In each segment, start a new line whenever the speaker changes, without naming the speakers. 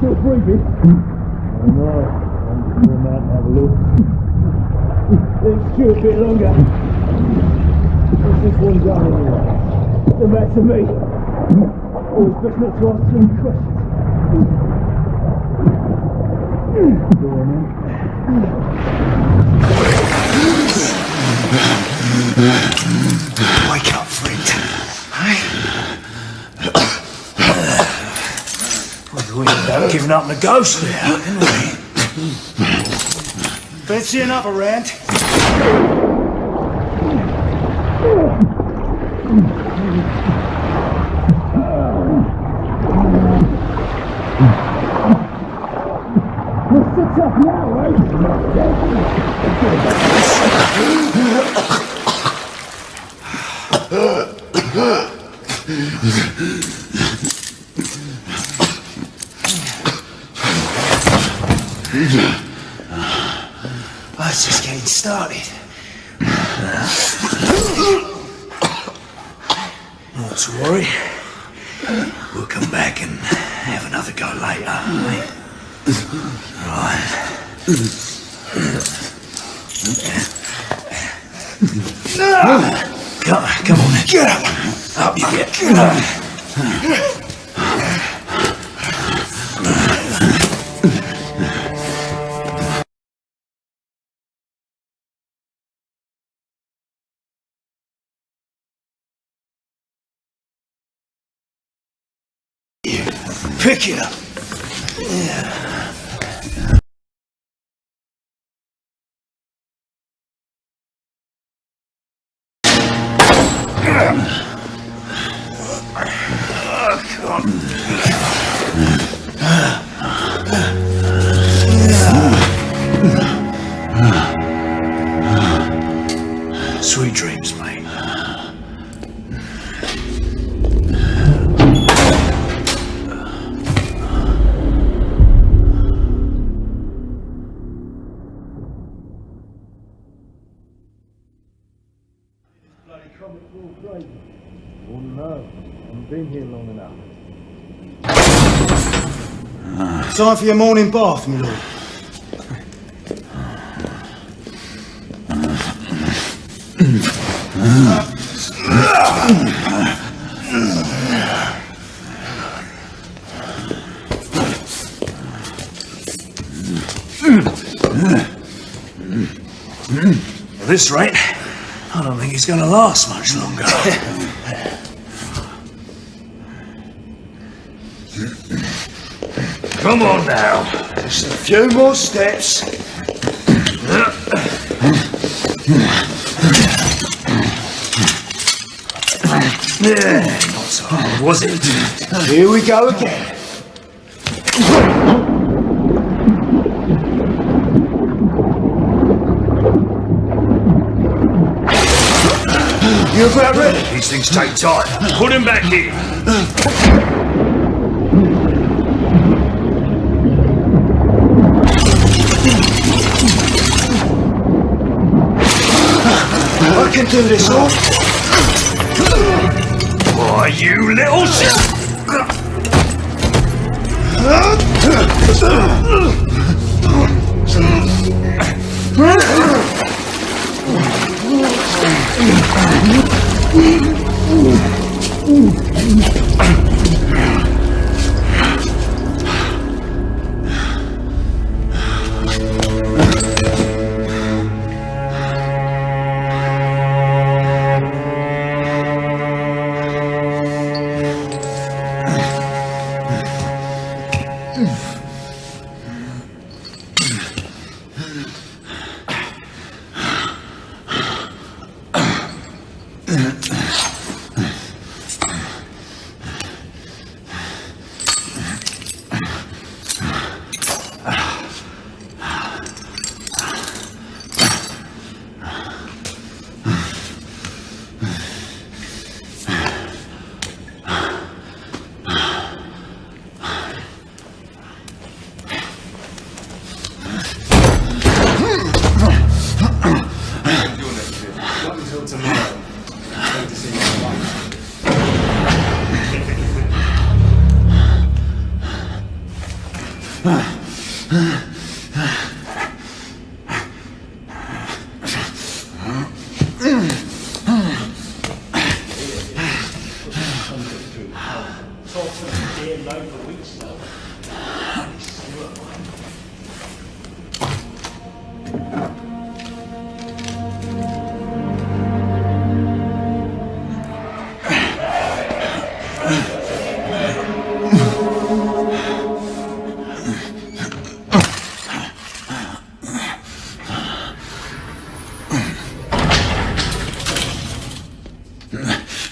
Still breathing?
I know. I'm just going out and have a look.
Let's chew a bit longer. What's this one done anyway? The matter to me. Always best not to ask too many questions.
Go on then.
Wake up, friend. Hey? We ended up giving up on the ghost now, didn't we? Fancy another rant?
What's the tough now, eh?
Oh, it's just getting started. Not to worry. We'll come back and have another go later, eh? Right. Come on then. Get up! Up you get. Get up! Pick it up. Yeah. Sweet dreams, mate.
Oh no, I haven't been here long enough.
Time for your morning bath, my lord. At this rate, I don't think he's going to last much longer. Come on now, just a few more steps. Yeah, not so hard, was it? Here we go again. You about ready?
These things take time. Put him back in.
I can do this all.
Why, you little shit!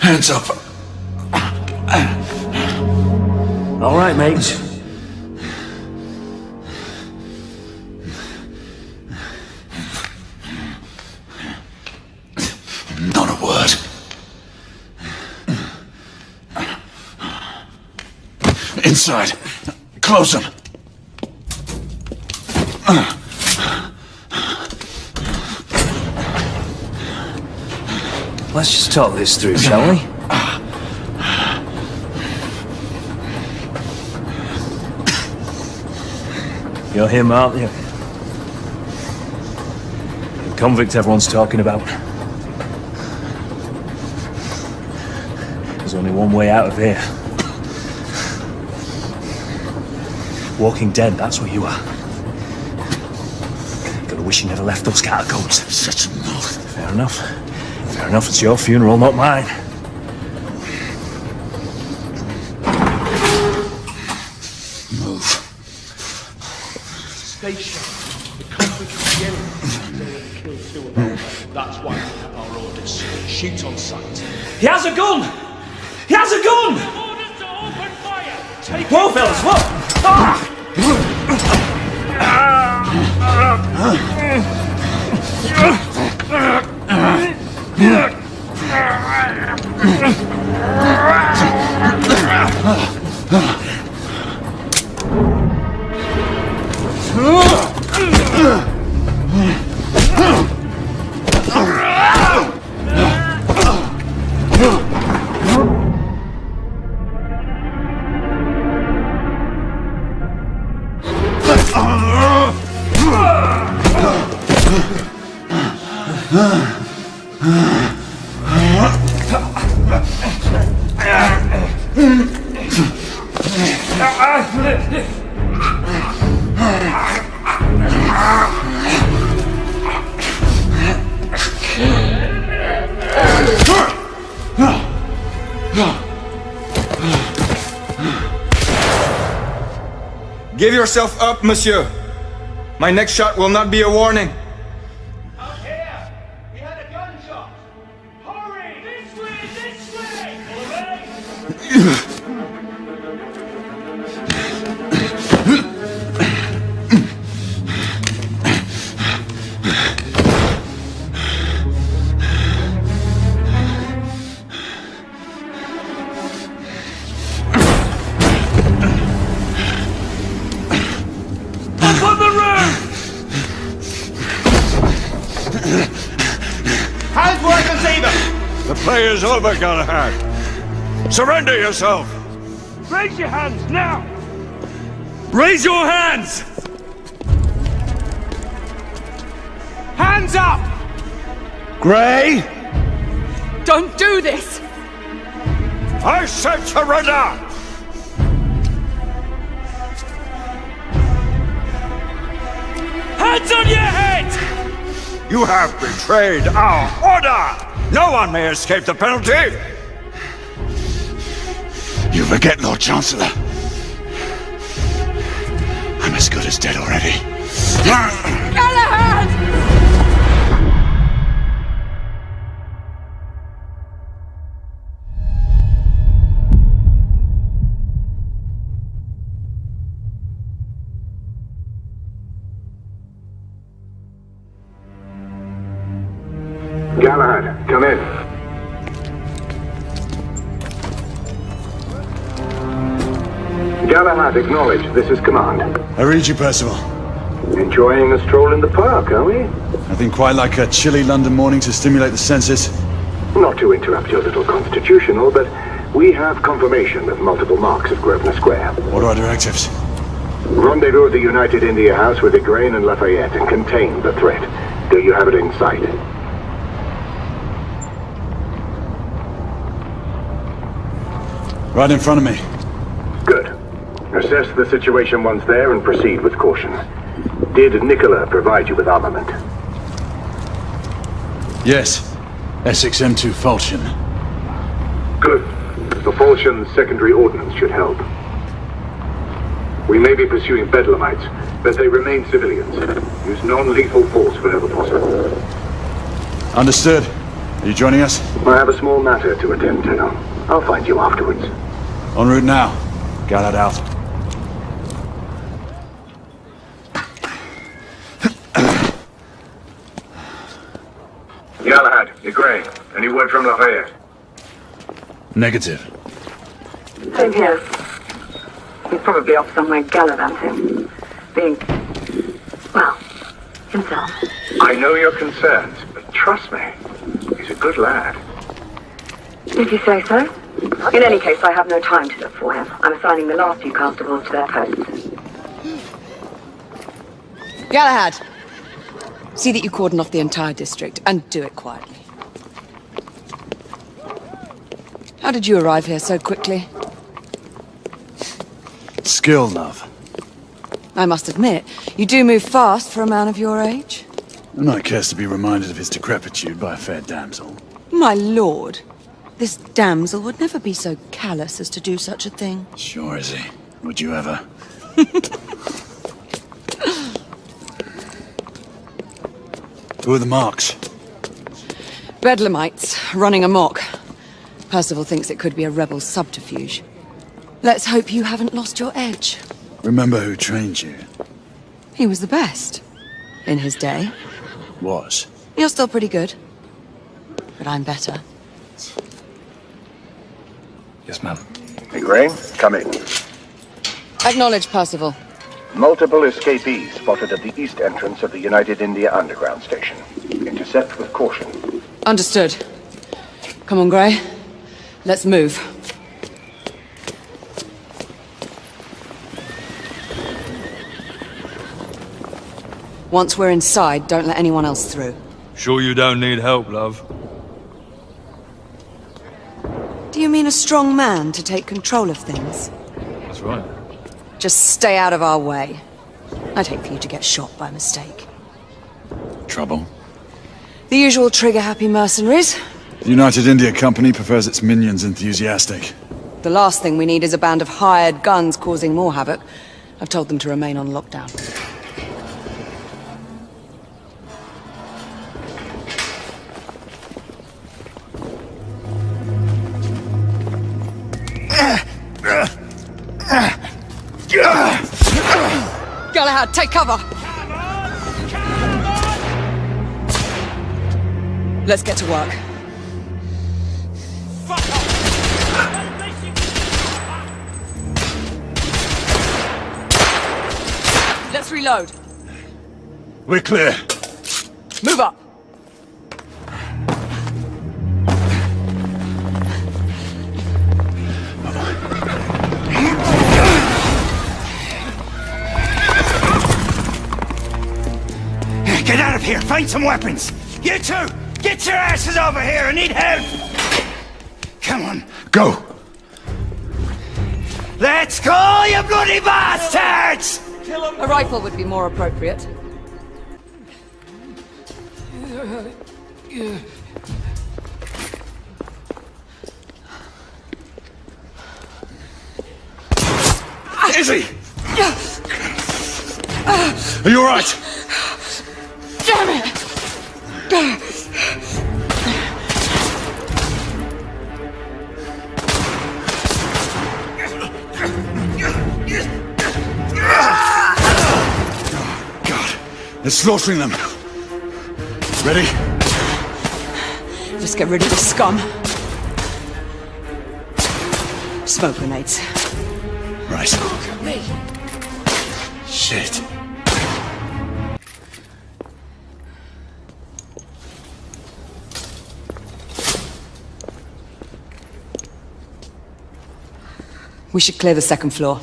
Hands up.
All right, mate.
Not a word. Inside. Close them.
Let's just talk this through, shall we? You're him, aren't you? The convict everyone's talking about. There's only one way out of here. Walking dead, that's what you are. Gotta wish you never left those catacombs.
Such a mouth.
Fair enough. Fair enough, it's your funeral, not mine.
Move.
Stay sharp. The convict is the enemy. They have killed 2 of our men. That's why we have our orders. Shoot on sight.
He has a gun! He has a gun!
Orders to open fire! Take
Whoa, fellas, whoa! Ah!
Give yourself up, monsieur. My next shot will not be a warning.
Out here! We had a gunshot! Hurry! This way! This way! All right?
Hands where I can see them!
The play is over, Galahad. Surrender yourself.
Raise your hands now!
Raise your hands!
Hands up!
Grey,
Don't do this!
I said surrender!
Hands on your head!
You have betrayed our order! No one may escape the penalty!
You forget, Lord Chancellor. I'm as good as dead already.
Galahad!
Galahad, come in. Galahad, acknowledge. This is command.
I read you, Percival.
Enjoying a stroll in the park, are we?
Nothing quite like a chilly London morning to stimulate the senses.
Not to interrupt your little constitutional, but we have confirmation of multiple marks of Grosvenor Square.
What are our directives?
Rendezvous at the United India House with Igraine and Lafayette and contain the threat. Do you have it in sight?
Right in front of me.
Good. Assess the situation once there and proceed with caution. Did Nicola provide you with armament?
Yes. Essex M2 Falchion.
Good. The Falchion's secondary ordnance should help. We may be pursuing Bedlamites, but they remain civilians. Use non-lethal force whenever possible.
Understood. Are you joining us?
I have a small matter to attend to. I'll find you afterwards.
En route now. Galahad out.
Galahad, you're Gray. Any word from Lafayette?
Negative.
Same here. He's probably off somewhere gallivanting. Being, well, himself.
I know your concerns, but trust me, he's a good lad.
If you say so. In any case, I have no time to look for him. I'm assigning the last few constables to their posts.
Galahad! See that you cordon off the entire district, and do it quietly. How did you arrive here so quickly?
Skill, love.
I must admit, you do move fast for a man of your age.
Who not cares to be reminded of his decrepitude by a fair damsel?
My lord, this damsel would never be so callous as to do such a thing.
Sure is he. Would you ever? Who are the marks?
Bedlamites, running amok. Percival thinks it could be a rebel subterfuge. Let's hope you haven't lost your edge.
Remember who trained you?
He was the best. In his day.
Was.
You're still pretty good. But I'm better.
Yes, ma'am.
Hey, Gray, come in.
Acknowledge, Percival.
Multiple escapees spotted at the east entrance of the United India Underground Station. Intercept with caution.
Understood. Come on, Gray. Let's move. Once we're inside, don't let anyone else through.
Sure you don't need help, love?
Do you mean a strong man to take control of things?
That's right.
Just stay out of our way. I'd hate for you to get shot by mistake.
Trouble?
The usual trigger-happy mercenaries.
The United India Company prefers its minions enthusiastic.
The last thing we need is a band of hired guns causing more havoc. I've told them to remain on lockdown. Galahad, take cover! Let's get to work. Let's reload.
We're clear.
Move up.
Get out of here! Find some weapons! You two! Get your asses over here! I need help! Come on.
Go!
Let's go, you bloody bastards!
A rifle would be more appropriate.
Izzy! Are you alright?
Damn it!
God, they're slaughtering them. Ready?
Just get rid of the scum. Smoke grenades.
Right. Shit.
We should clear the second floor.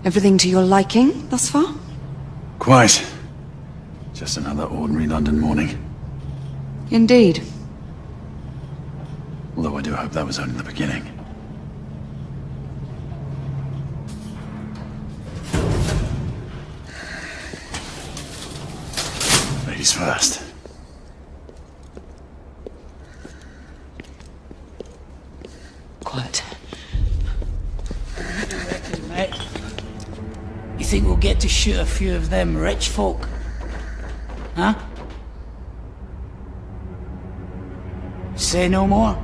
Everything to your liking thus far?
Quite. Just another ordinary London morning.
Indeed.
Although I do hope that was only the beginning. Ladies first.
Quiet.
Mate, you think we'll get to shoot a few of them rich folk? Huh? Say no more.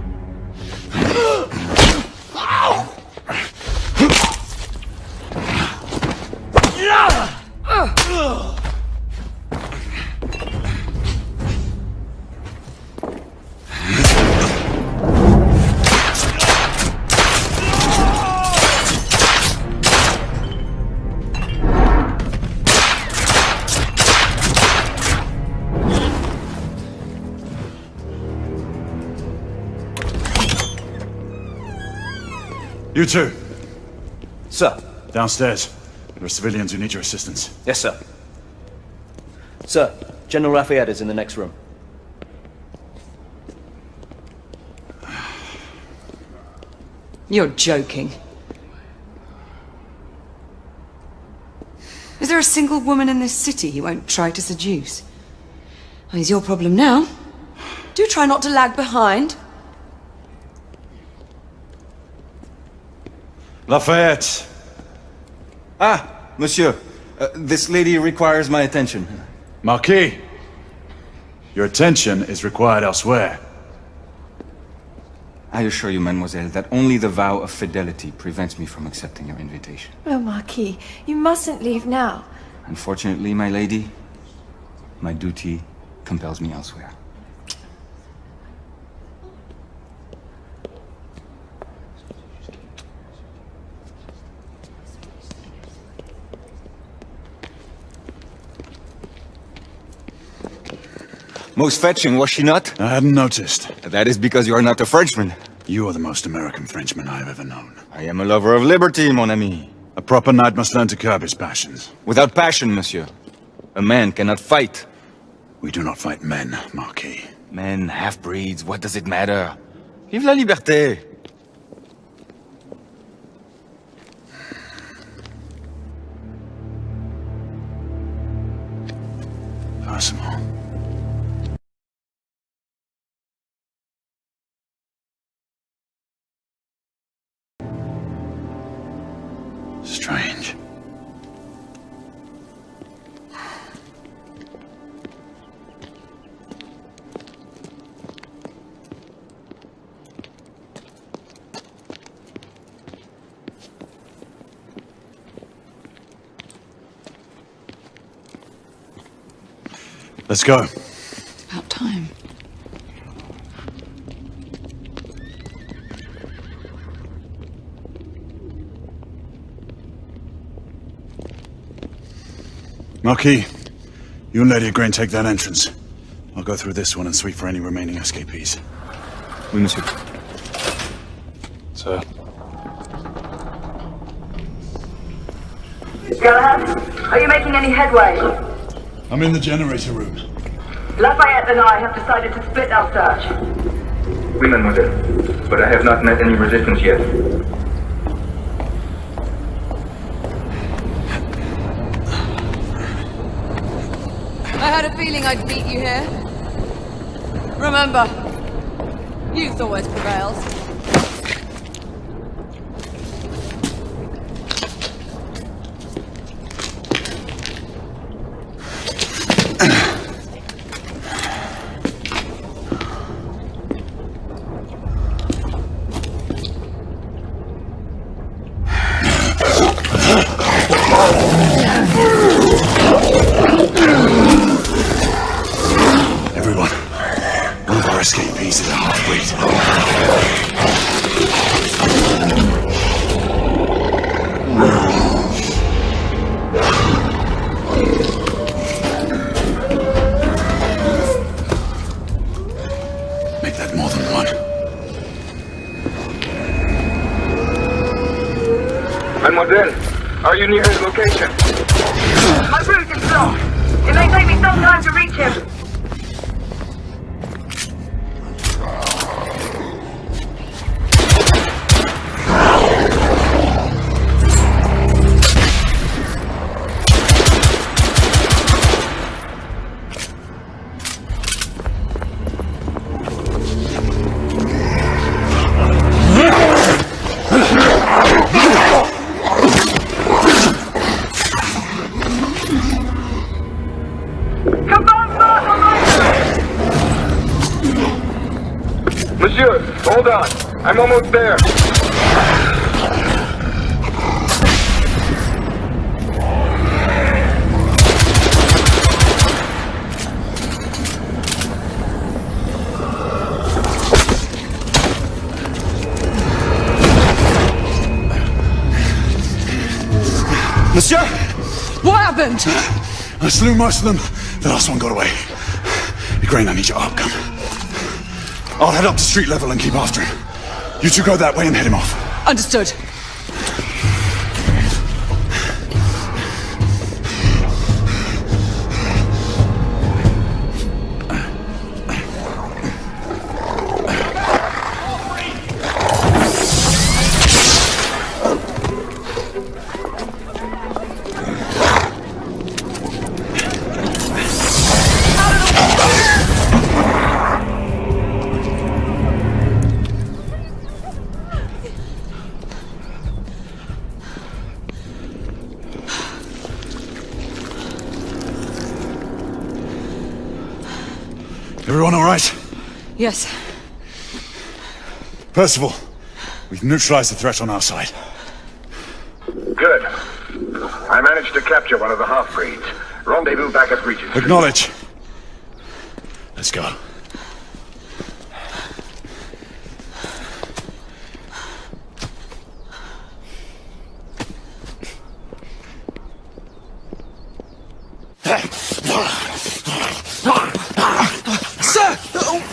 You two,
Sir.
downstairs. There are civilians who need your assistance.
Yes, sir. Sir, General Lafayette is in the next room.
You're joking. Is there a single woman in this city he won't try to seduce? Well, he's your problem now. Do try not to lag behind.
Lafayette! Ah, monsieur. This lady requires my attention.
Marquis, your attention is required elsewhere.
I assure you, mademoiselle, that only the vow of fidelity prevents me from accepting your invitation.
Oh, Marquis, you mustn't leave now.
Unfortunately, my lady, my duty compels me elsewhere. Most fetching, was she not?
I hadn't noticed.
That is because you are not a Frenchman.
You are the most American Frenchman I have ever known.
I am a lover of liberty, mon ami.
A proper knight must learn to curb his passions.
Without passion, monsieur, a man cannot fight.
We do not fight men, Marquis.
Men, half-breeds, what does it matter? Vive la liberté!
Personal. Strange. Let's go.
About time.
Marquis, you and Lady Grain take that entrance. I'll go through this one and sweep for any remaining escapees.
Oui, monsieur.
Sir.
Galahad, are you making any headway?
I'm in the generator room.
Lafayette and I have decided to split our search.
Oui, mademoiselle. But I have not met any resistance yet.
I had a feeling I'd beat you here. Remember, youth always prevails.
Everyone, one of our escapees is a half-breed. Make that more than one.
Mademoiselle, are you near his location?
My route is blocked. It may take me some time to reach him.
Monsieur, hold on. I'm almost there.
Monsieur!
What happened?
I slew most of them. The last one got away. Grain, I need your arc gun. I'll head up to street level and keep after him. You two go that way and head him off.
Understood.
Everyone all right?
Yes.
Percival, we've neutralized the threat on our side.
Good. I managed to capture one of the half-breeds. Rendezvous back at Regent Street.
Acknowledge. Let's go.
Sir!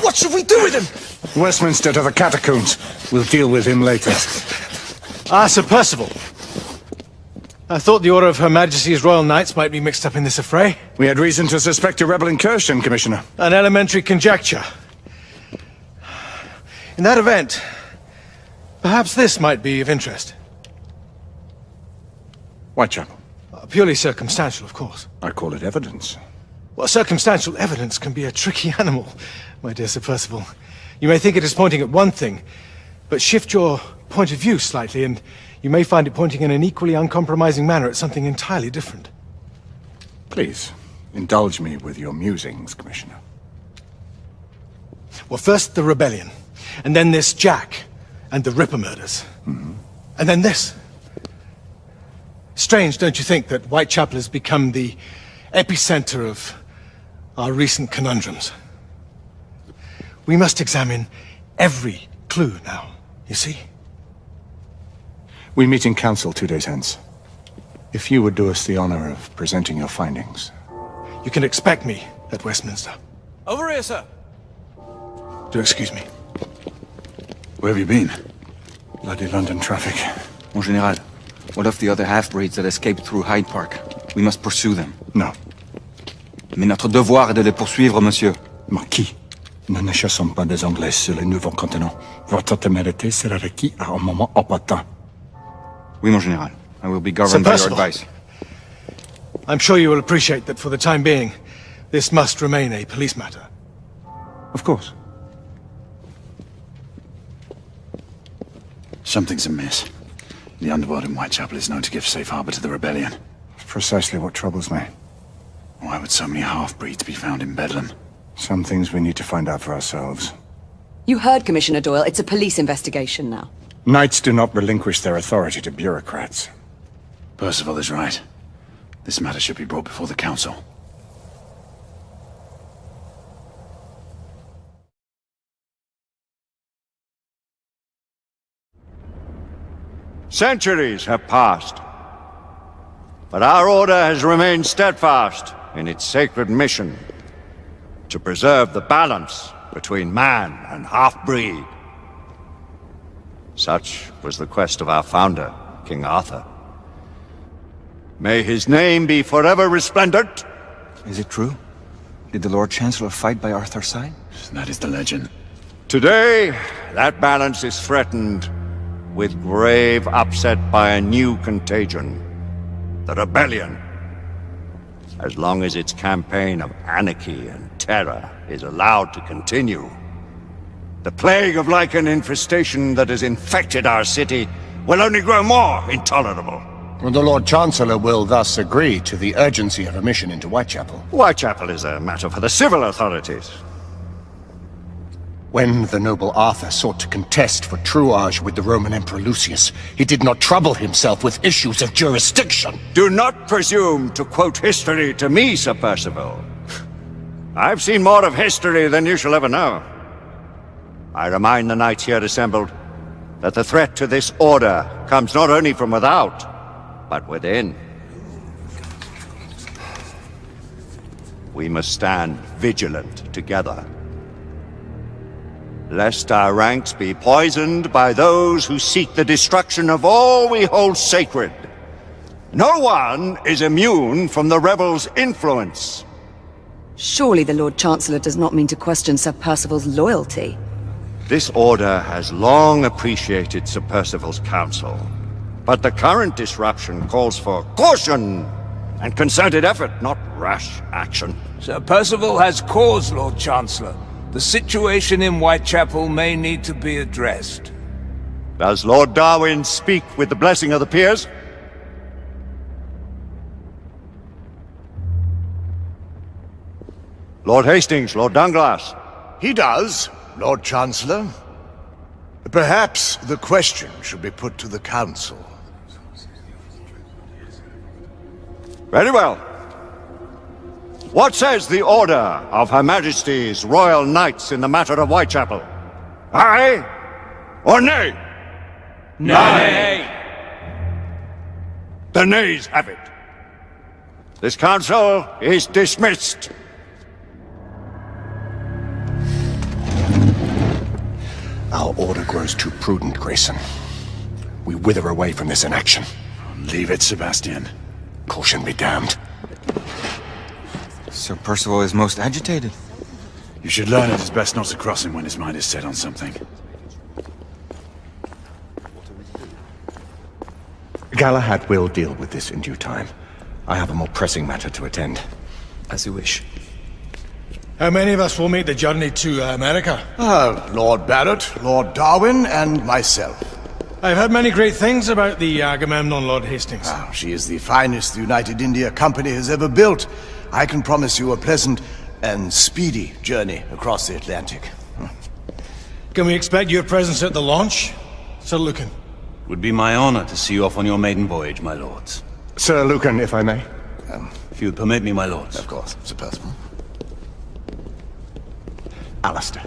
What should we do with him?
Westminster to the catacombs. We'll deal with him later.
Ah, Sir Percival. I thought the Order of Her Majesty's Royal Knights might be mixed up in this affray.
We had reason to suspect a rebel incursion, Commissioner.
An elementary conjecture. In that event, perhaps this might be of interest.
Whitechapel.
Purely circumstantial, of course.
I call it evidence.
Well, circumstantial evidence can be a tricky animal, my dear Sir Percival. You may think it is pointing at one thing, but shift your point of view slightly, and you may find it pointing in an equally uncompromising manner at something entirely different.
Please, indulge me with your musings, Commissioner.
Well, first the rebellion, and then this Jack, and the Ripper murders.
Mm-hmm.
And then this. Strange, don't you think, that Whitechapel has become the epicenter of our recent conundrums? We must examine every clue now, you see?
We meet in council 2 days hence. If you would do us the honor of presenting your findings.
You can expect me at Westminster.
Over here, sir.
Do excuse me.
Where have you been?
Bloody London traffic.
Mon Général, what of the other half-breeds that escaped through Hyde Park? We must pursue them.
No.
Mais notre devoir est de les poursuivre, monsieur.
Marquis, nous ne chassons pas des Anglais sur les nouveaux continents. Votre témérité sera requise à un moment opportun.
Oui, mon Général. I will be governed by your advice.
I'm sure you will appreciate that for the time being, this must remain a police matter.
Of course.
Something's amiss. The underworld in Whitechapel is known to give safe harbor to the rebellion.
Precisely what troubles me.
Why would so many half-breeds be found in Bedlam?
Some things we need to find out for ourselves.
You heard, Commissioner Doyle. It's a police investigation now.
Knights do not relinquish their authority to bureaucrats.
Percival is right. This matter should be brought before the council.
Centuries have passed, but our order has remained steadfast in its sacred mission to preserve the balance between man and half-breed. Such was the quest of our founder, King Arthur. May his name be forever resplendent.
Is it true? Did the Lord Chancellor fight by Arthur's side?
That is the legend.
Today, that balance is threatened with grave upset by a new contagion. The rebellion. As long as its campaign of anarchy and terror is allowed to continue, the plague of lichen infestation that has infected our city will only grow more intolerable.
Well, the Lord Chancellor will thus agree to the urgency of a mission into Whitechapel.
Whitechapel is a matter for the civil authorities.
When the noble Arthur sought to contest for truage with the Roman Emperor Lucius, he did not trouble himself with issues of jurisdiction.
Do not presume to quote history to me, Sir Percival. I've seen more of history than you shall ever know. I remind the knights here assembled that the threat to this order comes not only from without, but within. We must stand vigilant together, lest our ranks be poisoned by those who seek the destruction of all we hold sacred. No one is immune from the rebels' influence.
Surely the Lord Chancellor does not mean to question Sir Percival's loyalty.
This order has long appreciated Sir Percival's counsel, but the current disruption calls for caution and concerted effort, not rash action.
Sir Percival has cause, Lord Chancellor. The situation in Whitechapel may need to be addressed.
Does Lord Darwin speak with the blessing of the peers? Lord Hastings, Lord Dunglass.
He does, Lord Chancellor. Perhaps the question should be put to the Council.
Very well. What says the Order of Her Majesty's Royal Knights in the matter of Whitechapel? Aye or nay?
Nay.
The nays have it. This council is dismissed.
Our order grows too prudent, Grayson. We wither away from this inaction.
Leave it, Sebastian.
Caution be damned.
Sir Percival is most agitated.
You should learn it is best not to cross him when his mind is set on something.
Galahad will deal with this in due time. I have a more pressing matter to attend.
As you wish.
How many of us will make the journey to America?
Lord Barrett, Lord Darwin, and myself.
I've heard many great things about the Agamemnon, Lord Hastings.
She is the finest the United India Company has ever built. I can promise you a pleasant and speedy journey across the Atlantic.
Can we expect your presence at the launch, Sir Lucan?
Would be my honor to see you off on your maiden voyage, my lords.
Sir Lucan, if I may.
If you'd permit me, my lords.
Of course, Sir Percival.
Alistair,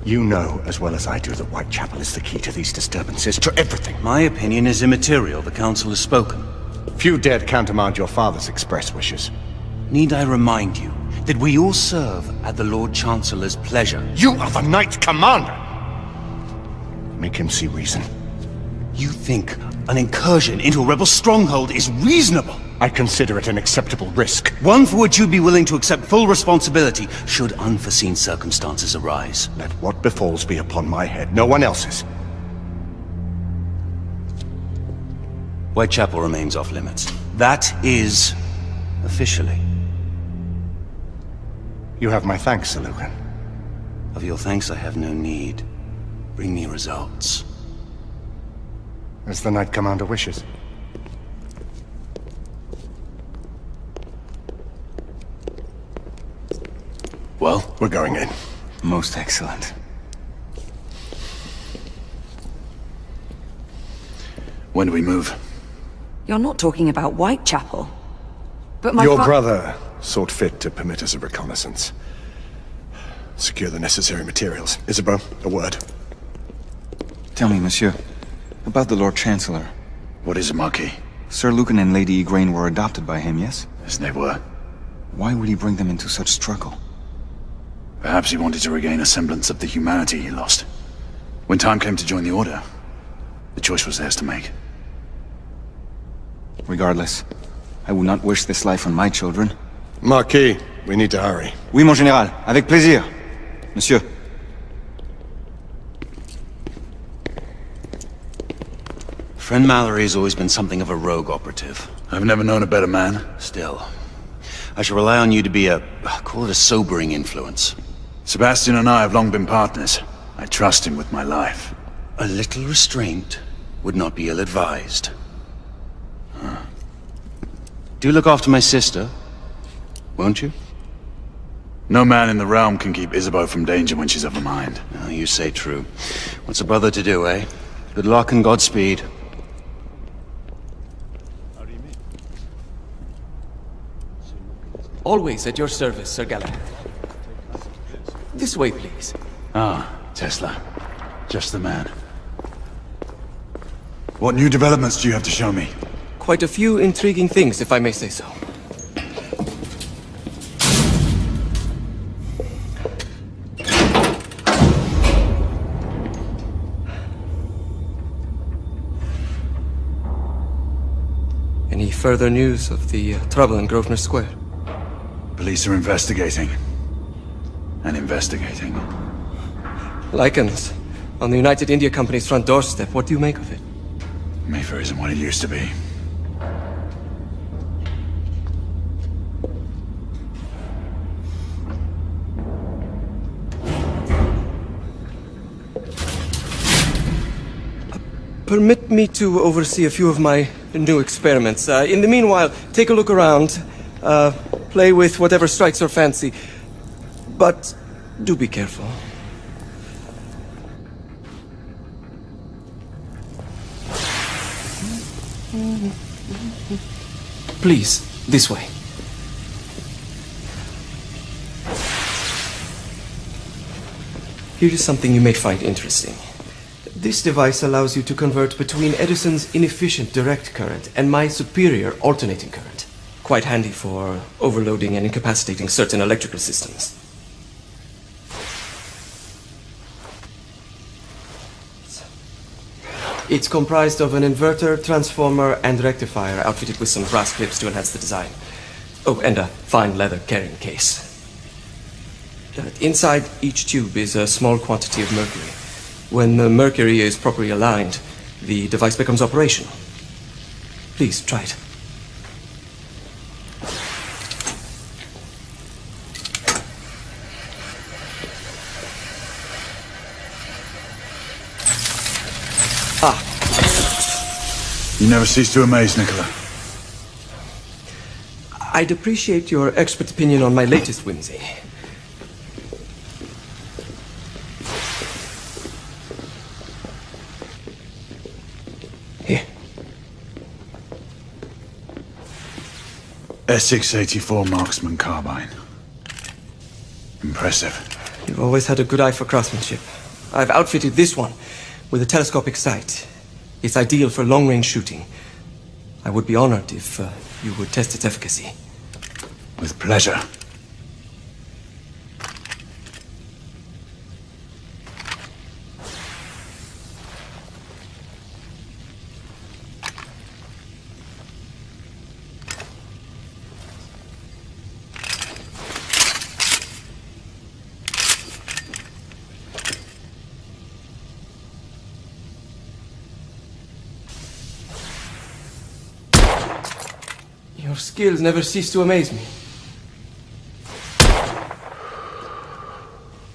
you know as well as I do that Whitechapel is the key to these disturbances, to everything.
My opinion is immaterial. The council has spoken.
Few dared countermand your father's express wishes.
Need I remind you that we all serve at the Lord Chancellor's pleasure?
You are the Knight Commander! Make him see reason.
You think an incursion into a rebel stronghold is reasonable?
I consider it an acceptable risk.
One for which you'd be willing to accept full responsibility should unforeseen circumstances arise.
Let what befalls be upon my head, no one else's.
Whitechapel remains off limits. That is officially.
You have my thanks, Sir Lucan.
Of your thanks I have no need. Bring me results.
As the Knight Commander wishes.
Well,
we're going in.
Most excellent.
When do we move?
You're not talking about Whitechapel. But my
Your brother sought fit to permit us a reconnaissance. Secure the necessary materials. Isabeau, a word.
Tell me, monsieur, about the Lord Chancellor.
What is it, Marquis?
Sir Lucan and Lady Igraine were adopted by him, yes?
Yes, they were.
Why would he bring them into such struggle?
Perhaps he wanted to regain a semblance of the humanity he lost. When time came to join the Order, the choice was theirs to make.
Regardless, I would not wish this life on my children.
Marquis, we need to hurry.
Oui, mon général. Avec plaisir. Monsieur.
Friend Mallory has always been something of a rogue operative.
I've never known a better man.
Still, I shall rely on you to be call it a sobering influence.
Sebastian and I have long been partners. I trust him with my life.
A little restraint would not be ill-advised. Do look after my sister, won't you?
No man in the realm can keep Isabeau from danger when she's of a mind.
Oh, you say true. What's a brother to do, eh? Good luck and Godspeed.
Always at your service, Sir Galahad. This way, please.
Ah, Tesla. Just the man. What new developments do you have to show me?
Quite a few intriguing things, if I may say so. Any further news of the trouble in Grosvenor Square?
Police are investigating. And investigating.
Lycans, on the United India Company's front doorstep. What do you make of it?
Mayfair isn't what it used to be.
Permit me to oversee a few of my new experiments. In the meanwhile, take a look around. Play with whatever strikes your fancy. But do be careful. Please, this way. Here is something you may find interesting. This device allows you to convert between Edison's inefficient direct current and my superior alternating current. Quite handy for overloading and incapacitating certain electrical systems. It's comprised of an inverter, transformer, and rectifier outfitted with some brass clips to enhance the design. Oh, and a fine leather carrying case. Inside each tube is a small quantity of mercury. When the mercury is properly aligned, the device becomes operational. Please, try it.
You never cease to amaze, Nicola.
I'd appreciate your expert opinion on my latest whimsy. Here.
S684 Marksman Carbine. Impressive.
You've always had a good eye for craftsmanship. I've outfitted this one with a telescopic sight. It's ideal for long-range shooting. I would be honored if you would test its efficacy.
With pleasure.
Your skills never cease to amaze me.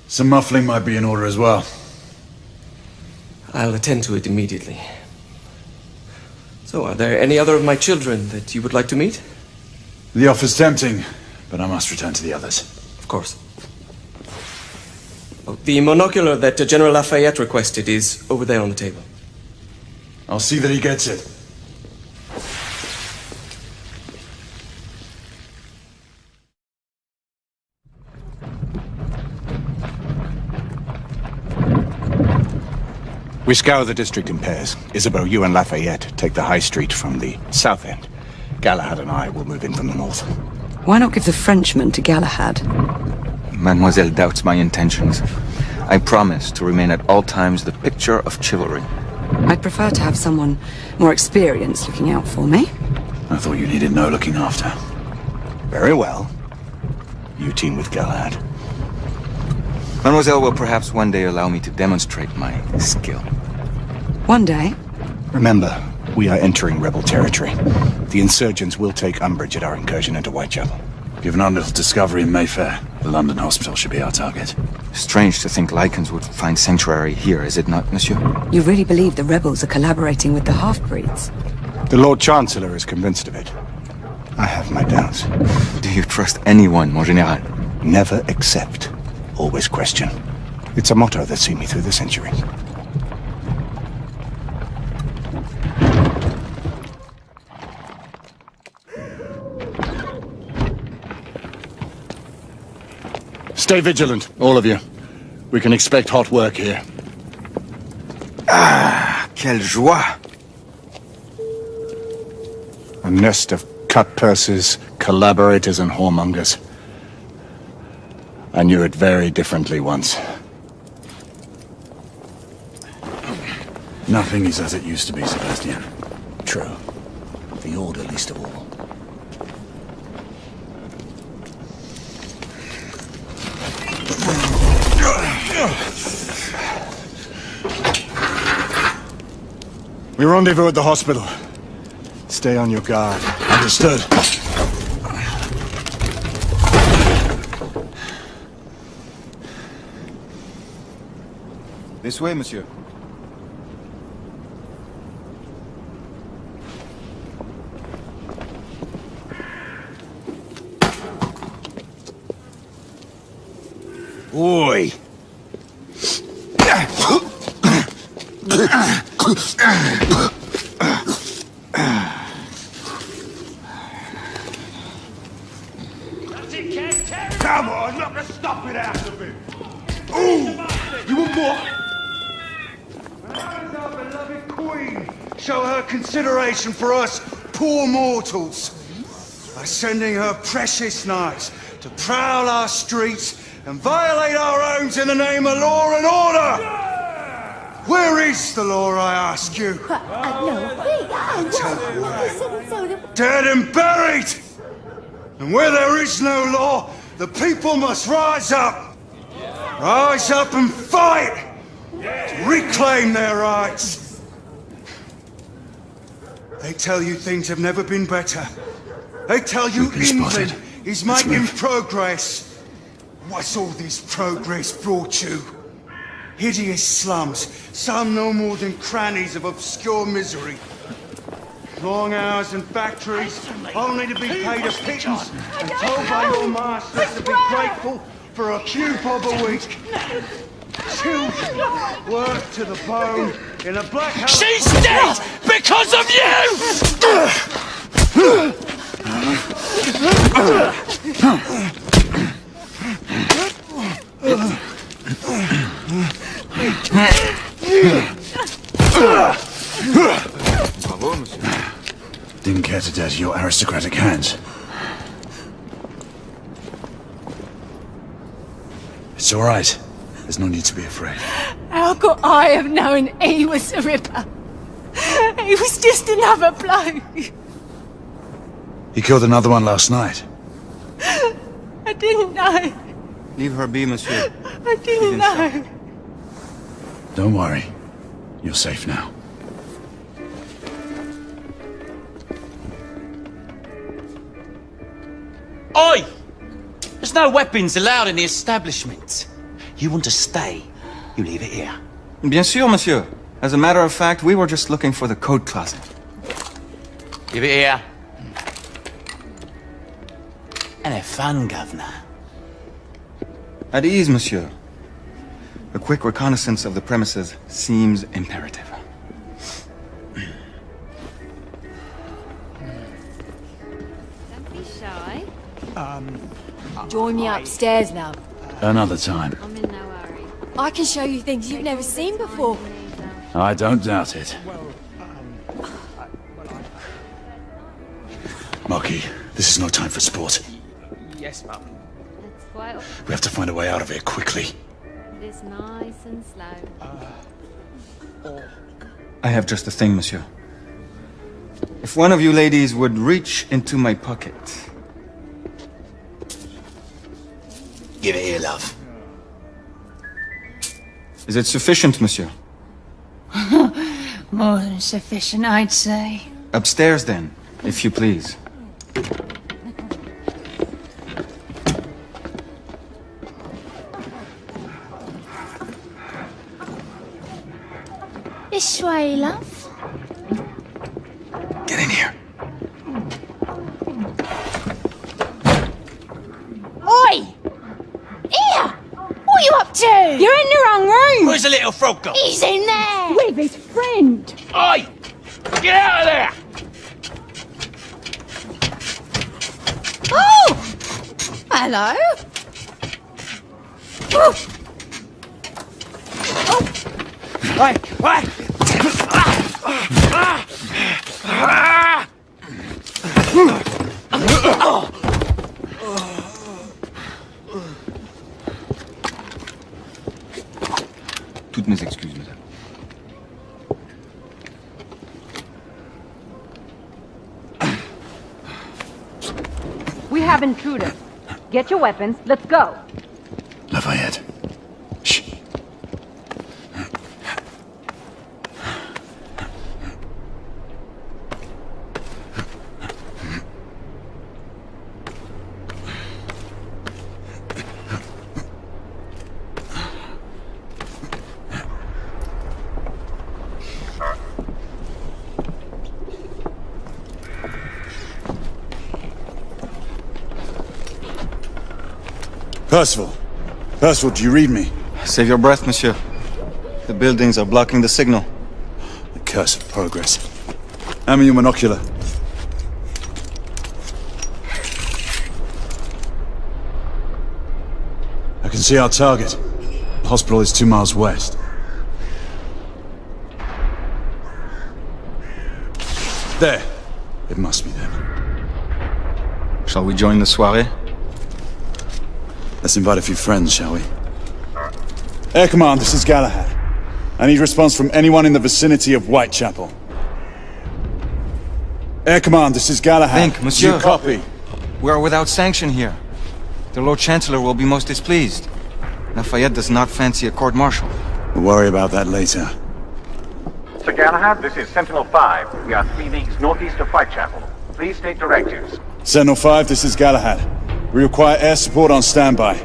Some muffling might be in order as well.
I'll attend to it immediately. So, are there any other of my children that you would like to meet?
The offer's tempting, but I must return to the others.
Of course. Oh, the monocular that General Lafayette requested is over there on the table.
I'll see that he gets it.
We scour the district in pairs. Isabeau, you and Lafayette take the high street from the south end. Galahad and I will move in from the north.
Why not give the Frenchman to Galahad?
Mademoiselle doubts my intentions. I promise to remain at all times the picture of chivalry.
I'd prefer to have someone more experienced looking out for me.
I thought you needed no looking after.
Very well. You team with Galahad.
Mademoiselle will perhaps one day allow me to demonstrate my skill.
One day?
Remember, we are entering rebel territory. The insurgents will take umbrage at our incursion into Whitechapel.
Given our little discovery in Mayfair, the London hospital should be our target.
Strange to think Lycans would find sanctuary here, is it not, monsieur?
You really believe the rebels are collaborating with the half-breeds?
The Lord Chancellor is convinced of it. I have my doubts.
Do you trust anyone, mon général?
Never accept. Always question. It's a motto that's seen me through the centuries. Stay vigilant, all of you. We can expect hot work here.
Ah, quelle joie!
A nest of cut-purses, collaborators, and whoremongers. I knew it very differently once.
Nothing is as it used to be, Sebastian. True. The Order least of all.
We rendezvous at the hospital. Stay on your guard.
Understood.
This way, monsieur.
Oi!
Come on, knock the stuffing out of him! Ooh! You want more? How does our beloved Queen show her consideration for us poor mortals? By sending her precious knights to prowl our streets and violate our homes in the name of law and order! Where is the law, I ask you? Dead and buried! And where there is no law, the people must rise up! Rise up and fight! To reclaim their rights! They tell you things have never been better. They tell you England is making progress. What's all this progress brought you? Hideous slums, some no more than crannies of obscure misery. Long hours in factories, only to be paid a pittance and told by your masters to be grateful for a few bob a week. Children worked to the bone in a black house.
She's dead because of
Bravo, monsieur.
Didn't care to dirty your aristocratic hands. It's all right. There's no need to be afraid.
How could I have known he was the Ripper? He was just another bloke.
He killed another one last night.
I didn't know.
Leave her be, monsieur.
I didn't know.
Don't worry. You're safe now.
Oi! There's no weapons allowed in the establishment. You want to stay, you leave it here.
Bien sûr, monsieur. As a matter of fact, we were just looking for the coat closet.
Give it here. And have fun, governor.
At ease, monsieur. A quick reconnaissance of the premises seems imperative.
Don't be shy.
Join me upstairs now.
Another time.
I'm in no hurry.
I can show you things you've never seen before.
I don't doubt it. Marquis, this is no time for sport.
Yes, ma'am.
It's quite...
We have to find a way out of here quickly.
It's nice and slow.
I have just the thing, monsieur. If one of you ladies would reach into my pocket.
Give it here, love.
Is it sufficient, monsieur?
More than sufficient, I'd say.
Upstairs, then, if you please.
This way, love.
Get in here.
Oi! Here! What are you up to? You're in the wrong room!
Where's the little frog gone?
He's in there! With his friend!
Oi! Get out of there!
Oh! Hello? Oh!
Toutes mes excuses, madame.
We have intruders. Get your weapons, let's go.
Lafayette. Shh. Percival. Percival, do you read me?
Save your breath, monsieur. The buildings are blocking the signal.
The curse of progress. Hand me your monocular. I can see our target. The hospital is 2 miles west. There. It must be them.
Shall we join the soirée?
Let's invite a few friends, shall we? Air Command, this is Galahad. I need response from anyone in the vicinity of Whitechapel. Air Command, this is Galahad.
Think, monsieur.
You copy?
We are without sanction here. The Lord Chancellor will be most displeased. Lafayette does not fancy a court-martial.
We'll worry about that later.
Sir Galahad, this is Sentinel-5. We are 3 leagues northeast of Whitechapel. Please state directives.
Sentinel-5, this is Galahad. We require air support on standby.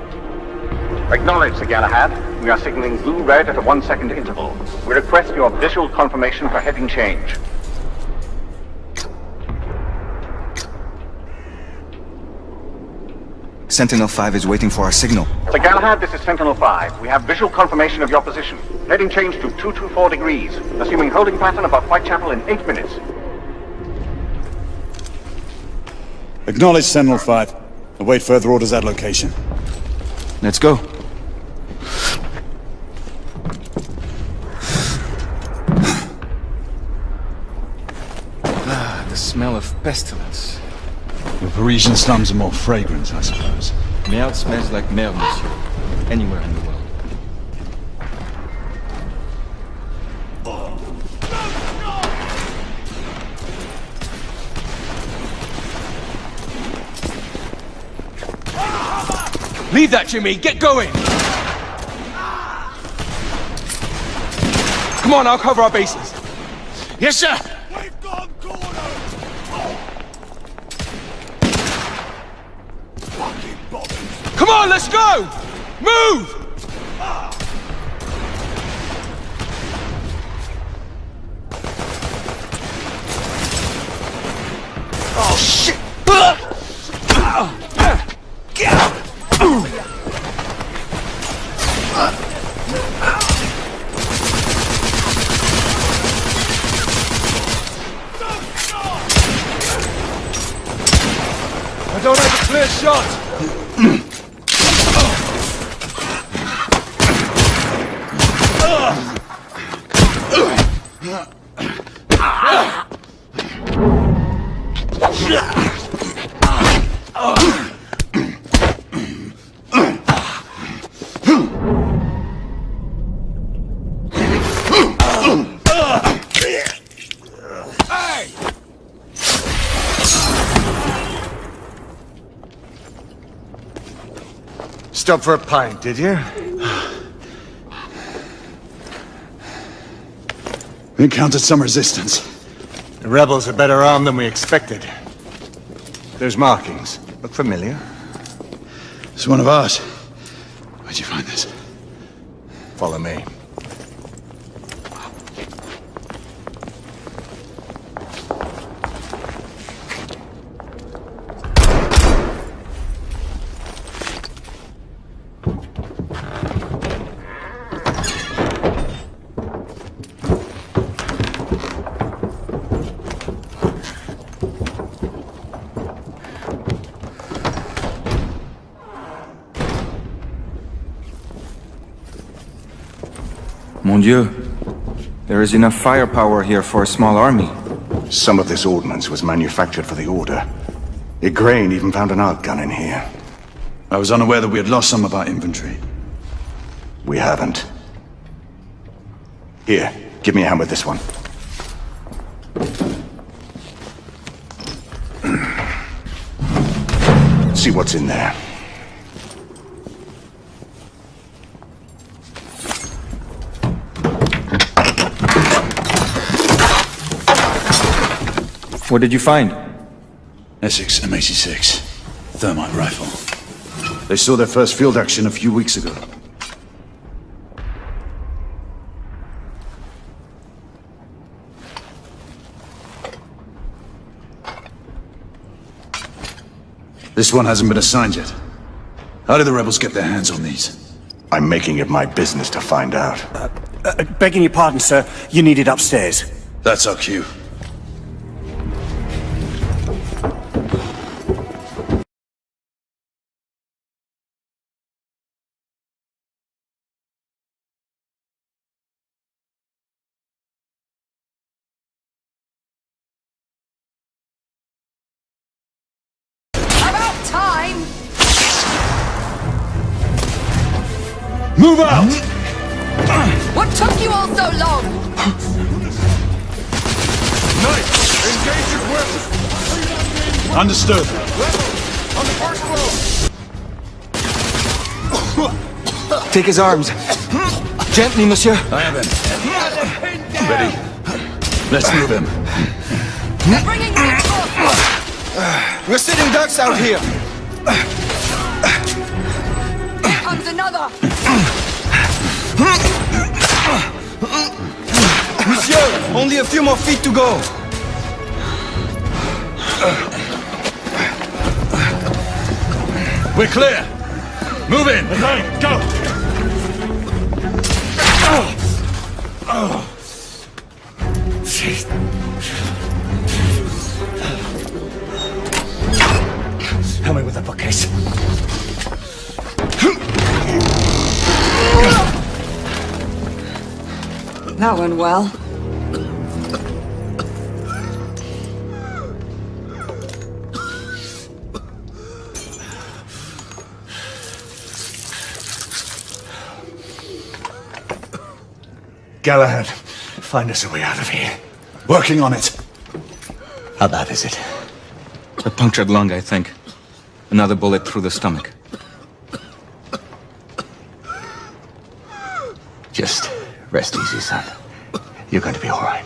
Acknowledged, Sir Galahad. We are signaling blue-red at a 1-second interval. We request your visual confirmation for heading change.
Sentinel-5 is waiting for our signal.
Sir Galahad, this is Sentinel-5. We have visual confirmation of your position. Heading change to 224 degrees. Assuming holding pattern above Whitechapel in 8 minutes.
Acknowledged, Sentinel-5. Await further orders at location.
Let's go. The smell of pestilence.
The Parisian slums are more fragrant, I suppose.
Merde smells like merde, monsieur. Anywhere in the world.
Leave that, Jimmy! Get going! Come on, I'll cover our bases.
Yes, sir!
Come on, let's go! Move!
Oh, shit!
I don't have a clear shot!
Stop for a pint, did you?
We encountered some resistance.
The rebels are better armed than we expected. There's markings. Look familiar?
It's one of ours. Where'd you find this?
Follow me.
Mon Dieu. There is enough firepower here for a small army.
Some of this ordnance was manufactured for the Order. Igraine even found an arc gun in here.
I was unaware that we had lost some of our inventory.
We haven't. Here, give me a hand with this one. See what's in there.
What did you find?
Essex M86. Thermite rifle. They saw their first field action a few weeks ago. This one hasn't been assigned yet. How did the rebels get their hands on these?
I'm making it my business to find out.
Begging your pardon, sir. You need it upstairs.
That's our cue. Move out!
What took you all so long?
Knight, engage at will! Understood.
On the first floor! Take his arms. Gently, monsieur.
I have him. Ready. Let's move him.
They're bringing reinforcements!
We're sitting ducks out here.
Here comes another!
Monsieur, only a few more feet to go.
We're clear. Move in. Okay, go.
Help me with the bookcase.
That went well.
Galahad, find us a way out of here.
Working on it.
How bad is it?
A punctured lung, I think. Another bullet through the stomach.
Just rest easy, son. You're going to be all right.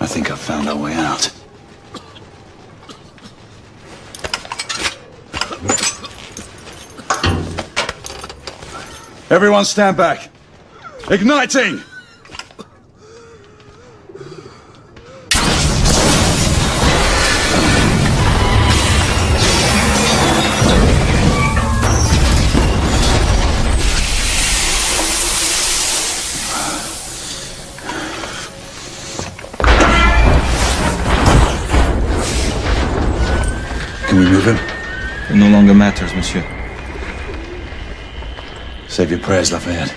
I think I've found our way out. Everyone stand back. Igniting! Can we move him?
It no longer matters, monsieur.
Save your prayers, Lafayette.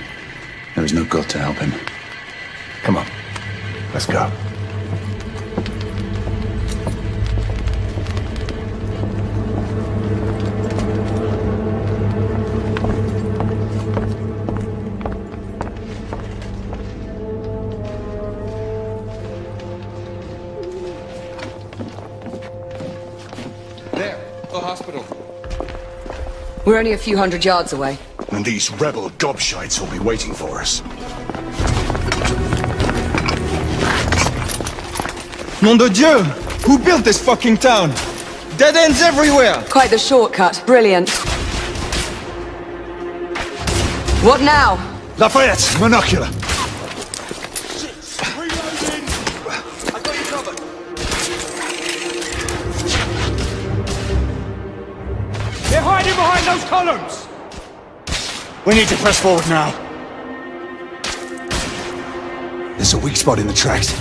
There is no God to help him.
Come on. Let's go.
There.
local hospital.
We're only a few hundred yards away.
And these rebel gobshites will be waiting for us.
Nom de Dieu! Who built this fucking town? Dead ends everywhere!
Quite the shortcut. Brilliant. What now?
Lafayette, monocular.
They're hiding behind those columns!
We need to press forward now. There's a weak spot in the tracks.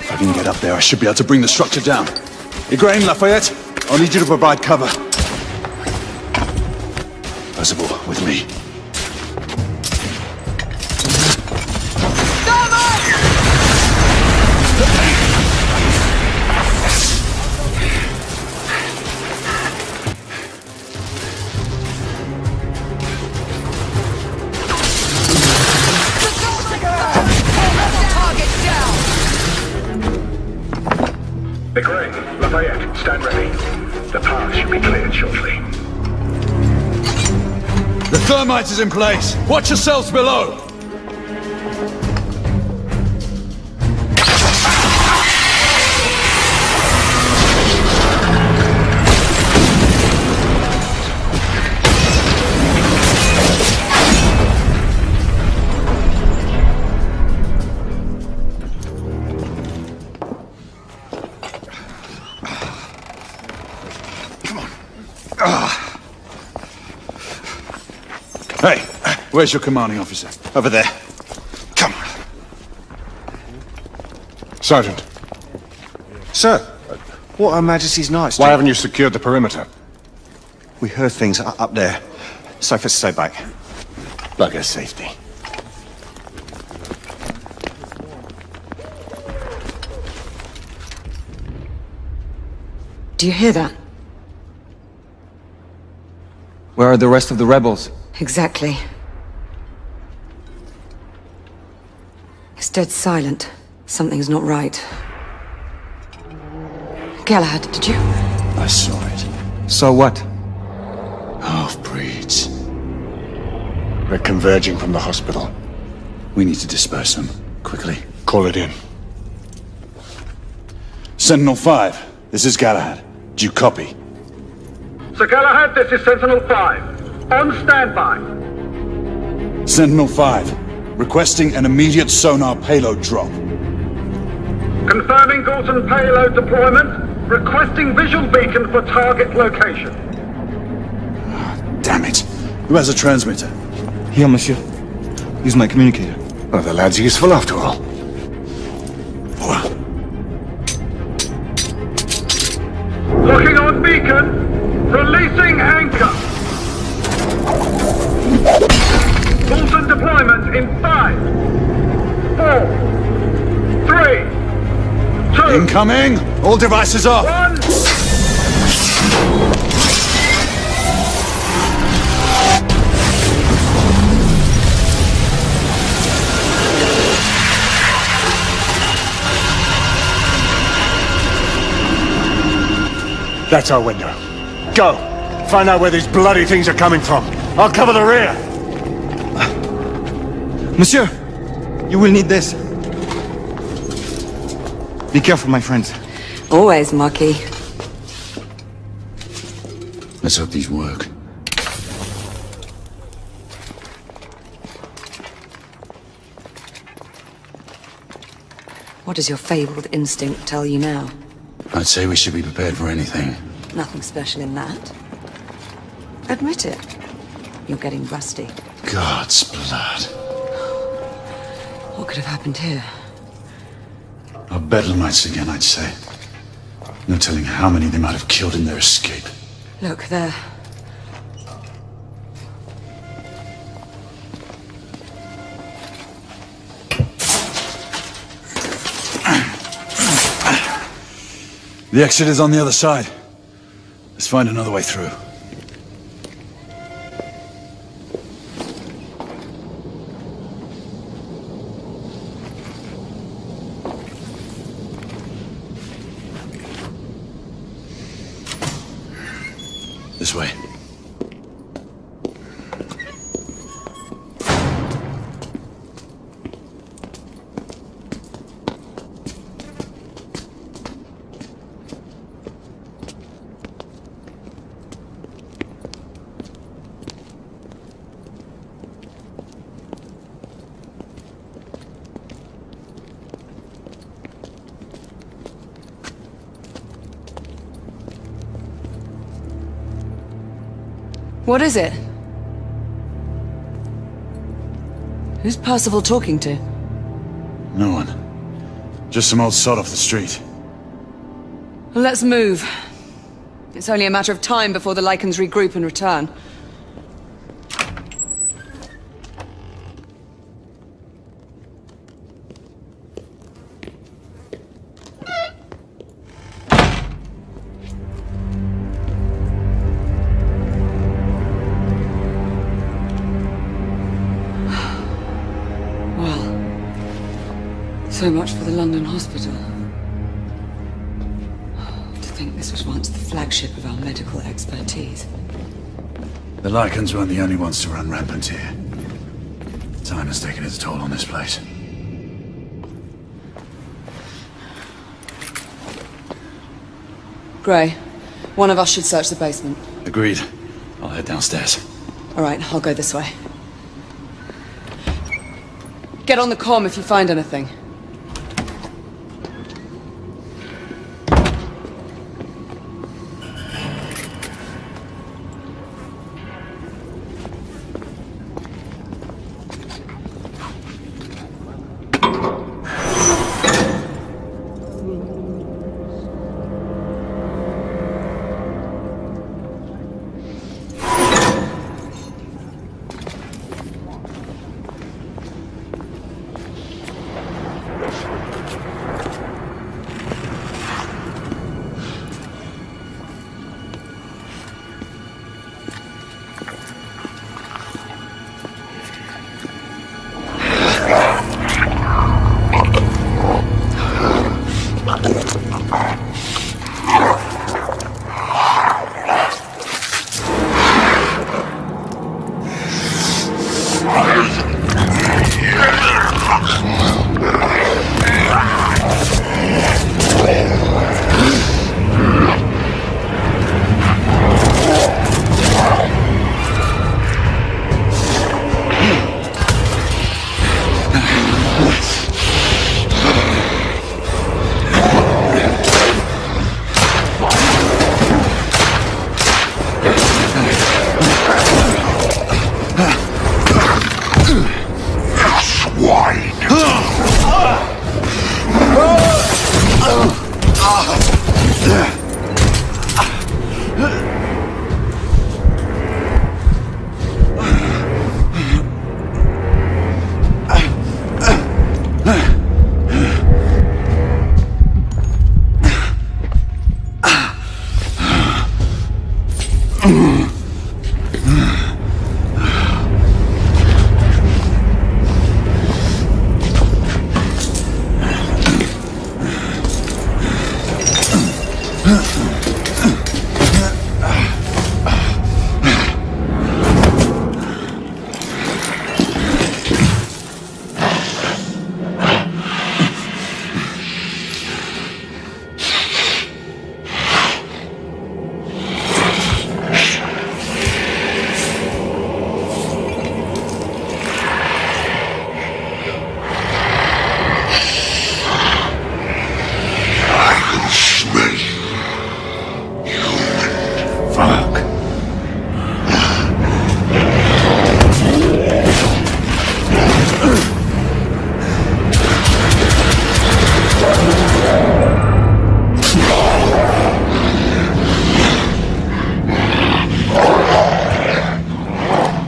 If I can get up there, I should be able to bring the structure down. Igraine, Lafayette, I'll need you to provide cover. Percival, with me.
Victorian, Lafayette, stand ready. The path should be cleared shortly.
The thermite is in place. Watch yourselves below. Hey, where's your commanding officer?
Over there.
Come. Sergeant.
Sir, what Her Majesty's Knights do?
Why haven't you secured the perimeter?
We heard things up there. Safe to stay back.
Bugger safety.
Do you hear that?
Where are the rest of the rebels?
Exactly. It's dead silent. Something's not right. Galahad, did you?
I saw it.
So what?
Half-breeds.
They're converging from the hospital.
We need to disperse them, quickly.
Call it in.
Sentinel-5, this is Galahad. Do you copy?
Sir Galahad, this is Sentinel-5. On standby.
Sentinel-5, requesting an immediate sonar payload drop.
Confirming Gorton payload deployment. Requesting visual beacon for target location.
Damn it. Who has a transmitter?
Here, monsieur. Use my communicator.
Well, the lad's useful after all.
Locking on beacon. Releasing anchor. Gorton deployment in 5, 4, 3, 2.
Incoming! All devices off!
1.
That's our window. Go! Find out where these bloody things are coming from. I'll cover the rear!
Monsieur! You will need this. Be careful, my friends.
Always, Marquis.
Let's hope these work.
What does your fabled instinct tell you now?
I'd say we should be prepared for anything.
Nothing special in that. Admit it. You're getting rusty.
God's blood.
What could have happened here?
Our bedlamites again, I'd say. No telling how many they might have killed in their escape.
Look, there.
The exit is on the other side. Let's find another way through. This way.
What is it? Who's Percival talking to?
No one. Just some old sod off the street.
Well, let's move. It's only a matter of time before the Lycans regroup and return. So much for the London hospital. To think this was once the flagship of our medical expertise.
The Lycans weren't the only ones to run rampant here. Time has taken its toll on this place.
Gray, one of us should search the basement.
Agreed. I'll head downstairs.
All right, I'll go this way. Get on the comm if you find anything.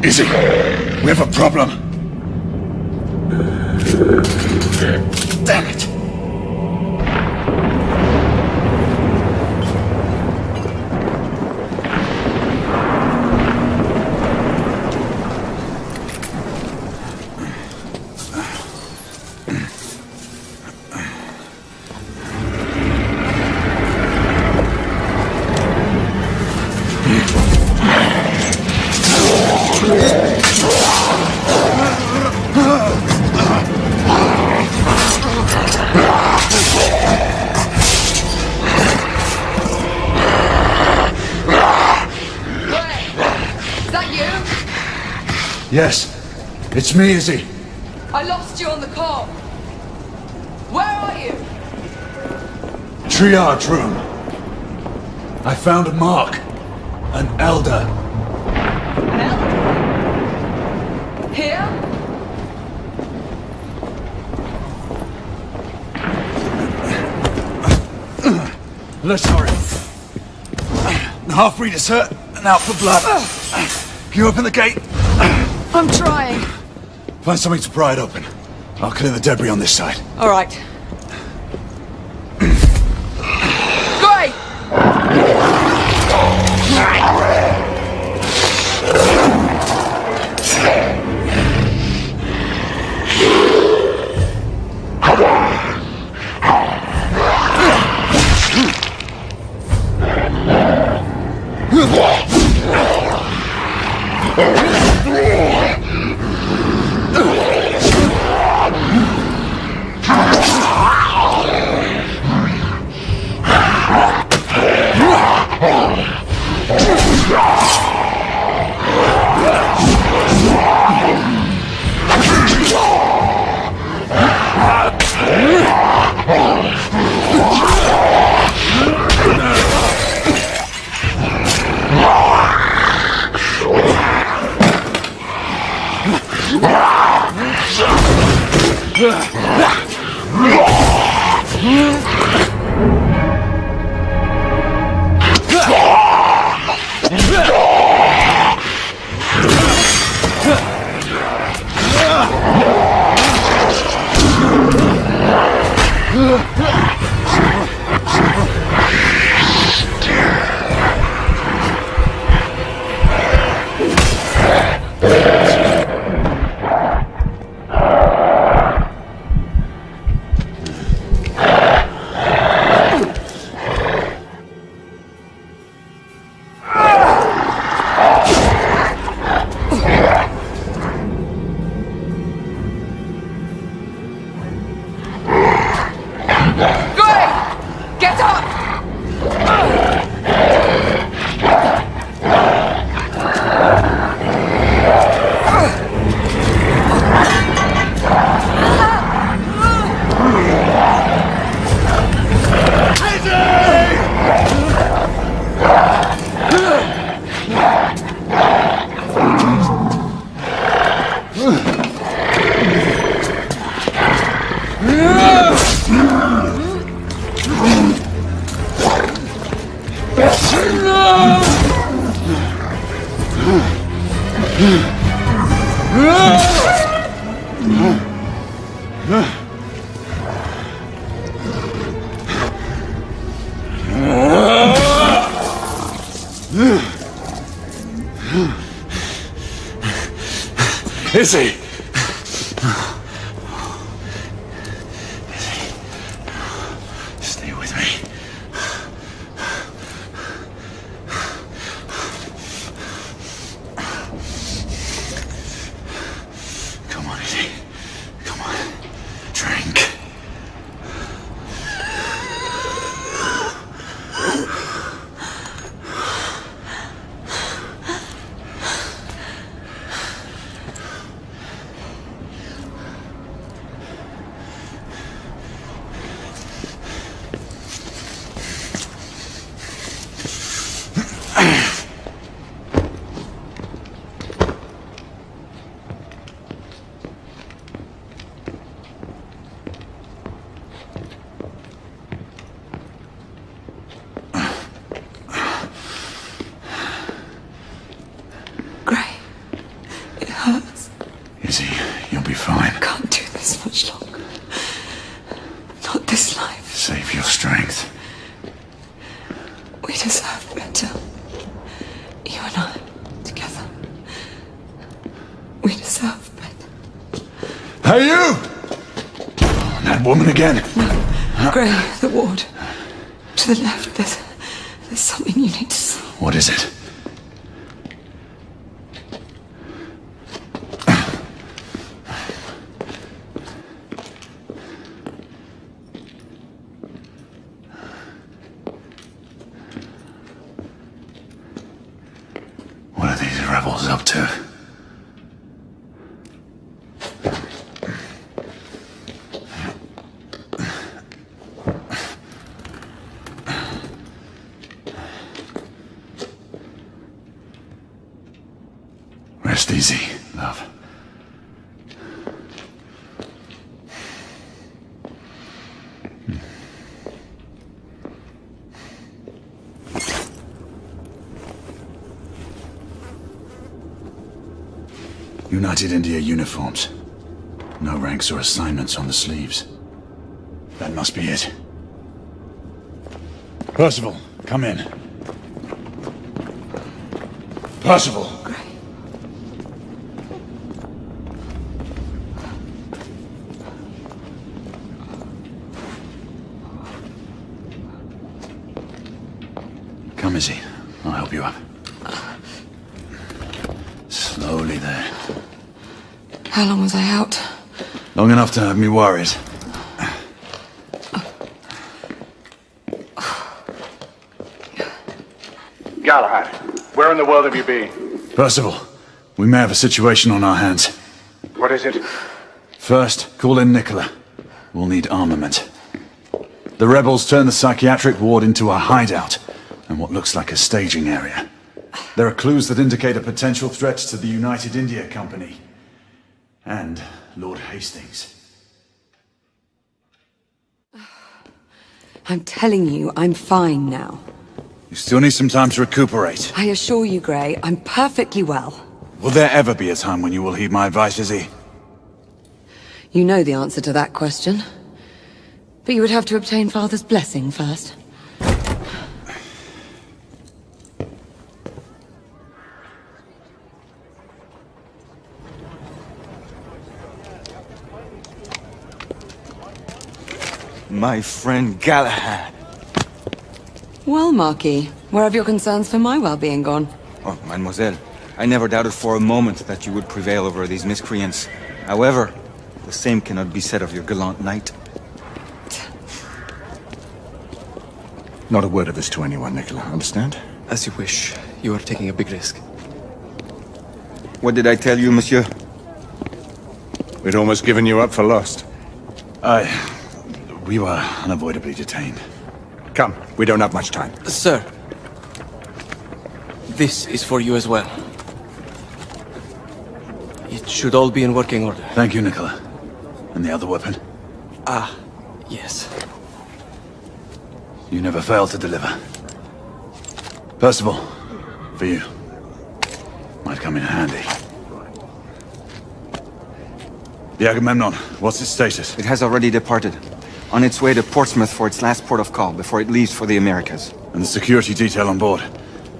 Easy. We have a problem. Damn it. Yes. It's me, Izzy.
I lost you on the call. Where are you?
Triage room. I found a mark. An elder.
Here?
Let's hurry. The half-breed is hurt and out for blood. Can you open the gate?
I'm trying.
Find something to pry it open. I'll clear the debris on this side.
All right. Great!
Izzy! Stay with me. Come on, Izzy. Come on. Drink. Izzy, you'll be fine.
I can't do this much longer. Not this life.
Save your strength.
We deserve better. You and I, together. We deserve better.
Hey, you! That woman again.
No. Gray, the ward. To the left, there's something you need to see.
What is it? What are these rebels up to? Rest easy, love. United India uniforms. No ranks or assignments on the sleeves. That must be it. Percival, come in. Percival! Come, Izzy. I'll help you up. Slowly there.
How long was I out?
Long enough to have me worried.
Galahad, where in the world have you been?
Percival, we may have a situation on our hands.
What is it?
First, call in Nicola. We'll need armament. The rebels turned the psychiatric ward into a hideout, and what looks like a staging area. There are clues that indicate a potential threat to the United India Company. And Lord Hastings.
I'm telling you, I'm fine now.
You still need some time to recuperate.
I assure you, Grey, I'm perfectly well.
Will there ever be a time when you will heed my advice, Izzy?
You know the answer to that question. But you would have to obtain Father's blessing first.
My friend Galahad.
Well, Marquis, where have your concerns for my well-being gone?
Oh, mademoiselle, I never doubted for a moment that you would prevail over these miscreants. However, the same cannot be said of your gallant knight.
Not a word of this to anyone, Nicola, understand?
As you wish. You are taking a big risk.
What did I tell you, monsieur?
We'd almost given you up for lost.
We were unavoidably detained.
Come, we don't have much time.
Sir, this is for you as well. It should all be in working order.
Thank you, Nicola. And the other weapon?
Ah, yes.
You never fail to deliver. Percival, for you. Might come in handy. The Agamemnon, what's its status?
It has already departed. On its way to Portsmouth for its last port of call before it leaves for the Americas.
And the security detail on board?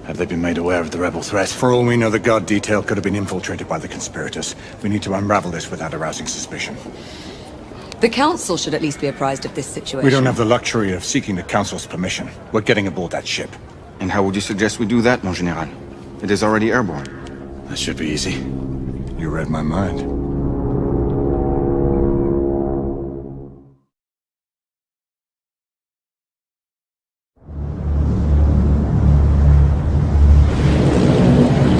Have they been made aware of the rebel threat?
For all we know, the guard detail could have been infiltrated by the conspirators. We need to unravel this without arousing suspicion.
The Council should at least be apprised of this situation.
We don't have the luxury of seeking the Council's permission. We're getting aboard that ship.
And how would you suggest we do that, mon général? It is already airborne.
That should be easy.
You read my mind.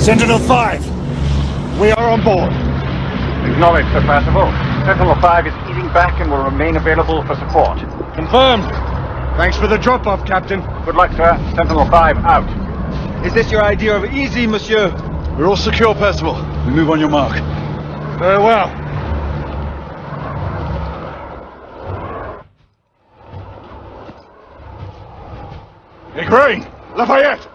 Sentinel-5! We are on board. Acknowledged, Sir Percival. Sentinel-5 is eating back and will remain available for support.
Confirmed. Thanks for the drop-off, Captain.
Good luck, sir. Sentinel-5 out.
Is this your idea of easy, monsieur?
We're all secure, Percival.
We move on your mark.
Very well.
Hey, Gray! Lafayette!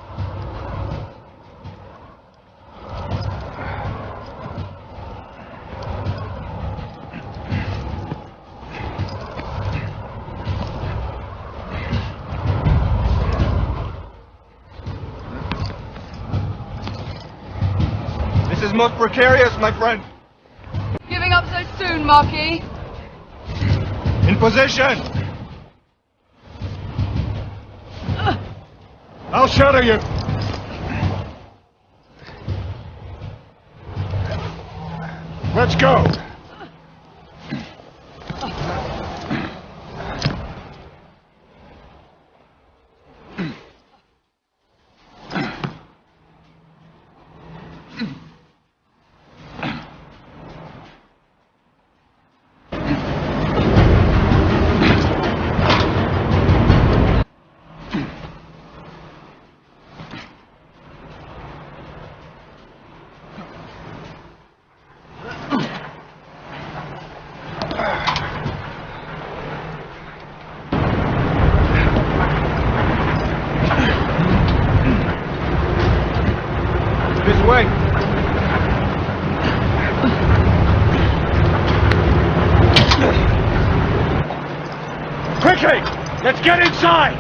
This is most precarious, my friend.
Giving up so soon, Marquis?
In position! I'll shadow you! Let's go!
Okay, let's get inside!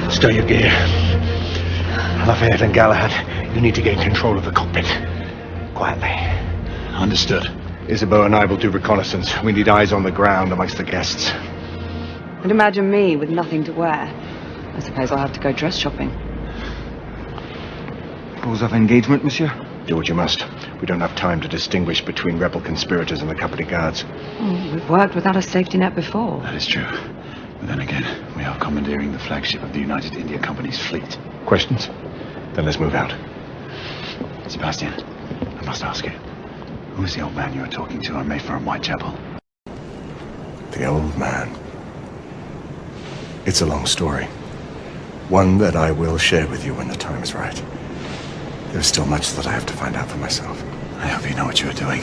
Stow your gear. Lafayette and Galahad, you need to gain control of the cockpit. Quietly.
Understood.
Isabeau and I will do reconnaissance. We need eyes on the ground amongst the guests.
And imagine me with nothing to wear. I suppose I'll have to go dress shopping.
Rules of engagement, monsieur?
Do what you must. We don't have time to distinguish between rebel conspirators and the company guards.
Oh, we've worked without a safety net before.
That is true. But then again, we are commandeering the flagship of the United India Company's fleet.
Questions? Then let's move out.
Sebastian, I must ask you. Who's the old man you were talking to on Mayfair and Whitechapel?
The old man. It's a long story. One that I will share with you when the time is right. There's still much that I have to find out for myself.
I hope you know what you are doing.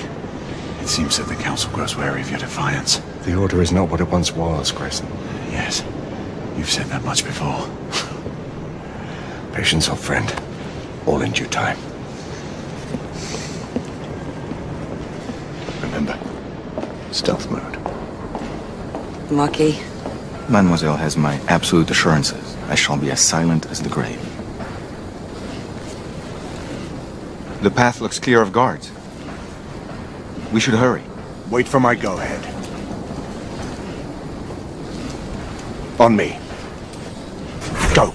It seems that the Council grows wary of your defiance.
The Order is not what it once was, Grayson.
Yes, you've said that much before.
Patience, old friend. All in due time. Remember, stealth mode.
Lucky.
Mademoiselle has my absolute assurances. I shall be as silent as the grave. The path looks clear of guards. We should hurry.
Wait for my go-ahead. On me. Go.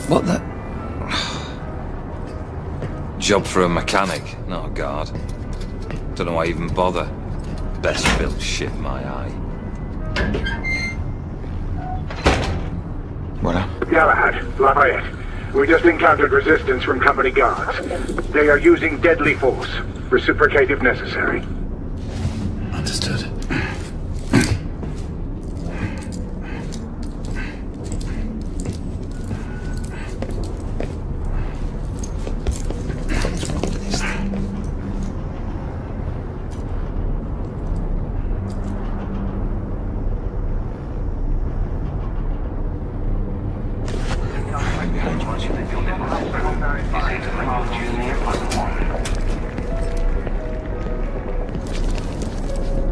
What the?
Job for a mechanic, not a guard. Don't know why I even bother. Best built ship in my eye.
What up?
Galahad, Lafayette. We just encountered resistance from company guards. They are using deadly force. Reciprocate if necessary.
Understood.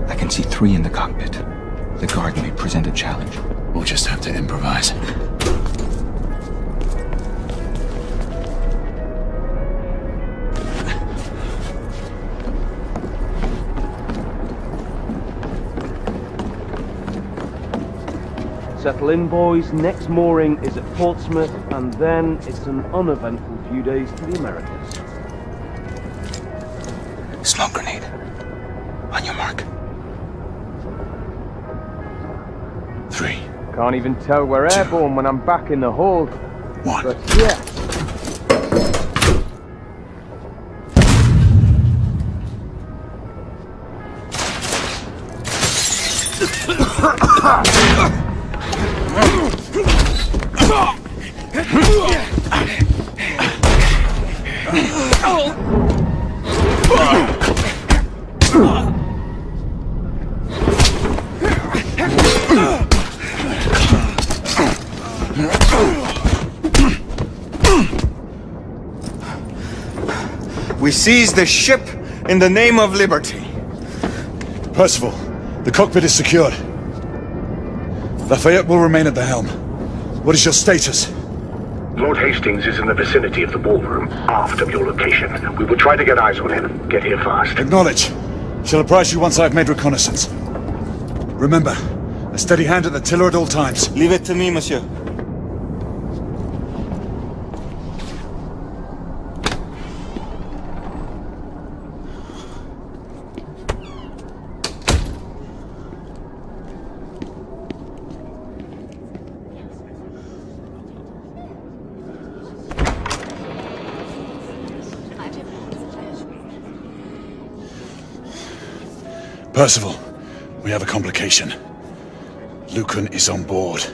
I can see 3 in the cockpit. The guard may present a challenge.
We'll just have to improvise.
Settle in, boys. Next mooring is at Portsmouth, and then it's an uneventful few days to the Americas.
Smoke grenade. On your mark.
3.
Can't even tell we're airborne when I'm back in the hull.
1.
But yeah.
We seize the ship in the name of liberty.
Percival, the cockpit is secured. Lafayette will remain at the helm. What is your status?
Lord Hastings is in the vicinity of the ballroom, aft of your location. We will try to get eyes on him. Get here fast.
Acknowledge. Shall apprise you once I have made reconnaissance. Remember, a steady hand at the tiller at all times.
Leave it to me, monsieur.
Percival, we have a complication. Lucan is on board.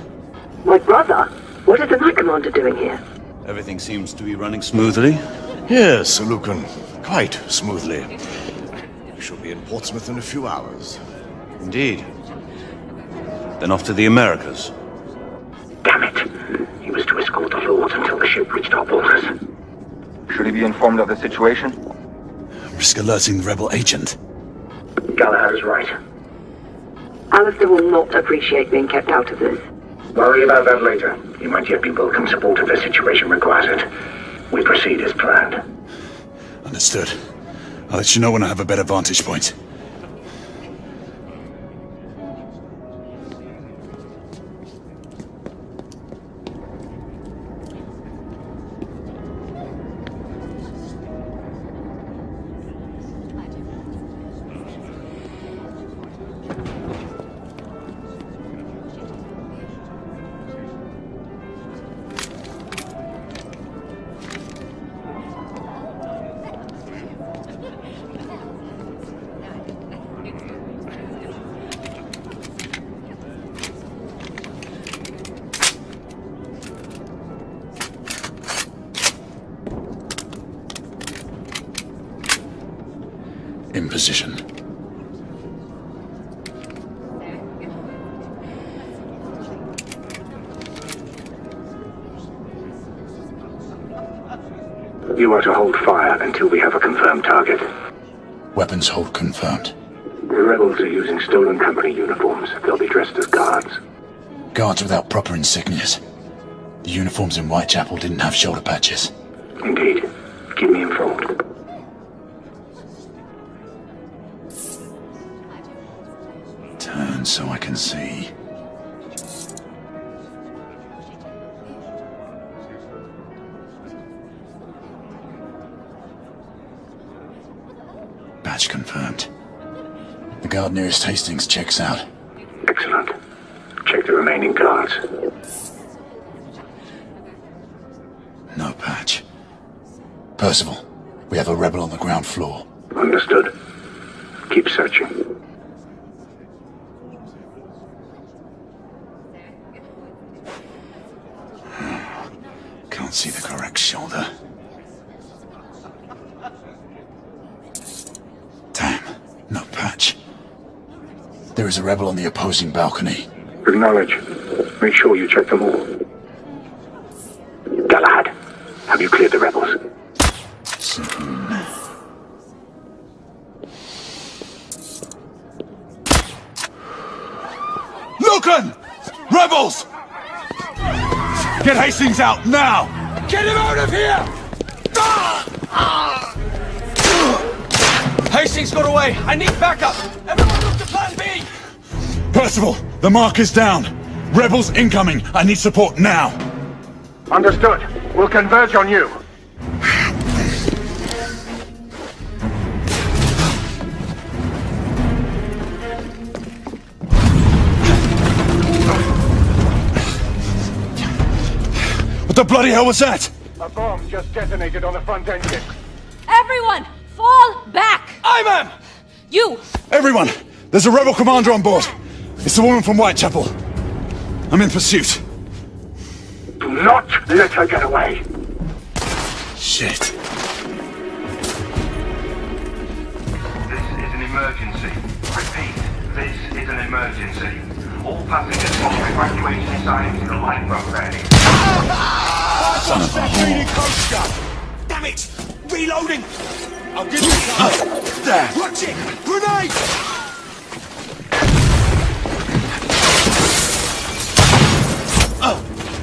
My brother? What is the Knight Commander doing here?
Everything seems to be running smoothly.
Yes, Sir Lucan.
quite smoothly. We shall be in Portsmouth in a few hours.
Indeed. Then off to the Americas.
Damn it! He was to escort the Lords until the ship reached our borders.
Should he be informed of the situation?
Risk alerting the rebel agent.
Galahad is right.
Alistair will not appreciate being kept out of this.
Worry about that later. He might yet be welcome support if the situation requires it. We proceed as planned.
Understood. I'll let you know when I have a better vantage point. In position.
You are to hold fire until we have a confirmed target.
Weapons hold confirmed.
The rebels are using stolen company uniforms. They'll be dressed as guards.
Guards without proper insignias. The uniforms in Whitechapel didn't have shoulder patches.
Indeed. Keep me informed.
Turn so I can see. Badge confirmed. The guard nearest Hastings checks out.
Excellent. Check the remaining guards.
No patch. Percival, we have a rebel on the ground floor.
Understood. Keep searching.
Can't see the correct shoulder. Damn, no patch. There is a rebel on the opposing balcony.
Acknowledge. Make sure you check them all. Galahad, have you cleared the rebels?
Lucan! Rebels! Get Hastings out, now!
Get him out of here! Hastings got away! I need backup! Everyone look to plan B!
Percival, the mark is down. Rebels incoming. I need support now.
Understood. We'll converge on you.
What the bloody hell was that?
A bomb just detonated on the front engine.
Everyone, fall back!
Aye, ma'am!
You!
Everyone! There's a rebel commander on board. It's the woman from Whitechapel. I'm in pursuit.
Do not let her get away.
Shit.
This is an emergency. Repeat, this is an emergency. All passengers follow evacuation signs to the lifeboat ready.
Son of a
whore. Damn it! Reloading! I'll give you time.
There!
Watch it! Grenade!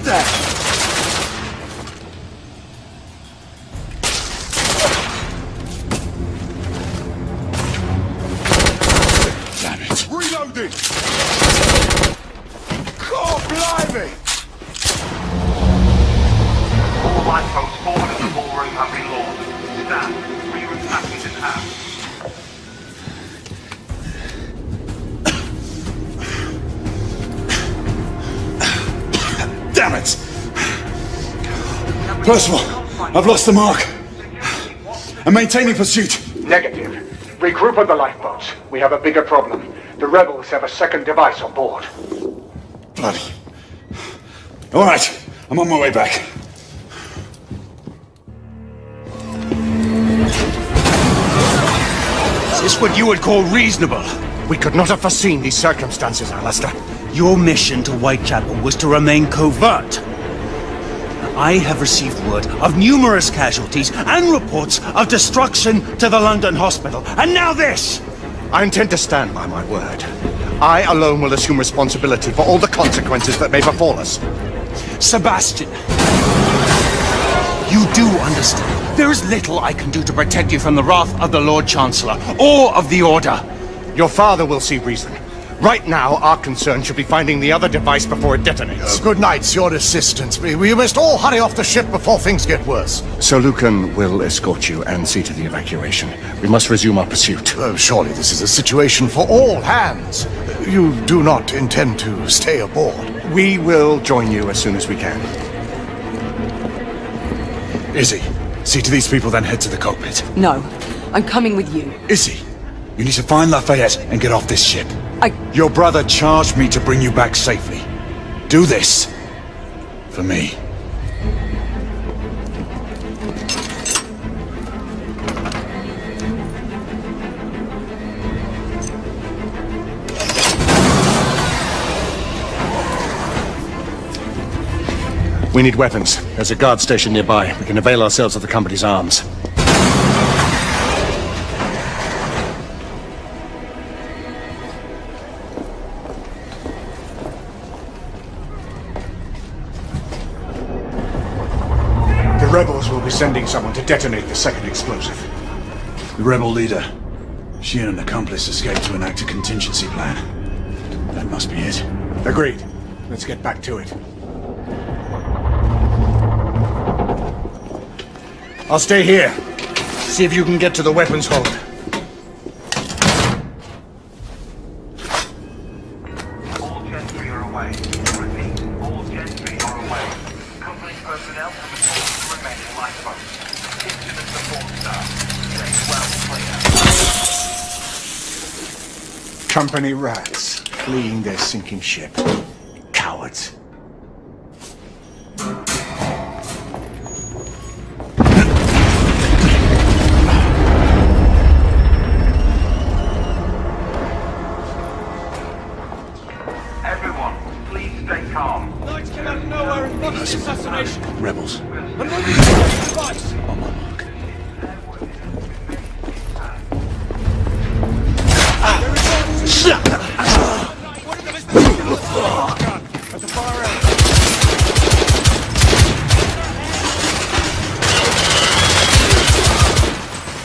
There! Damn it!
Reloading! God blimey!
All lifeboats forward of the ballroom have been launched. Stand, reroute passengers out.
Damn it! Percival, I've lost the mark. I'm maintaining pursuit.
Negative. Regroup on the lifeboats. We have a bigger problem. The rebels have a second device on board.
Bloody. All right, I'm on my way back.
is what you would call reasonable.
We could not have foreseen these circumstances, Alistair.
Your mission to Whitechapel was to remain covert. I have received word of numerous casualties and reports of destruction to the London hospital. And now this!
I intend to stand by my word. I alone will assume responsibility for all the consequences that may befall us.
Sebastian, you do understand. There is little I can do to protect you from the wrath of the Lord Chancellor or of the Order.
Your father will see reason. Right now, our concern should be finding the other device before it detonates.
Good night, your assistants. We must all hurry off the ship before things get worse.
Sir Lucan will escort you and see to the evacuation. We must resume our pursuit.
Surely this is a situation for all hands. You do not intend to stay aboard?
We will join you as soon as we can.
Izzy, see to these people, then head to the cockpit.
No, I'm coming with you.
Izzy, you need to find Lafayette and get off this ship. Your brother charged me to bring you back safely. Do this. For me.
We need weapons. There's a guard station nearby. We can avail ourselves of the company's arms.
The rebels will be sending someone to detonate the second explosive.
The rebel leader. She and an accomplice escaped to enact a contingency plan. That must be it.
Agreed. Let's get back to it.
I'll stay here. See if you can get to the weapons hold.
All gentry are away. Repeat, all gentry are away. Company personnel have been told to remain in lifeboats. Instrument support staff. Stay well clear.
Company rats, fleeing their sinking ship. Cowards.
Everyone, please stay calm.
Knights came out of nowhere and launched the assassination.
Rebels.
I'm moving to the device.
On my mark.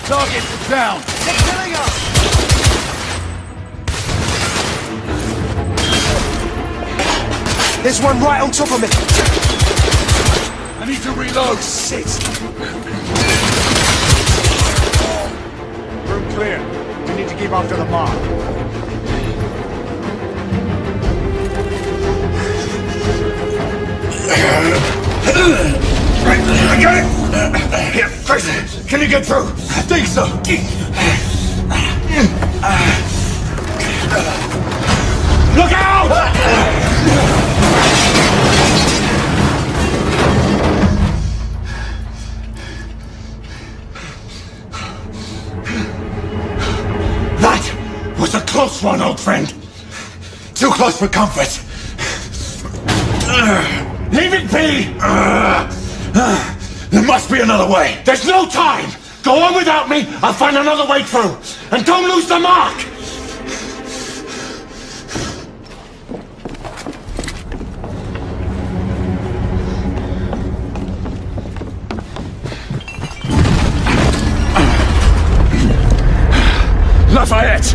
Target is down. They're killing us.
There's one right on top of me.
I need to reload.
Shit.
Room clear. We need to keep after the mark.
Right, I got it! Here, Tracy, can you get through?
I think so.
Look out!
That was a close one, old friend. Too close for comfort. Leave it be! There must be another way. There's no time! Go on without me, I'll find another way through. And don't lose the mark! Lafayette!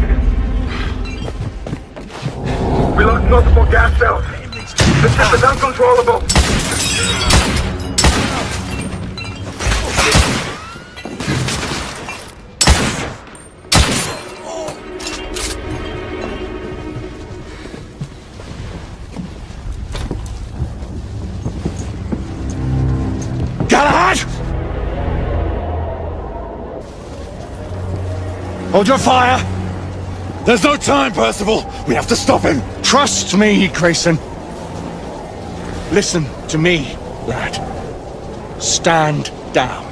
We lost multiple gas cells. The ship is uncontrollable.
Galahad! Hold your fire! There's no time, Percival! We have to stop him!
Trust me, Grayson. Listen to me, lad. Stand down.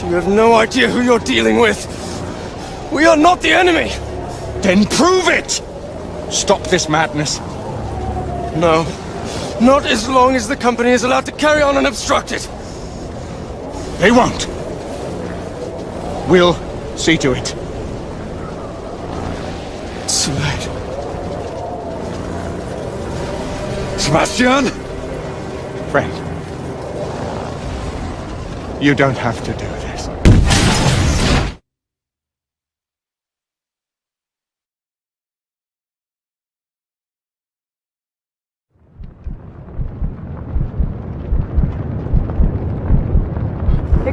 You have no idea who you're dealing with.
We are not the enemy!
Then prove it! Stop this madness.
No. Not as long as the company is allowed to carry on and obstruct it.
They won't. We'll see to it.
It's too late.
Sebastian? Friend. You don't have to do this.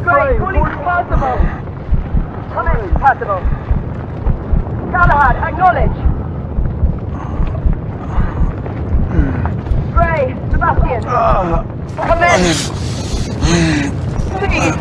Great, fully compatible. Commence compatible. Galahad, acknowledge. Gray, Sebastian. Commence. Please.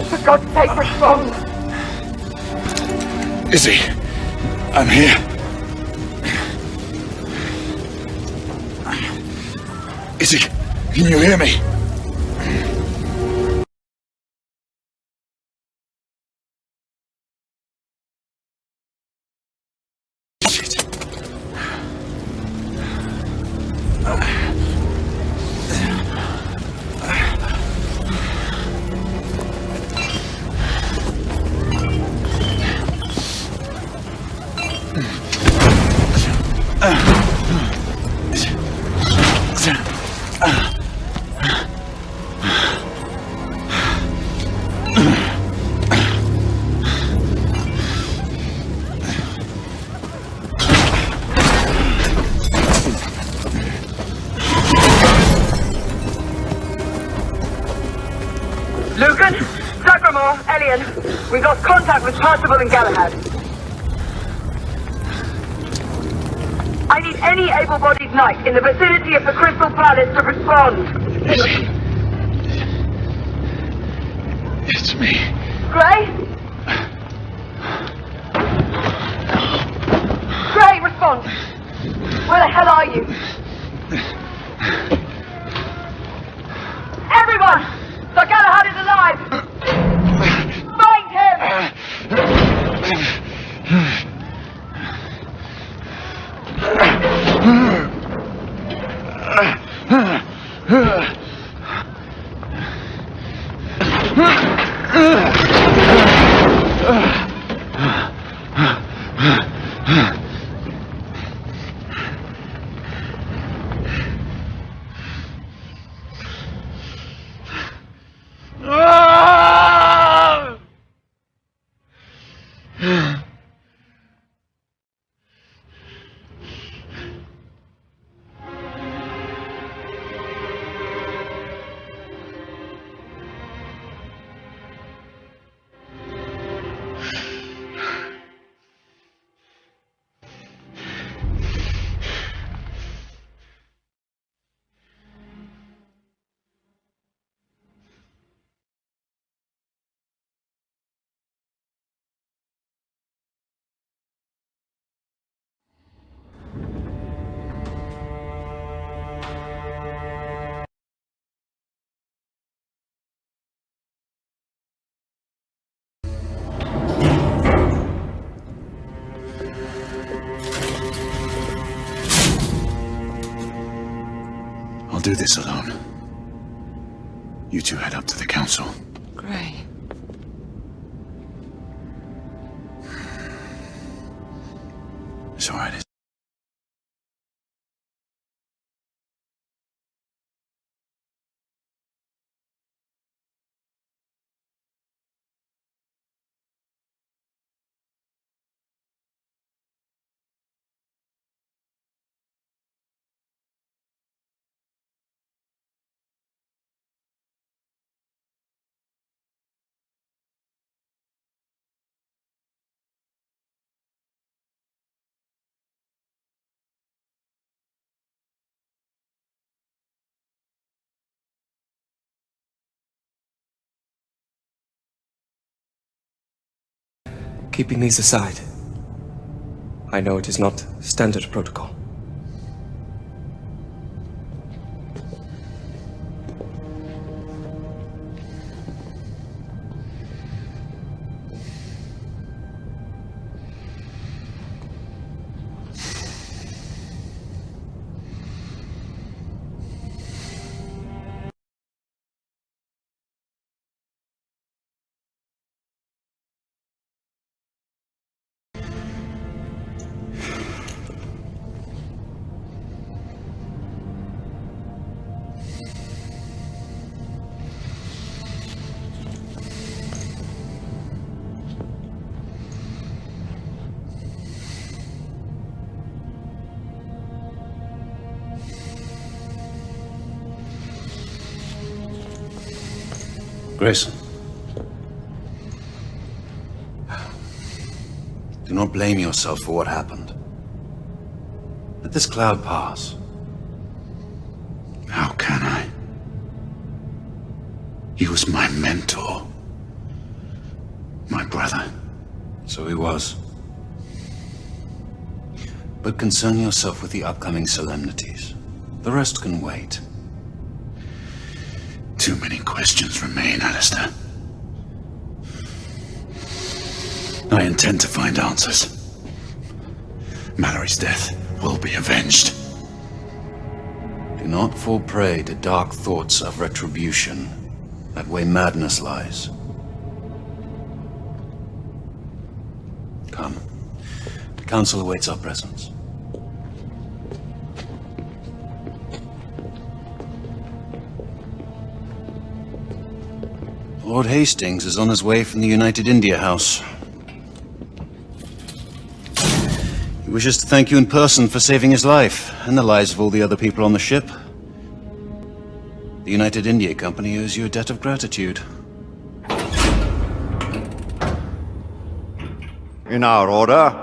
For God's sake, respond!
Izzy, I'm here. Izzy, can you hear me?
Lucan, Sacramore, Elian, we've lost contact with Percival and Galahad. I need any able-bodied knight in the vicinity of the Crystal Palace to respond.
It's me.
Gray? Gray, respond! Where the hell are you? Everyone! Sir Galahad is alive! Find him!
I'll do this alone. You two head up to the council.
Gray.
It's all right.
Keeping these aside, I know it is not standard protocol.
Grayson. Do not blame yourself for what happened. Let this cloud pass. How can I? He was my mentor. My brother. So he was. But concern yourself with the upcoming solemnities. The rest can wait. Too many questions remain, Alistair. I intend to find answers. Mallory's death will be avenged. Do not fall prey to dark thoughts of retribution. That way madness lies. Come. The council awaits our presence. Lord Hastings is on his way from the United India House. He wishes to thank you in person for saving his life, and the lives of all the other people on the ship. The United India Company owes you a debt of gratitude.
In our order,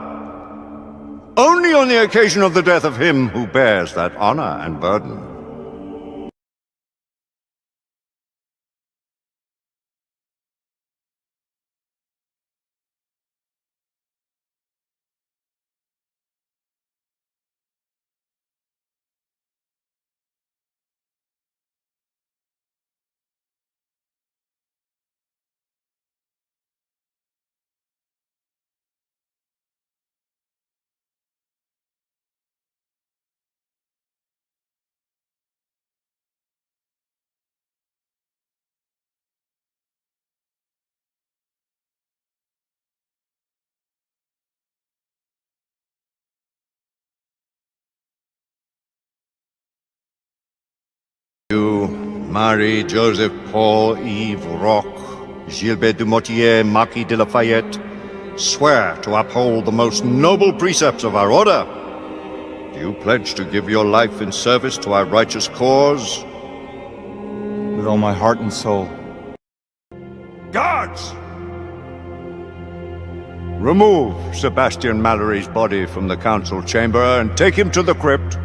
only on the occasion of the death of him who bears that honor and burden. You, Marie, Joseph, Paul, Yves, Roch, Gilbert du Motier, Marquis de Lafayette, swear to uphold the most noble precepts of our order. Do you pledge to give your life in service to our righteous cause?
With all my heart and soul.
Guards! Remove Sebastian Mallory's body from the council chamber and take him to the crypt.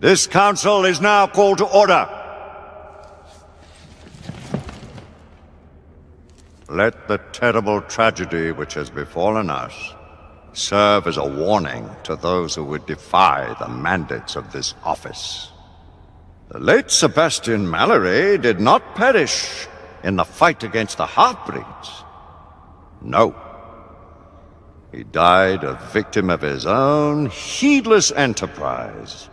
This council is now called to order. Let the terrible tragedy which has befallen us serve as a warning to those who would defy the mandates of this office. The late Sebastian Mallory did not perish in the fight against the half-breeds. No. He died a victim of his own heedless enterprise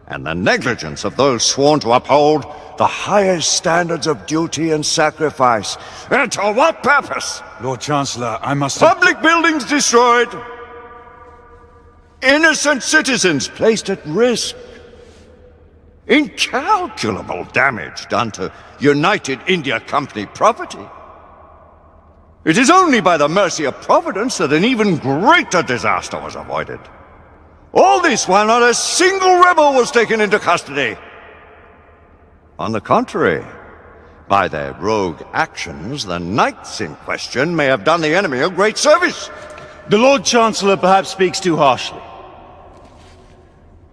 and the negligence of those sworn to uphold the highest standards of duty and sacrifice. And to what purpose?
Lord Chancellor, I must...
Public buildings destroyed. Innocent citizens placed at risk. Incalculable damage done to United India Company property. It is only by the mercy of Providence that an even greater disaster was avoided. All this while not a single rebel was taken into custody. On the contrary, by their rogue actions, the knights in question may have done the enemy a great service.
The Lord Chancellor perhaps speaks too harshly.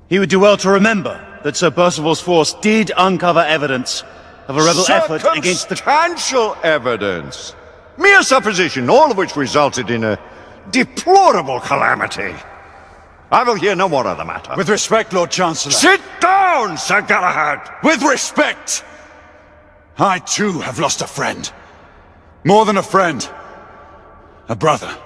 He would do well to remember that Sir Percival's force did uncover evidence of a rebel effort against the...
Circumstantial evidence. Mere supposition, all of which resulted in a deplorable calamity. I will hear no more of the matter.
With respect, Lord Chancellor.
Sit down, Sir Galahad!
With respect! I too have lost a friend. More than a friend. A brother.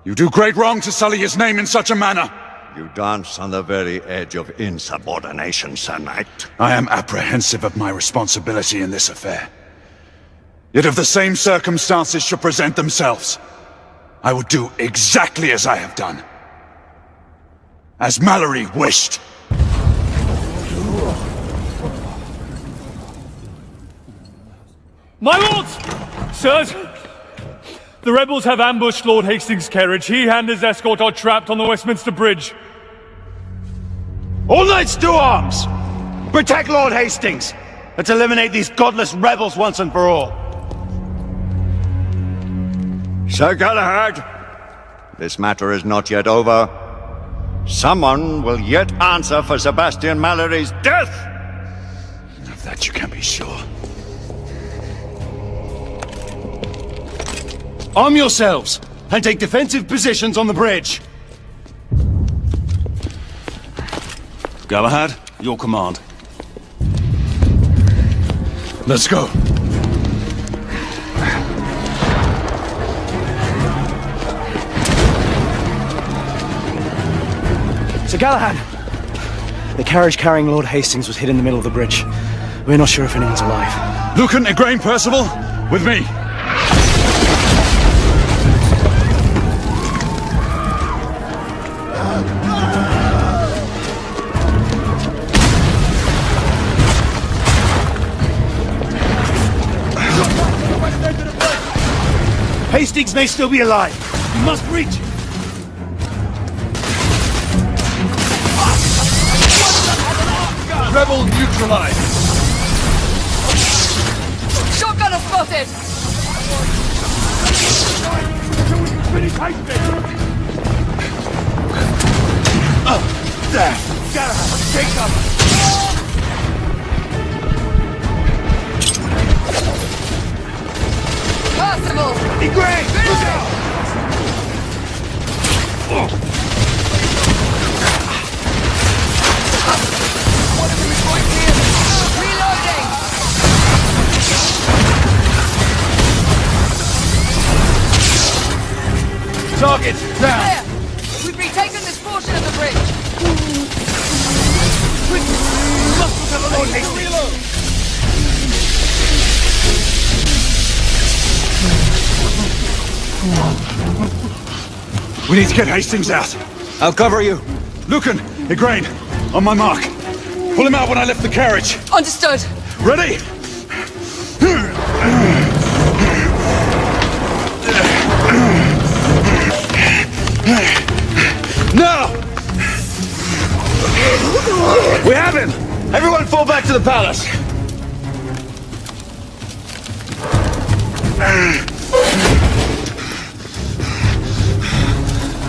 You do great wrong to sully his name in such a manner.
You dance on the very edge of insubordination, Sir Knight.
I am apprehensive of my responsibility in this affair. Yet if the same circumstances should present themselves, I would do exactly as I have done. As Mallory wished.
My lords! Sirs! The rebels have ambushed Lord Hastings' carriage. He and his escort are trapped on the Westminster Bridge.
All knights to arms! Protect Lord Hastings! Let's eliminate these godless rebels once and for all.
Sir Galahad, this matter is not yet over. Someone will yet answer for Sebastian Mallory's death!
Of that you can be sure.
Arm yourselves, and take defensive positions on the bridge. Galahad, your command.
Let's go.
Sir Galahad! The carriage carrying Lord Hastings was hid in the middle of the bridge. We're not sure if anyone's alive.
Lucan, Igraine, Percival, with me.
Hastings may still be alive. You must reach him.
Rebel neutralized!
Shotgunner spotted!
There! Galahad, take cover!
Percival!
Igraine, look out!
Reloading!
Target, down!
Clear! We've retaken this portion of the bridge!
We must recover Lord Hastings!
We need to get Hastings out.
I'll cover you.
Lucan, Igraine, on my mark. Pull him out when I lift the carriage.
Understood.
Ready?
Now! We have him! Everyone fall back to the palace!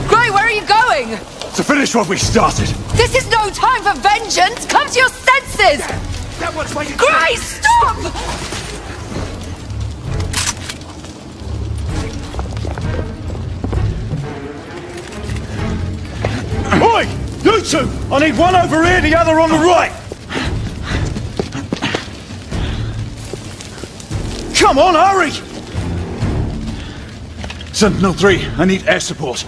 Gray, where are you going?
To finish what we started.
This is no time for vengeance! Come to your senses!
That one's why you...
Gray, stop!
Oi! You two! I need one over here, the other on the right!
Come on, hurry! Sentinel-3, I need air support.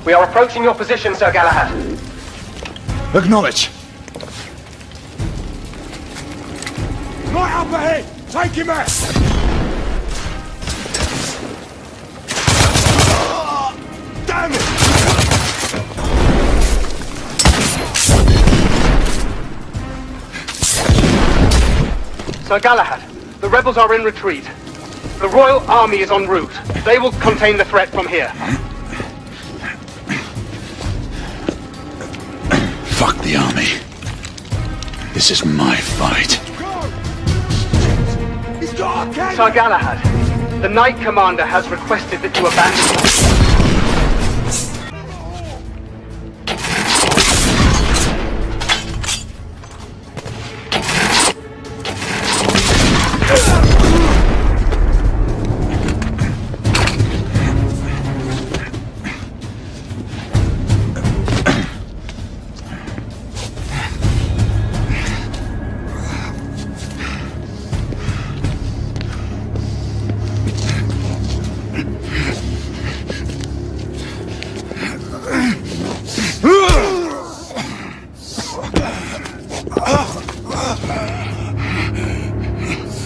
We are approaching your position, Sir Galahad.
Acknowledge.
Right up ahead! Take him out! Damn it!
Sir Galahad, the rebels are in retreat. The Royal Army is en route. They will contain the threat from here.
Fuck the army. This is my fight.
Sir Galahad, the Knight Commander has requested that you abandon...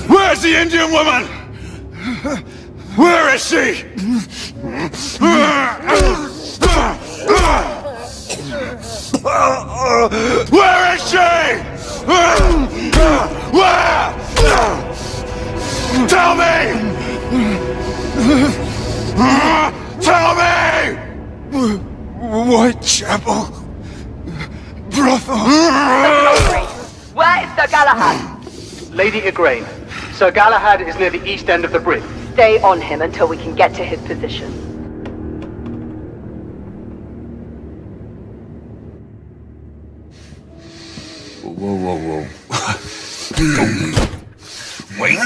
Where's the Indian woman? Where is she? Where is she? Where? Tell me! Tell me! Whitechapel. Brothel.
Where is Sir Galahad?
Lady Igraine, Sir Galahad is near the east end of the bridge.
Stay on him until we can get to his position.
Whoa. Wait.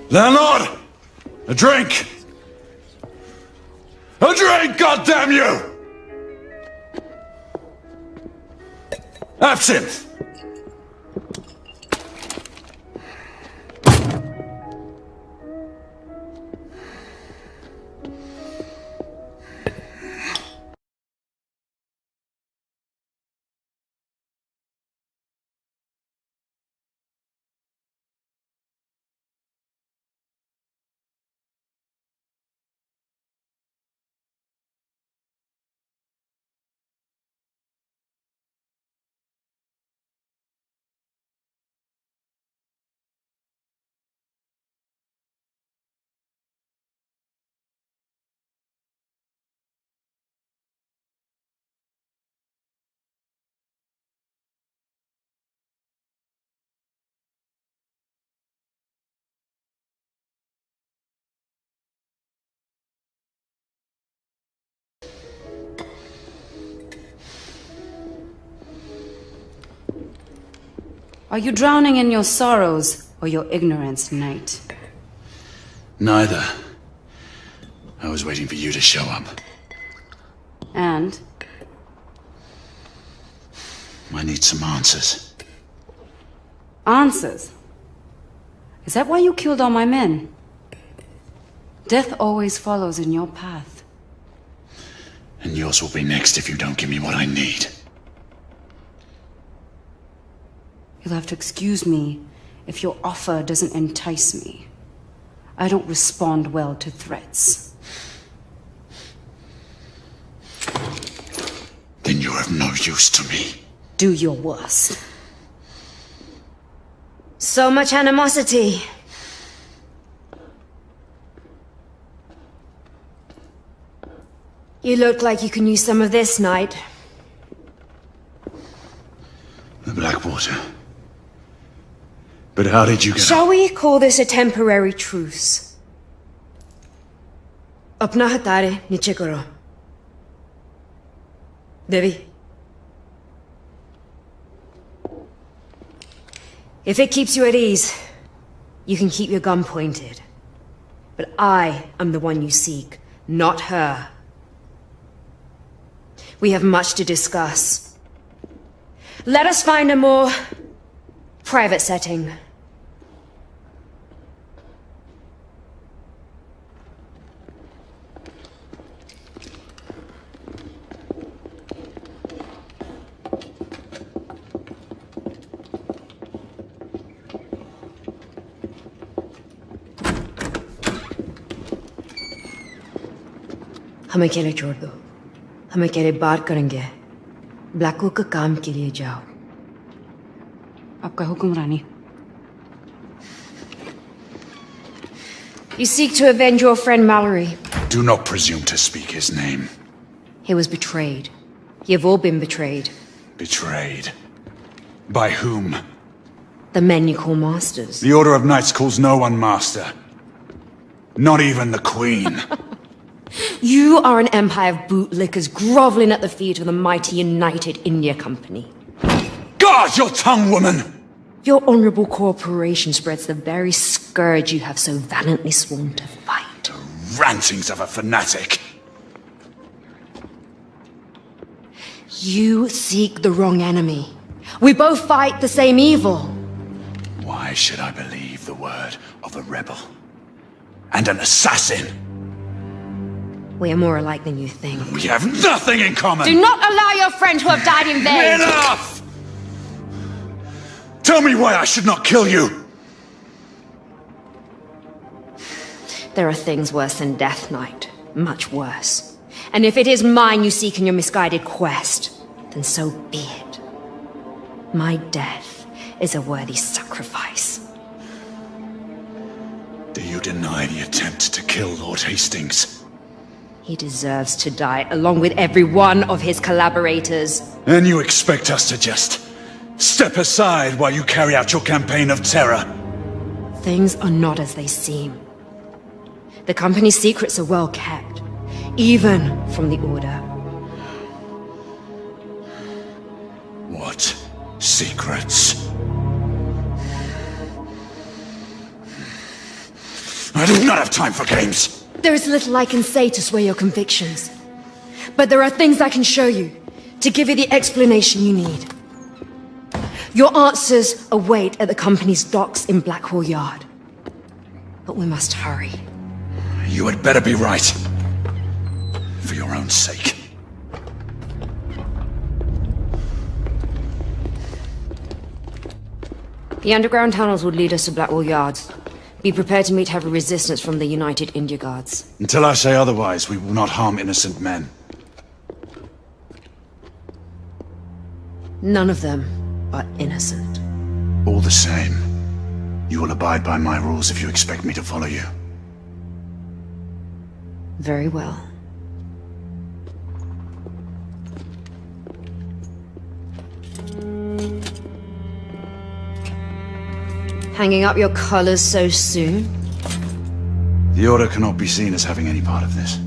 Leonard! A drink! A drink, goddamn you! Absinthe!
Are you drowning in your sorrows or your ignorance, Knight?
Neither. I was waiting for you to show up.
And?
I need some answers.
Answers? Is that why you killed all my men? Death always follows in your path.
And yours will be next if you don't give me what I need.
You'll have to excuse me if your offer doesn't entice me. I don't respond well to threats.
Then you're of no use to me.
Do your worst.
So much animosity. You look like you can use some of this, Knight.
But how did you get
Shall we call this a temporary truce? Apna hatare niche karo. Devi. If it keeps you at ease, you can keep your gun pointed. But I am the one you seek, not her. We have much to discuss. Let us find a more private setting. हमें अकेले छोड़ दो हम अकेले बात करेंगे Blanco का काम के लिए जाओ
आपका हुक्म रानी
You seek to avenge your friend Mallory.
Do not presume to speak his name.
He was betrayed. You've all been betrayed.
Betrayed? By whom?
The men you call masters.
The Order of Knights calls no one master. Not even the Queen.
You are an empire of bootlickers groveling at the feet of the mighty United India Company.
Guard your tongue, woman!
Your honorable corporation spreads the very scourge you have so valiantly sworn to fight.
The rantings of a fanatic.
You seek the wrong enemy. We both fight the same evil.
Why should I believe the word of a rebel? And an assassin?
We are more alike than you think.
We have nothing in common!
Do not allow your friend to have died in vain!
Enough! Tell me why I should not kill you!
There are things worse than Death Knight. Much worse. And if it is mine you seek in your misguided quest, then so be it. My death is a worthy sacrifice.
Do you deny the attempt to kill Lord Hastings?
He deserves to die along with every one of his collaborators.
And you expect us to just step aside while you carry out your campaign of terror?
Things are not as they seem. The company's secrets are well kept, even from the Order.
What secrets? I do not have time for games!
There is little I can say to sway your convictions. But there are things I can show you, to give you the explanation you need. Your answers await at the company's docks in Blackwall Yard. But we must hurry.
You had better be right. For your own sake.
The underground tunnels would lead us to Blackwall Yards. Be prepared to meet heavy resistance from the United India Guards.
Until I say otherwise, we will not harm innocent men.
None of them are innocent.
All the same, you will abide by my rules if you expect me to follow you.
Very well. Hanging up your colors so soon?
The Order cannot be seen as having any part of this.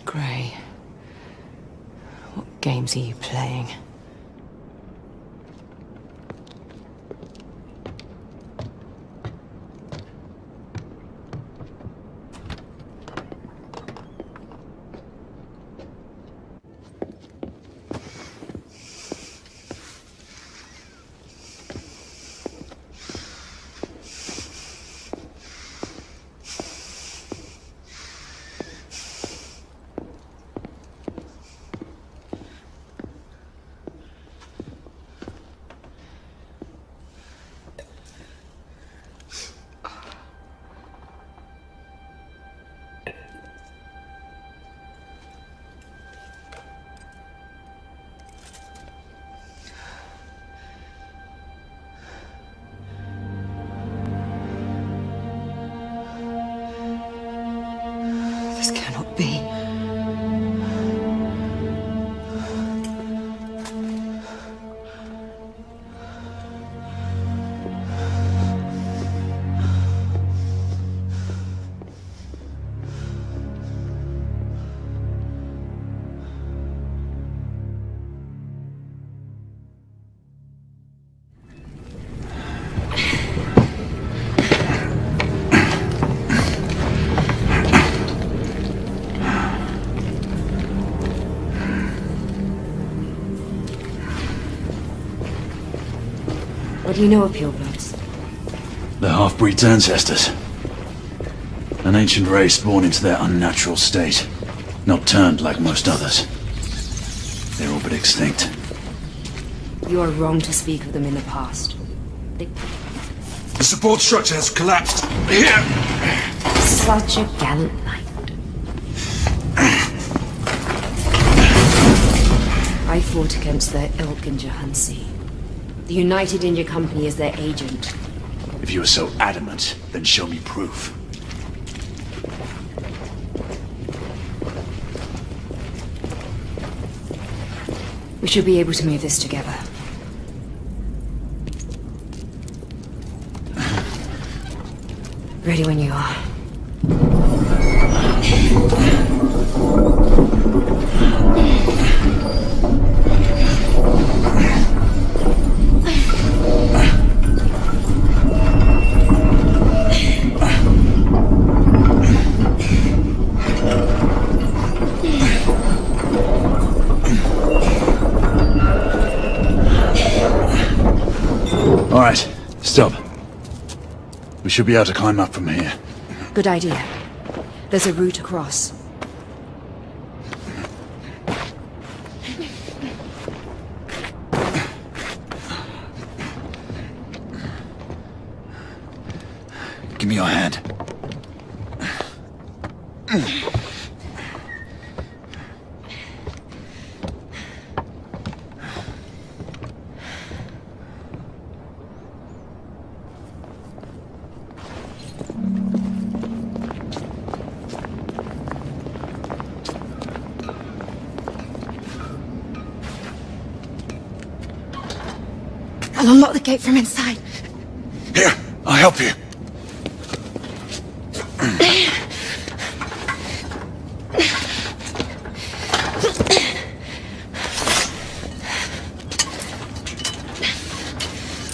Grey, what games are you playing? What do you know of purebloods?
The half-breed's ancestors. An ancient race born into their unnatural state. Not turned like most others. They're all but extinct.
You are wrong to speak of them in the past.
The support structure has collapsed. Here!
Such a gallant knight. I fought against their ilk in Jahansi. The United India Company is their agent.
If you are so adamant, then show me proof.
We should be able to move this together. Ready when you are.
All right, stop. We should be able to climb up from here.
Good idea. There's a route across.
Give me your hand.
I'll unlock the gate from inside.
Here, I'll help you.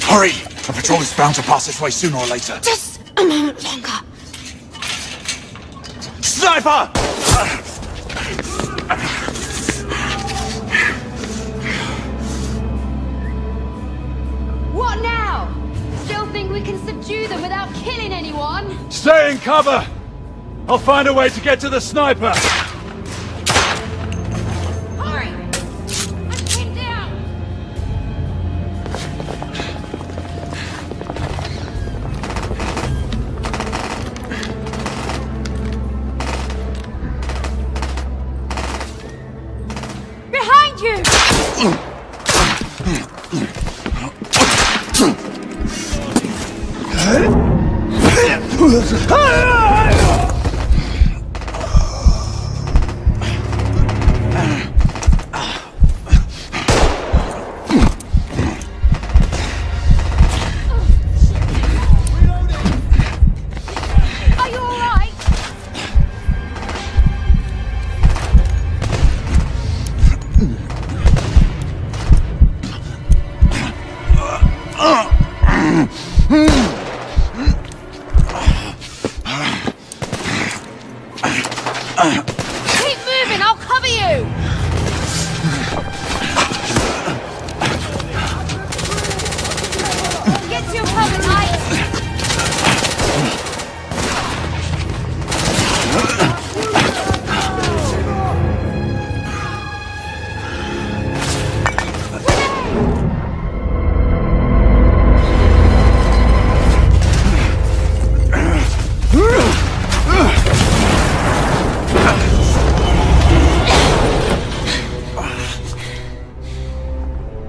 Hurry! A patrol is bound to pass this way sooner or later.
Just a moment longer.
Sniper!
What now? Still think we can subdue them without killing anyone?
Stay in cover! I'll find a way to get to the sniper!
Hurry! I'm pinned down! Behind you! Are you all right? Keep moving, I'll cover you! Get to your cover, knight!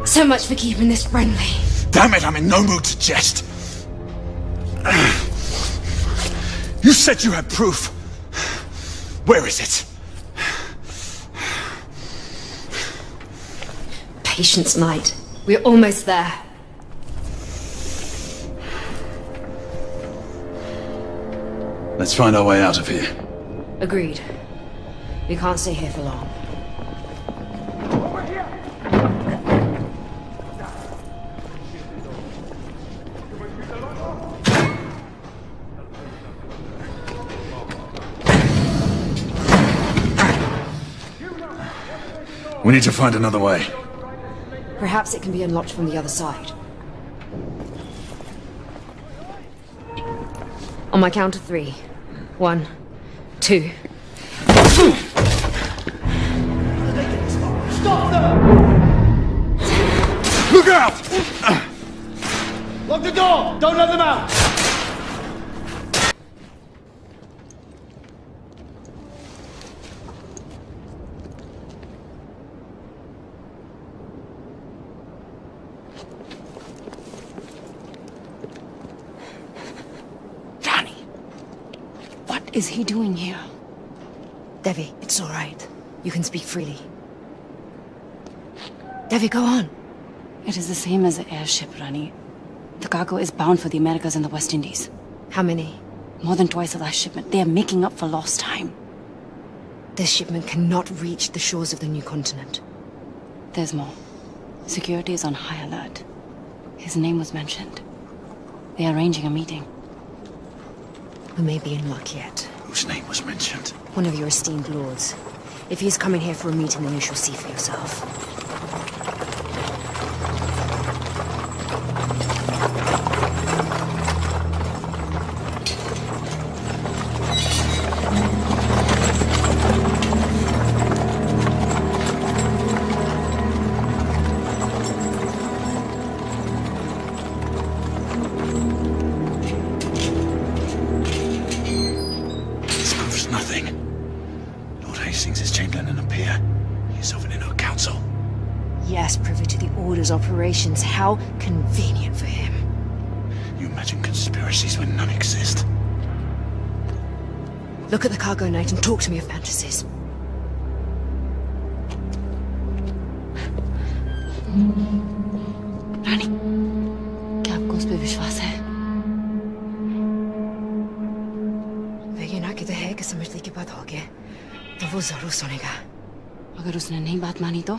So much for keeping this friendly.
Damn it, I'm in no mood to jest. You said you had proof. Where is it?
Patience, knight. We're almost there.
Let's find our way out of here.
Agreed. We can't stay here for long.
We need to find another way.
Perhaps it can be unlocked from the other side.
On my count of 3. 1, 2.
Stop them!
Look out!
Lock the door! Don't let them out!
What is he doing here?
Devi, it's all right. You can speak freely. Devi, go on.
It is the same as the airship, Rani. The cargo is bound for the Americas and the West Indies.
How many?
More than twice the last shipment. They are making up for lost time.
This shipment cannot reach the shores of the new continent.
There's more. Security is on high alert. His name was mentioned. They are arranging a meeting.
We may be in luck yet.
Whose name was mentioned?
One of your esteemed lords. If he's coming here for a meeting, then you shall see for yourself. Operations, how convenient for him.
You imagine conspiracies when none exist?
Look at the cargo night and talk to me of fantasies.
रानी, क्या आपको उस पे विश्वास है?
ये ना कहते हैं कि समझने की बात हो गया, तो वो जरूर सुनेगा.
अगर उसने नहीं बात मानी तो?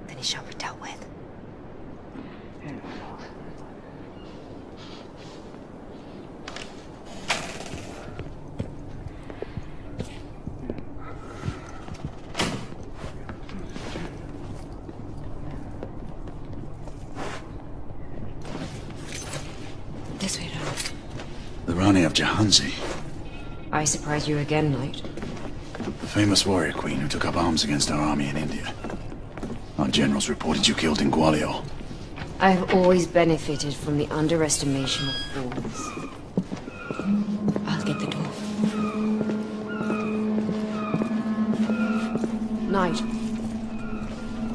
Then he shall be dealt with. This way, Rani.
The Rani of Jahansi.
I surprise you again, Knight.
The famous warrior queen who took up arms against our army in India. Our generals reported you killed in Gwalior.
I have always benefited from the underestimation of fools.
I'll get the door.
Knight,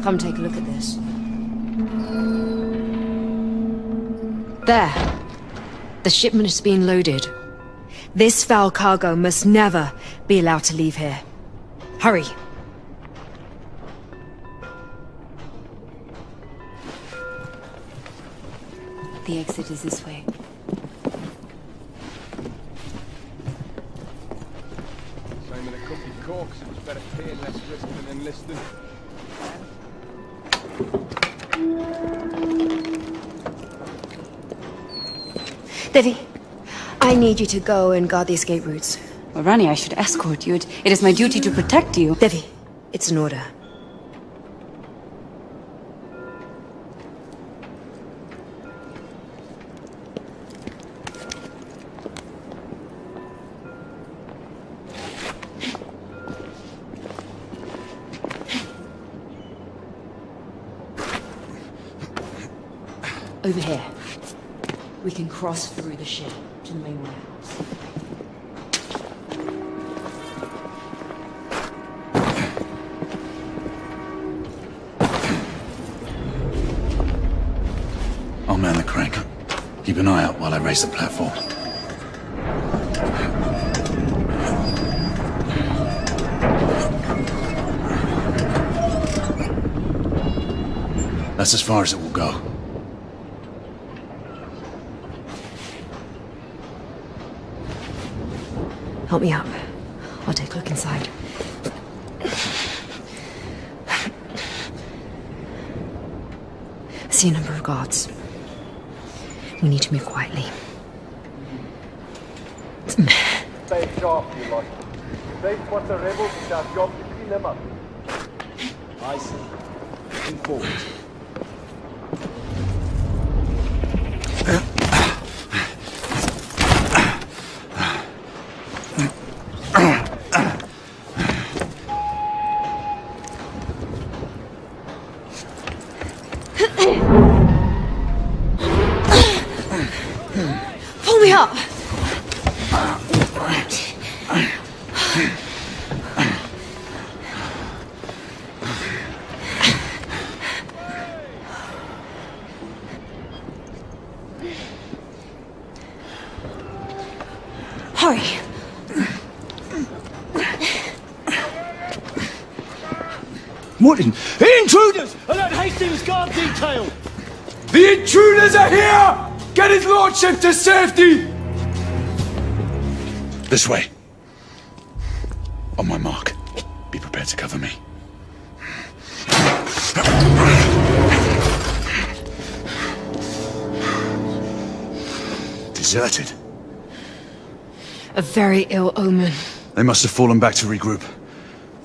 come take a look at this. There. The shipment is being loaded. This foul cargo must never be allowed to leave here. Hurry.
The exit is this way.
Same in a company corks, it was better paying less risk than enlisting.
Devi, I need you to go and guard the escape routes.
Well, Rani, I should escort you. It is my duty to protect you.
Devi, it's an order. Over here. We can cross through the ship to the main warehouse.
I'll man the crank. Keep an eye out while I raise the platform. That's as far as it will go.
Help me up. I'll take a look inside. I see a number of guards. We need to move quietly.
Stay sharp, you like. They want the rebels, it's our job to clean them up.
I see. Moving forward.
What in... Intruders! Alert Hastings guard detail!
The intruders are here! Get his lordship to safety! This way. On my mark. Be prepared to cover me. Deserted.
A very ill omen.
They must have fallen back to regroup.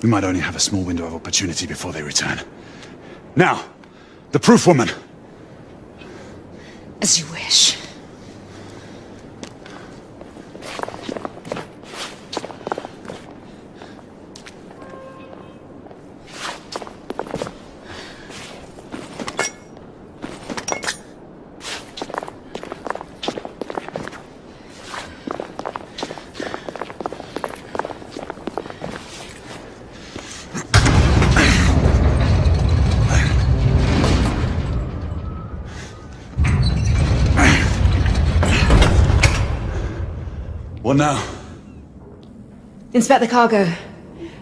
We might only have a small window of opportunity before they return. Now, the proof woman.
As you wish.
What now?
Inspect the cargo.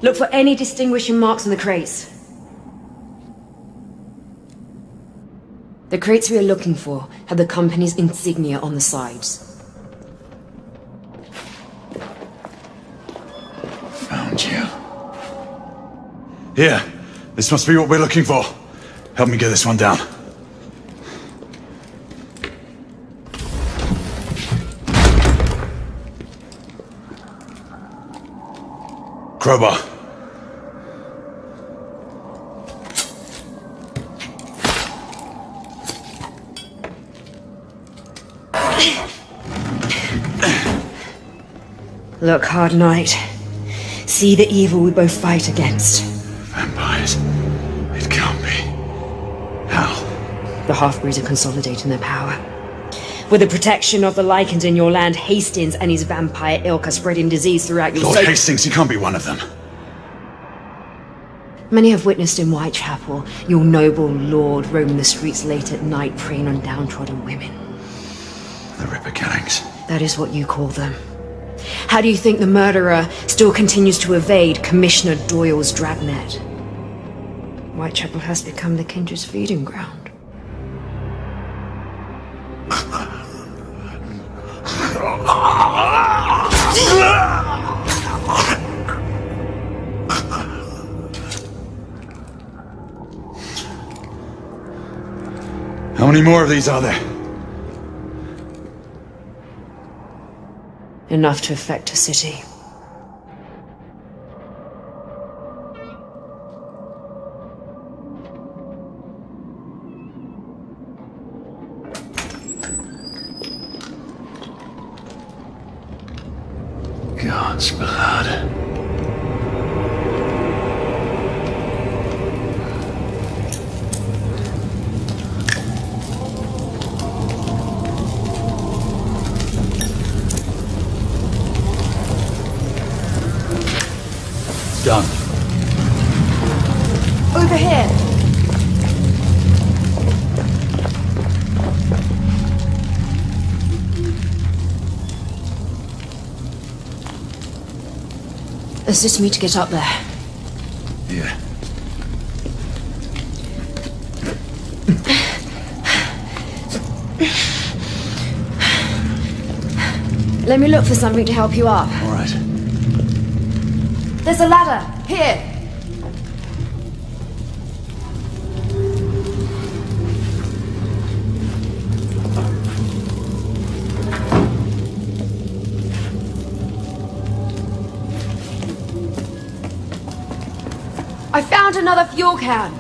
Look for any distinguishing marks on the crates. The crates we are looking for have the company's insignia on the sides.
Found you. Here. This must be what we're looking for. Help me get this one down. Crowbar.
Look, Hard Knight. See the evil we both fight against.
Vampires. It can't be. How?
The half-breeds are consolidating their power. With the protection of the Lycans in your land, Hastings and his vampire ilk are spreading disease throughout your
Lord Hastings, he can't be one of them.
Many have witnessed in Whitechapel your noble lord roam the streets late at night preying on downtrodden women.
The Ripper killings.
That is what you call them. How do you think the murderer still continues to evade Commissioner Doyle's dragnet? Whitechapel has become the Kindred's feeding ground.
How many more of these are there?
Enough to affect a city.
God's blood. Done.
Over here. Assist me to get up there.
Yeah.
Let me look for something to help you up.
All right.
There's a ladder. Here. I found another fuel can.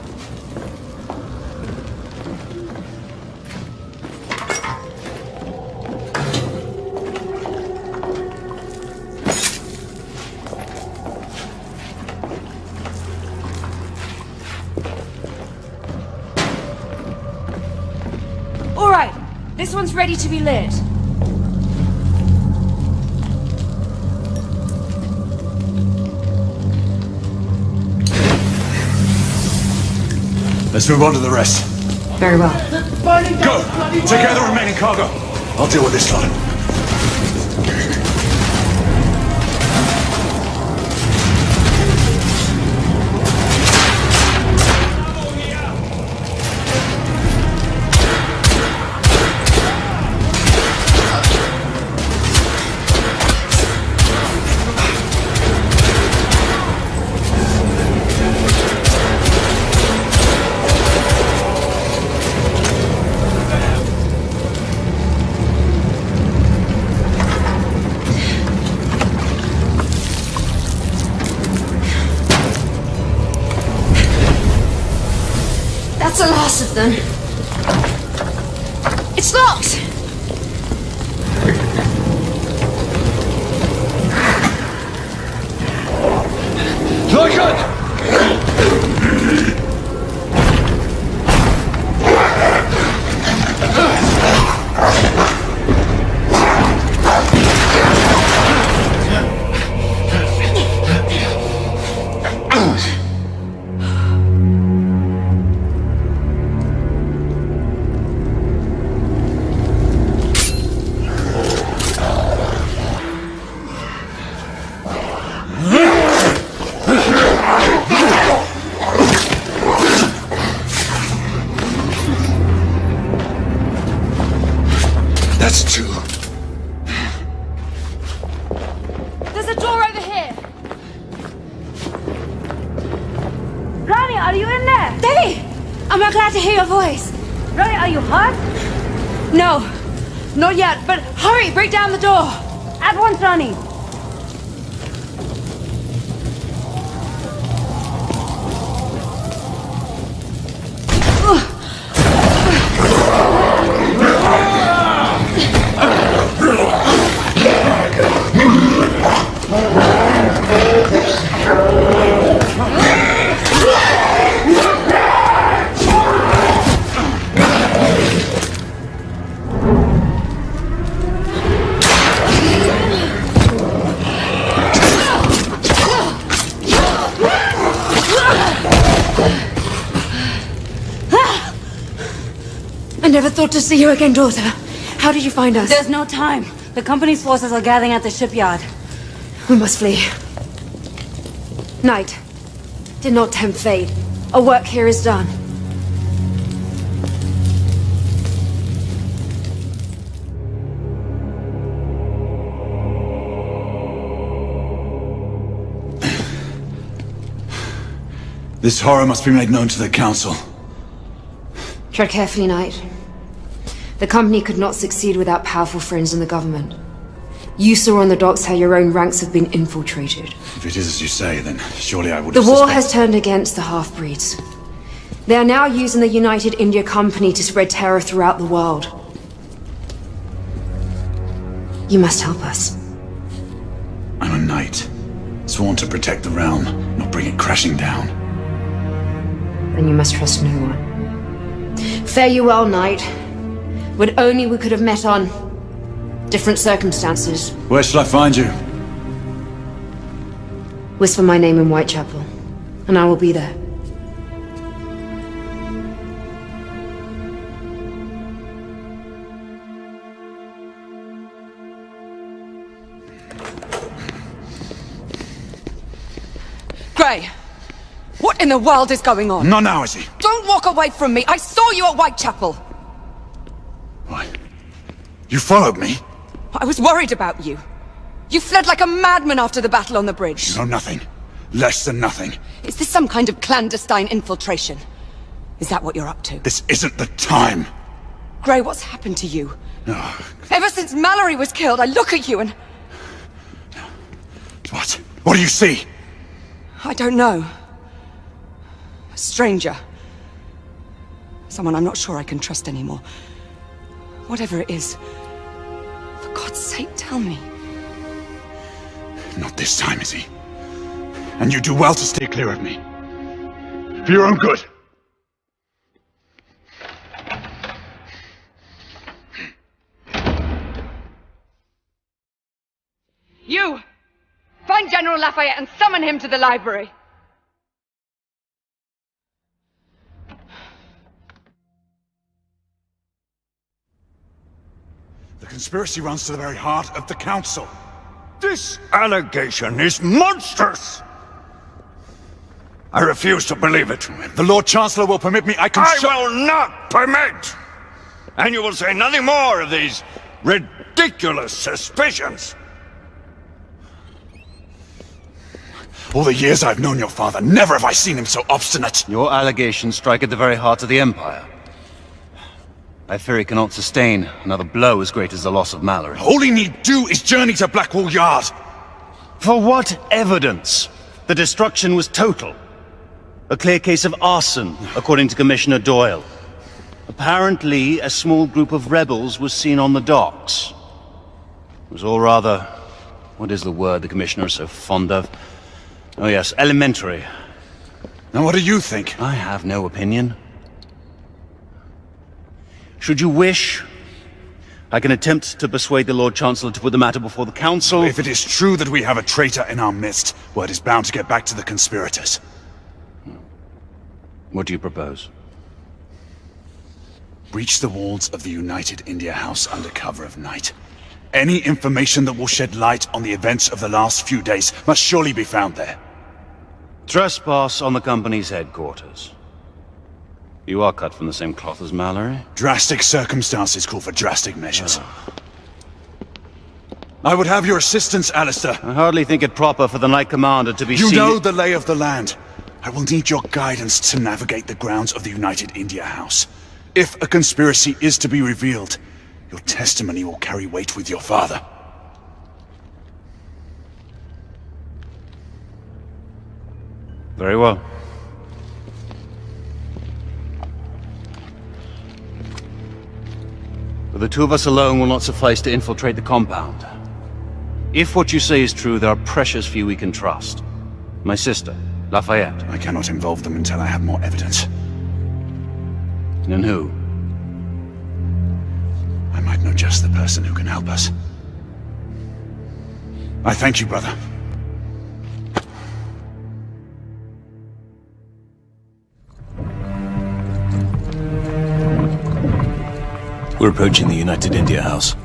All right, this one's ready to be lit.
Let's move on to the rest.
Very well.
Go! Take care of the remaining cargo. I'll deal with this lot.
That's the last of them. It's locked!
That's two.
There's a door over here! Ronnie, are you in there? Debbie! I'm glad to hear your voice. Ronnie, are you hurt? No, not yet, but hurry, break down the door! At once, Ronnie. I never thought to see you again, daughter. How did you find us?
There's no time. The company's forces are gathering at the shipyard.
We must flee. Knight, did not tempt fate. Our work here is done.
This horror must be made known to the Council.
Tread carefully, Knight. The company could not succeed without powerful friends in the government. You saw on the docks how your own ranks have been infiltrated.
If it is as you say, then surely I would
The
have
war
suspected-
has turned against the half-breeds. They are now using the United India Company to spread terror throughout the world. You must help us.
I'm a knight, sworn to protect the realm, not bring it crashing down.
Then you must trust no one. Fare you well, Knight. Would only we could have met on different circumstances.
Where shall I find you?
Whisper my name in Whitechapel, and I will be there.
Gray! What in the world is going on?
Not now, is he?
Don't walk away from me! I saw you at Whitechapel!
You followed me?
I was worried about you. You fled like a madman after the battle on the bridge.
You know nothing. Less than nothing.
Is this some kind of clandestine infiltration? Is that what you're up to?
This isn't the time.
Gray, what's happened to you?
No.
Ever since Mallory was killed, I look at you and...
What? What do you see?
I don't know. A stranger. Someone I'm not sure I can trust anymore. Whatever it is, for God's sake, tell me.
Not this time, is he? And you do well to stay clear of me. For your own good.
You! Find General Lafayette and summon him to the library!
The conspiracy runs to the very heart of the Council.
This allegation is monstrous! I refuse to believe it.
The Lord Chancellor will permit me, I
will not permit! And you will say nothing more of these ridiculous suspicions.
All the years I've known your father, never have I seen him so obstinate.
Your allegations strike at the very heart of the Empire. I fear he cannot sustain another blow as great as the loss of Mallory.
All he need do is journey to Blackwall Yard.
For what evidence? The destruction was total. A clear case of arson, according to Commissioner Doyle. Apparently, a small group of rebels was seen on the docks. It was all rather... what is the word the Commissioner is so fond of? Oh yes, elementary.
Now what do you think?
I have no opinion. Should you wish, I can attempt to persuade the Lord Chancellor to put the matter before the Council.
If it is true that we have a traitor in our midst, word is bound to get back to the conspirators.
What do you propose?
Breach the walls of the United India House under cover of night. Any information that will shed light on the events of the last few days must surely be found there.
Trespass on the company's headquarters. You are cut from the same cloth as Mallory.
Drastic circumstances call for drastic measures. I would have your assistance, Alistair.
I hardly think it proper for the Knight Commander to be
You
seen...
know the lay of the land. I will need your guidance to navigate the grounds of the United India House. If a conspiracy is to be revealed, your testimony will carry weight with your father.
Very well. But the two of us alone will not suffice to infiltrate the compound. If what you say is true, there are precious few we can trust. My sister, Lafayette.
I cannot involve them until I have more evidence.
And who?
I might know just the person who can help us. I thank you, brother.
We're approaching the United India House.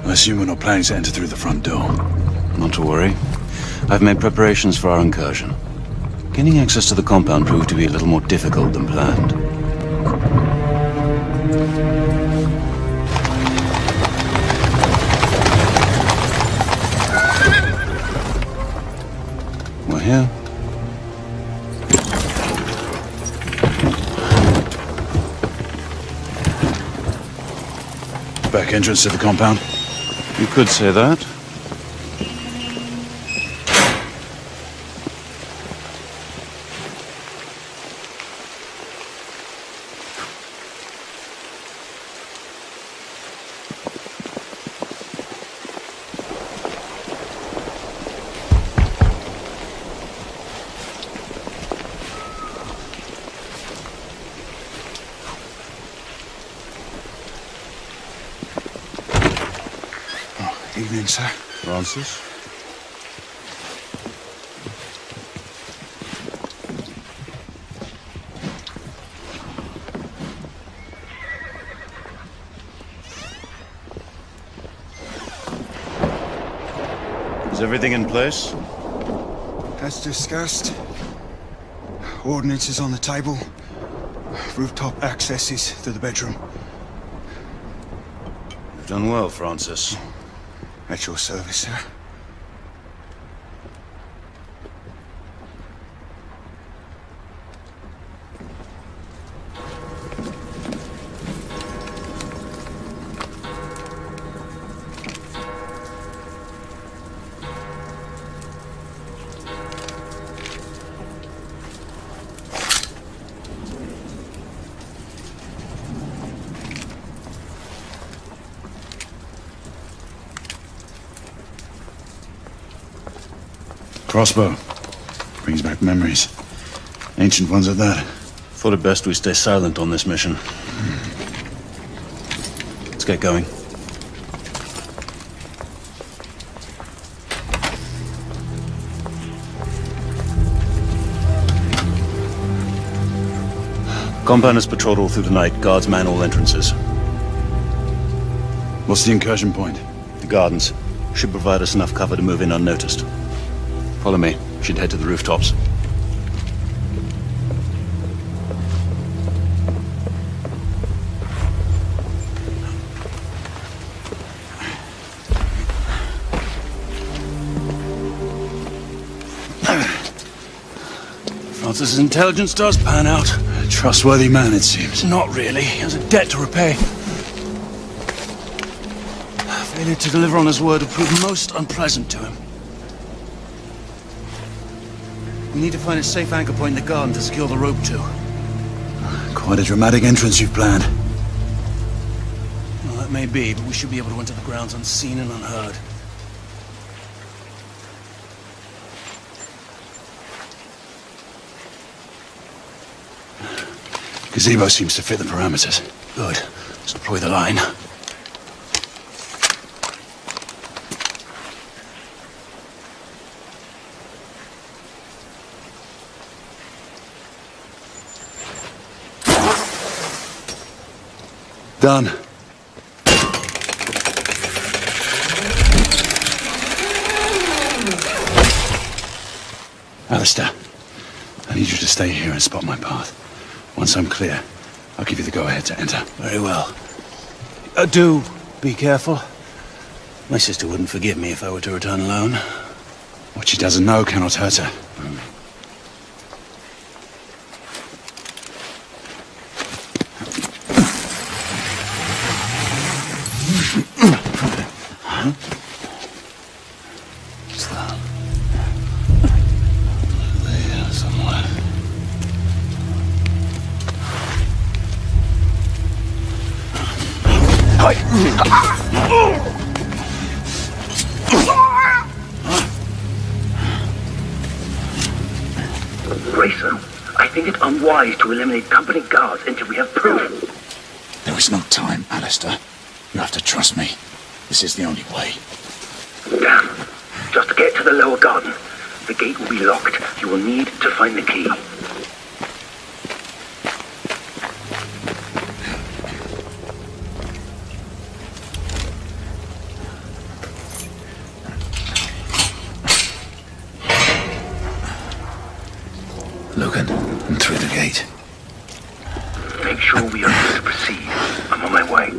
I assume we're not planning to enter through the front door.
Not to worry. I've made preparations for our incursion. Gaining access to the compound proved to be a little more difficult than planned. We're here.
Back entrance to the compound?
You could say that.
Evening, sir.
Francis? Is everything in place?
As discussed. Ordnance is on the table. Rooftop accesses to the bedroom.
You've done well, Francis.
At your service, sir.
Crossbow. Brings back memories. Ancient ones at that.
Thought it best we stay silent on this mission. Let's get going. Compound is patrolled all through the night. Guards man all entrances.
What's the incursion point?
The gardens. Should provide us enough cover to move in unnoticed. Follow me. Should head to the rooftops. Francis's intelligence does pan out.
A trustworthy man, it seems.
Not really. He has a debt to repay. Failure to deliver on his word would prove most unpleasant to him. We need to find a safe anchor point in the garden to secure the rope to.
Quite a dramatic entrance you've planned.
Well, that may be, but we should be able to enter the grounds unseen and unheard.
Gazebo seems to fit the parameters.
Good. Let's deploy the line.
Done. Alistair, I need you to stay here and spot my path. Once I'm clear, I'll give you the go-ahead to enter.
Very well. Do be careful. My sister wouldn't forgive me if I were to return alone.
What she doesn't know cannot hurt her.
What's that? There somewhere.
Grayson, I think it unwise to eliminate company guards until we have proof.
There is no time, Alistair. You have to trust me. This is the only way.
Damn. Just to get to the lower garden. The gate will be locked. You will need to find the key.
Logan, and through the gate.
Make sure we are able to proceed. I'm on my way.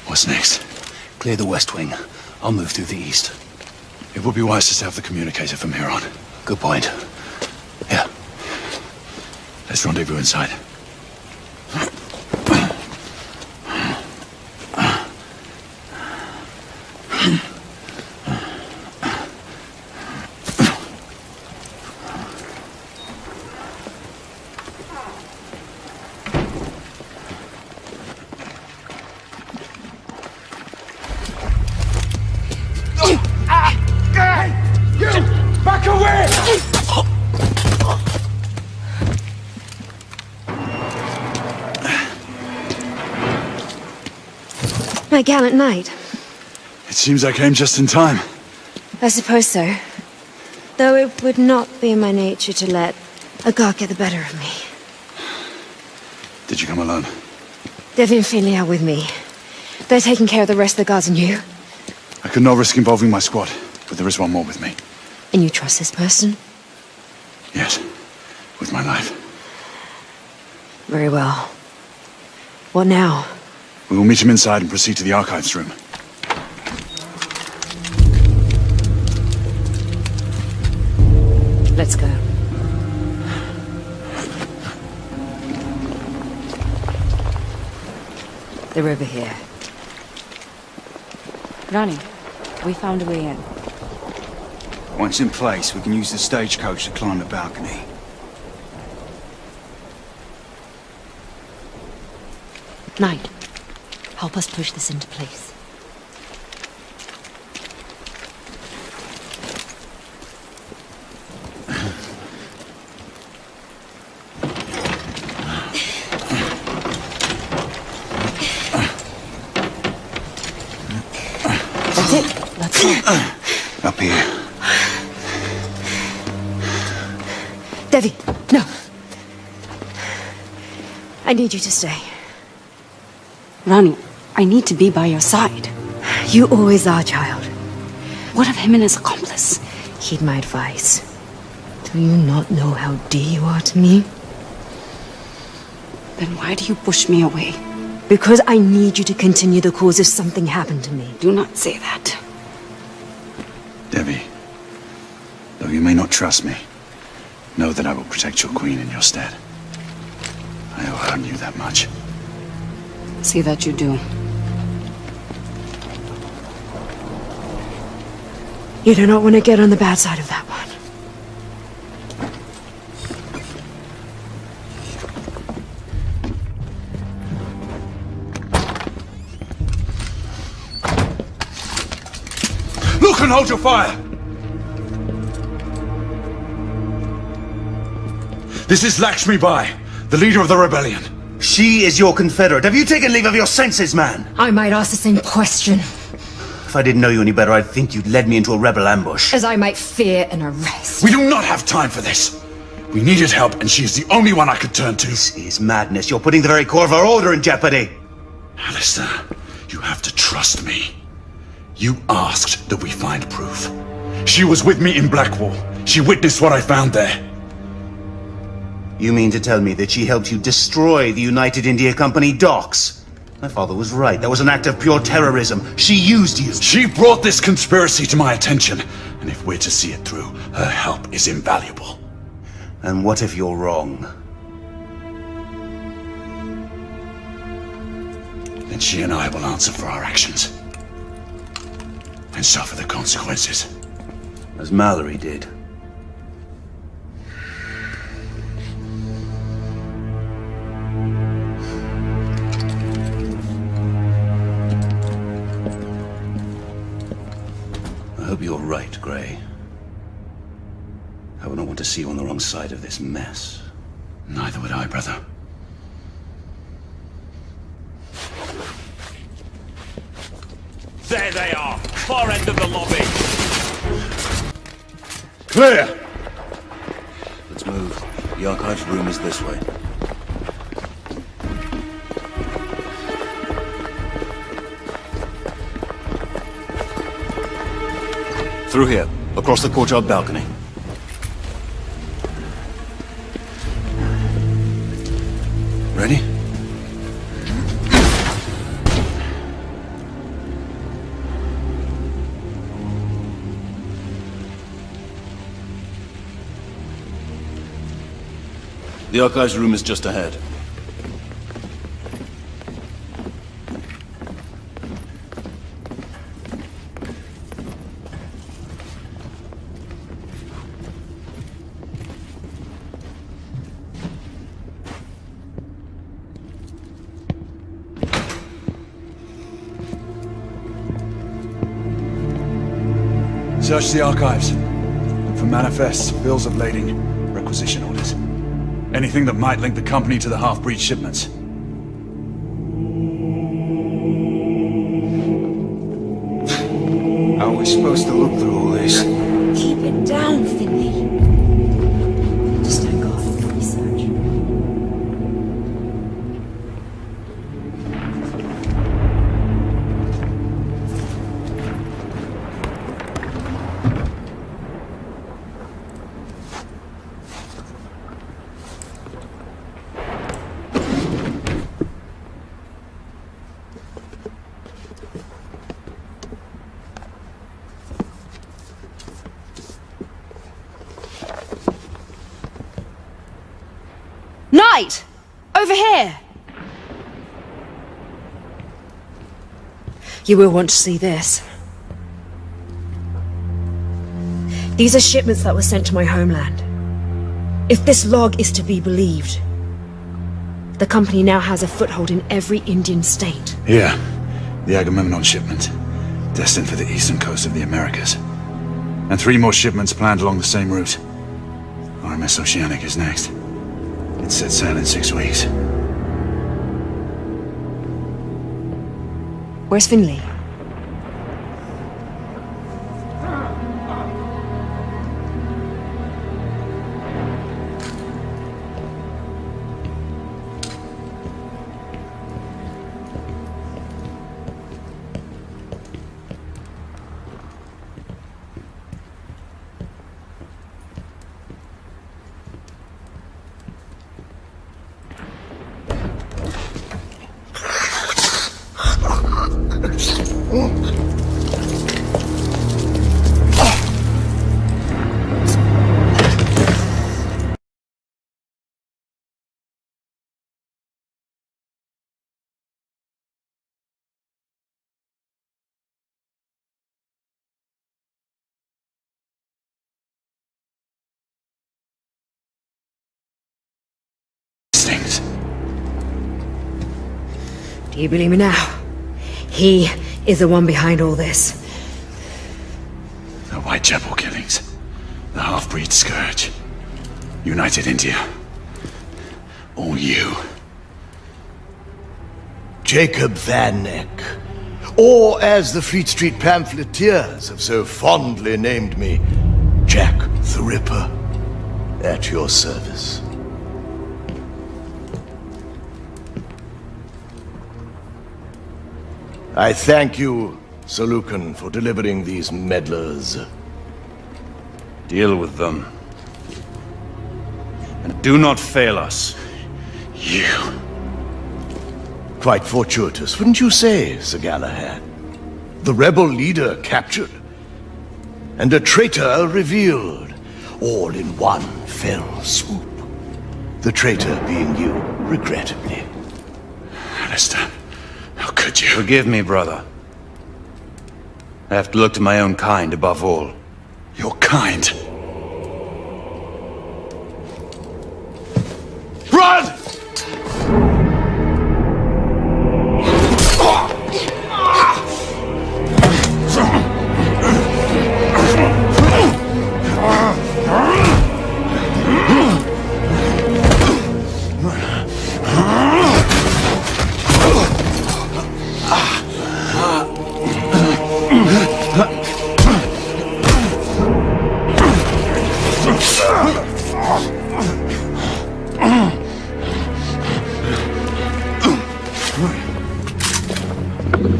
What's next?
Clear the west wing. I'll move through the east.
It would be wise to set up the communicator from here on.
Good point. Yeah.
Let's rendezvous inside.
Back away!
My gallant knight.
It seems I came just in time.
I suppose so. Though it would not be in my nature to let a guard get the better of me.
Did you come alone?
Devi and Finley are with me. They're taking care of the rest of the guards and you.
I could not risk involving my squad, but there is one more with me.
And you trust this person?
Yes, with my life.
Very well. What now?
We will meet him inside and proceed to the archives room.
Let's go. They're over here.
Rani, we found a way in.
Once in place, we can use the stagecoach to climb the balcony.
Knight, help us push this into place.
That's it. Let's go.
Up here.
Devi, no. I need you to stay.
Rani, I need to be by your side.
You always are, child.
What of him and his accomplice?
Heed my advice. Do you not know how dear you are to me?
Then why do you push me away?
Because I need you to continue the cause if something happened to me.
Do not say that.
Debbie, though you may not trust me, know that I will protect your queen in your stead. I owe her and you that much.
See that you do.
You do not want to get on the bad side of that one.
Look and hold your fire! This is Lakshmi Bai, the leader of the rebellion.
She is your confederate. Have you taken leave of your senses, man?
I might ask the same question.
If I didn't know you any better, I'd think you'd led me into a rebel ambush.
As I might fear an arrest.
We do not have time for this. We needed help, and she is the only one I could turn to.
This is madness. You're putting the very core of our order in jeopardy.
Alistair, you have to trust me. You asked that we find proof. She was with me in Blackwall. She witnessed what I found there.
You mean to tell me that she helped you destroy the United India Company docks? My father was right. That was an act of pure terrorism. She used you.
She brought this conspiracy to my attention. And if we're to see it through, her help is invaluable.
And what if you're wrong?
Then she and I will answer for our actions. And suffer the consequences.
As Mallory did. I hope you're right, Grey. I would not want to see you on the wrong side of this mess.
Neither would I, brother.
There they are! Far end of the lobby!
Clear!
Let's move. The archives room is this way. Through here, across the courtyard balcony. Ready? The archives room is just ahead.
Search the archives. Look for manifests, bills of lading, requisition orders. Anything that might link the company to the half-breed shipments.
How are we supposed to look through all this?
Keep it down, Finley. Just thank God for the research. Knight! Over here! You will want to see this. These are shipments that were sent to my homeland. If this log is to be believed, the company now has a foothold in every Indian state.
Here, the Agamemnon shipment, destined for the eastern coast of the Americas. And 3 more shipments planned along the same route. RMS Oceanic is next. It set sail in 6 weeks.
Where's Finley? You believe me now? He is the one behind all this.
The Whitechapel killings. The half-breed scourge. United India. All you.
Jacob Van Neck. Or, as the Fleet Street pamphleteers have so fondly named me, Jack the Ripper. At your service. I thank you, Sir Lucan, for delivering these meddlers.
Deal with them. And do not fail us.
You. Quite fortuitous, wouldn't you say, Sir Galahad? The rebel leader captured, and a traitor revealed, all in one fell swoop. The traitor being you, regrettably.
Alistair, how could you?
Forgive me, brother. I have to look to my own kind above all.
Your kind?
Run!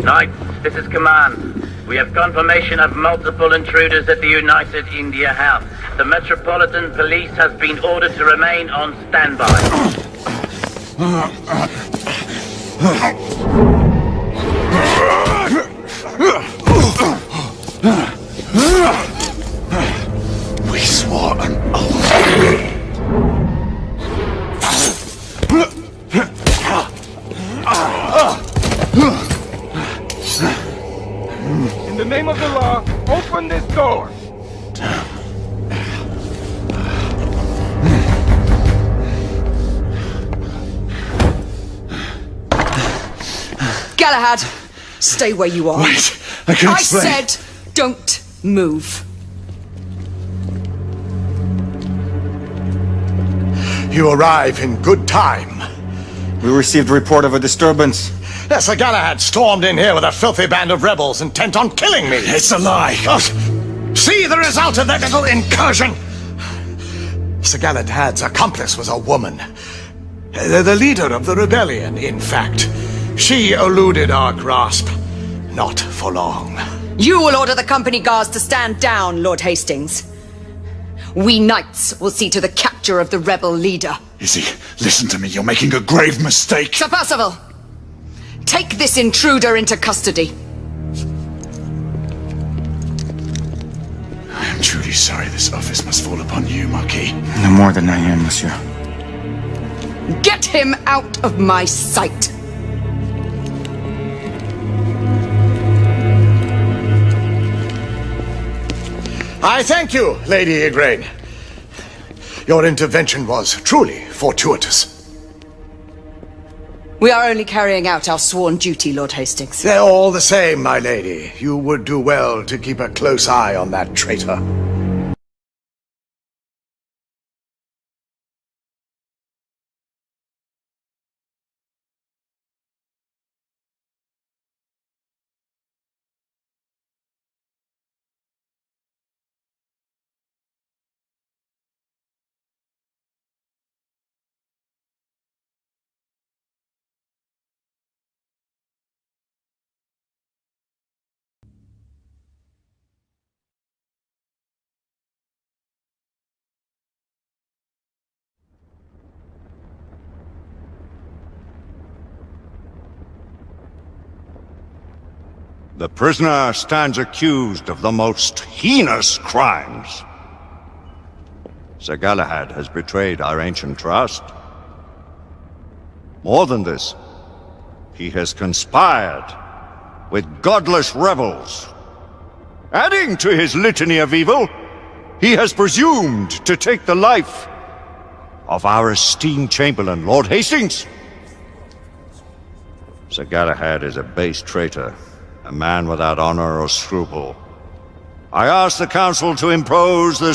Knights, this is command. We have confirmation of multiple intruders at the United India House. The Metropolitan Police has been ordered to remain on standby.
We swore an oath.
In the name of the law, open this door!
Galahad, stay where you are.
Wait, I can explain.
I said, don't move.
You arrive in good time.
We received a report of a disturbance.
Sir Galahad stormed in here with a filthy band of rebels intent on killing me.
It's a lie.
Oh, see the result of that little incursion. Sir Galahad's accomplice was a woman. The leader of the rebellion, in fact. She eluded our grasp. Not for long.
You will order the company guards to stand down, Lord Hastings. We knights will see to the capture of the rebel leader.
Izzy, listen to me. You're making a grave mistake.
Sir Percival, take this intruder into custody.
I am truly sorry this office must fall upon you, Marquis.
No more than I am, monsieur.
Get him out of my sight.
I thank you, Lady Igraine. Your intervention was truly fortuitous.
We are only carrying out our sworn duty, Lord Hastings.
They're all the same, my lady. You would do well to keep a close eye on that traitor.
The prisoner stands accused of the most heinous crimes. Sir Galahad has betrayed our ancient trust. More than this, he has conspired with godless rebels. Adding to his litany of evil, he has presumed to take the life of our esteemed Chamberlain, Lord Hastings. Sir Galahad is a base traitor, a man without honor or scruple. I ask the Council to impose the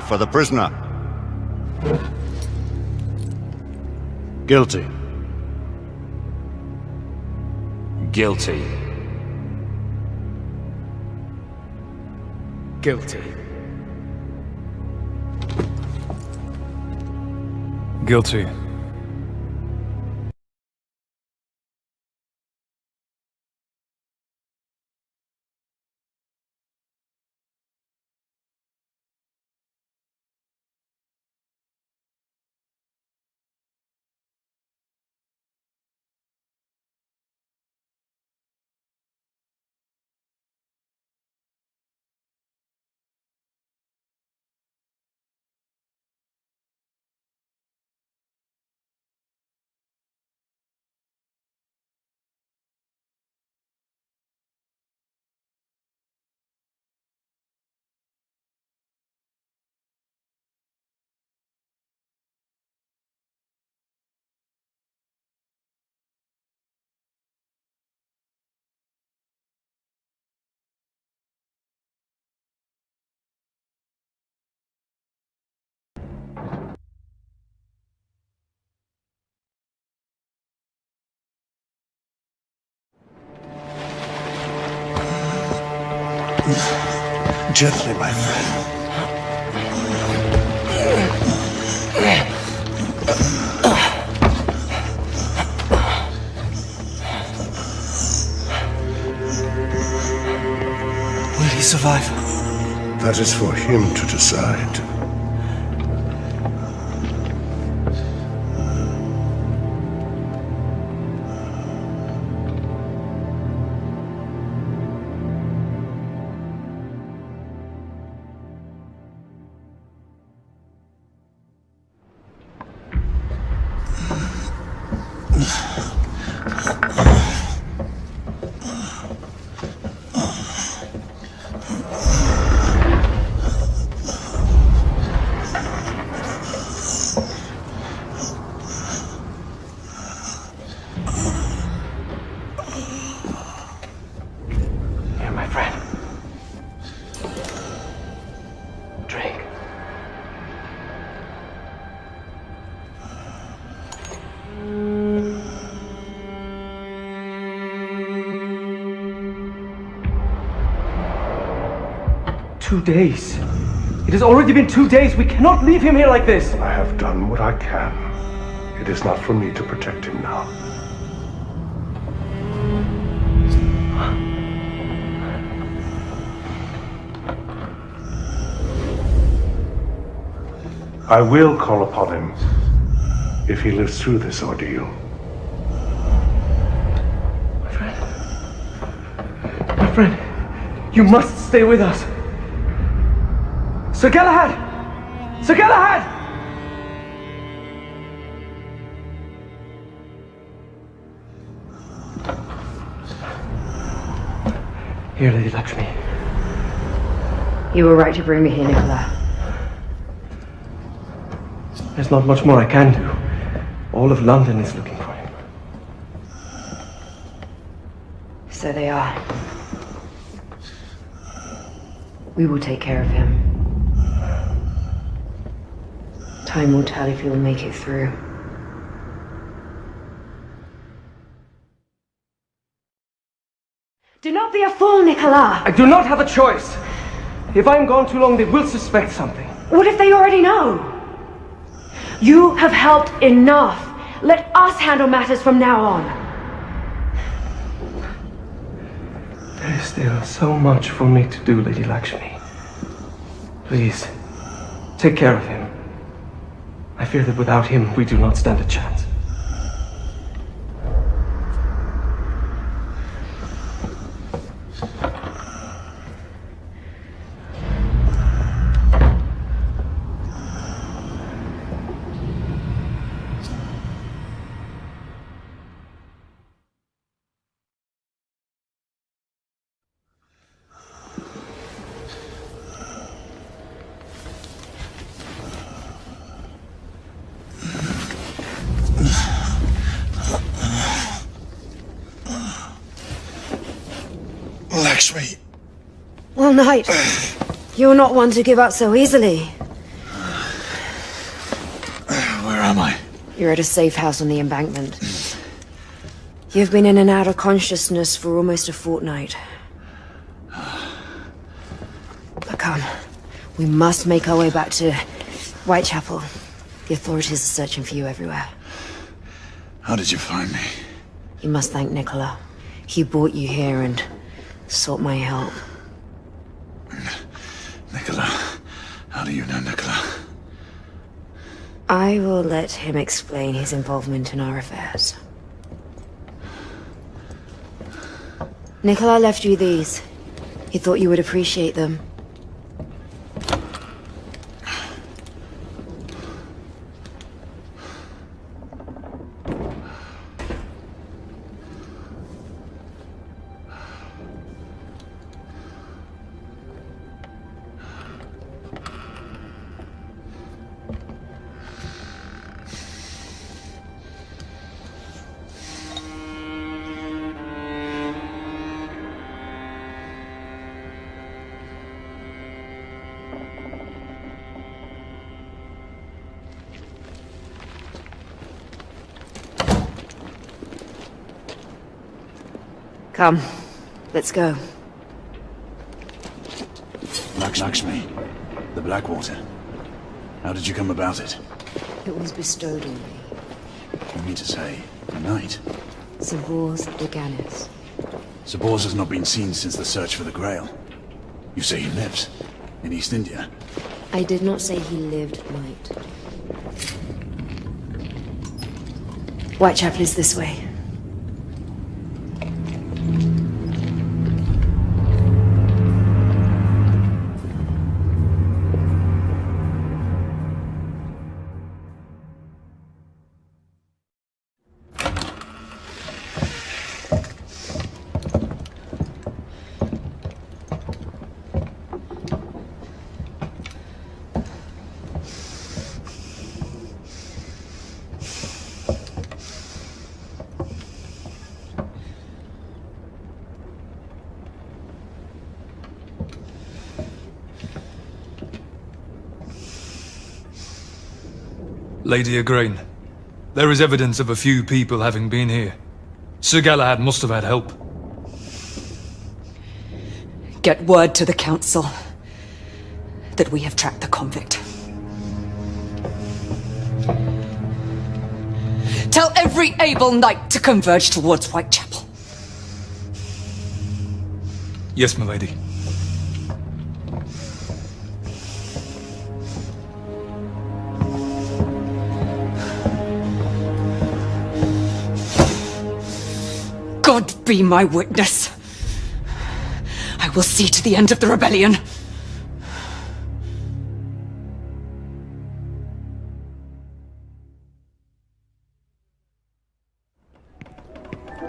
for the prisoner.
Guilty.
Guilty.
Guilty.
Guilty.
Gently, my friend.
Will he survive?
That is for him to decide.
2 days. It has already been 2 days. We cannot leave him here like this.
I have done what I can. It is not for me to protect him now. I will call upon him if he lives through this ordeal.
My friend, you must stay with us. Sir Galahad! Sir Galahad! Here, Lady Lakshmi.
You were right to bring me here, Nicola.
There's not much more I can do. All of London is looking for him.
So they are. We will take care of him. Time will tell if he'll make it through. Do not be a fool, Nicola!
I do not have a choice. If I'm gone too long, they will suspect something.
What if they already know? You have helped enough. Let us handle matters from now on.
There is still so much for me to do, Lady Lakshmi. Please, take care of him. I fear that without him, we do not stand a chance.
Lakshmi.
Well, Knight, you're not one to give up so easily.
Where am I?
You're at a safe house on the embankment. You've been in and out of consciousness for almost a fortnight. But come, we must make our way back to Whitechapel. The authorities are searching for you everywhere.
How did you find me?
You must thank Nicola. He brought you here and sought my help.
Nicola. How do you know Nicola?
I will let him explain his involvement in our affairs. Nicola left you these. He thought you would appreciate them. Come, let's go.
Lakshmi, the Blackwater. How did you come about it?
It was bestowed on me.
You mean to say, a knight?
Sir Galahad-a.
Sir Bors has not been seen since the search for the Grail. You say he lives in East India?
I did not say he lived, Knight. Whitechapel is this way.
Lady Igraine, there is evidence of a few people having been here. Sir Galahad must have had help.
Get word to the council. that we have tracked the convict. Tell every able knight to converge towards Whitechapel.
Yes, my lady.
God be my witness. I will see to the end of the rebellion.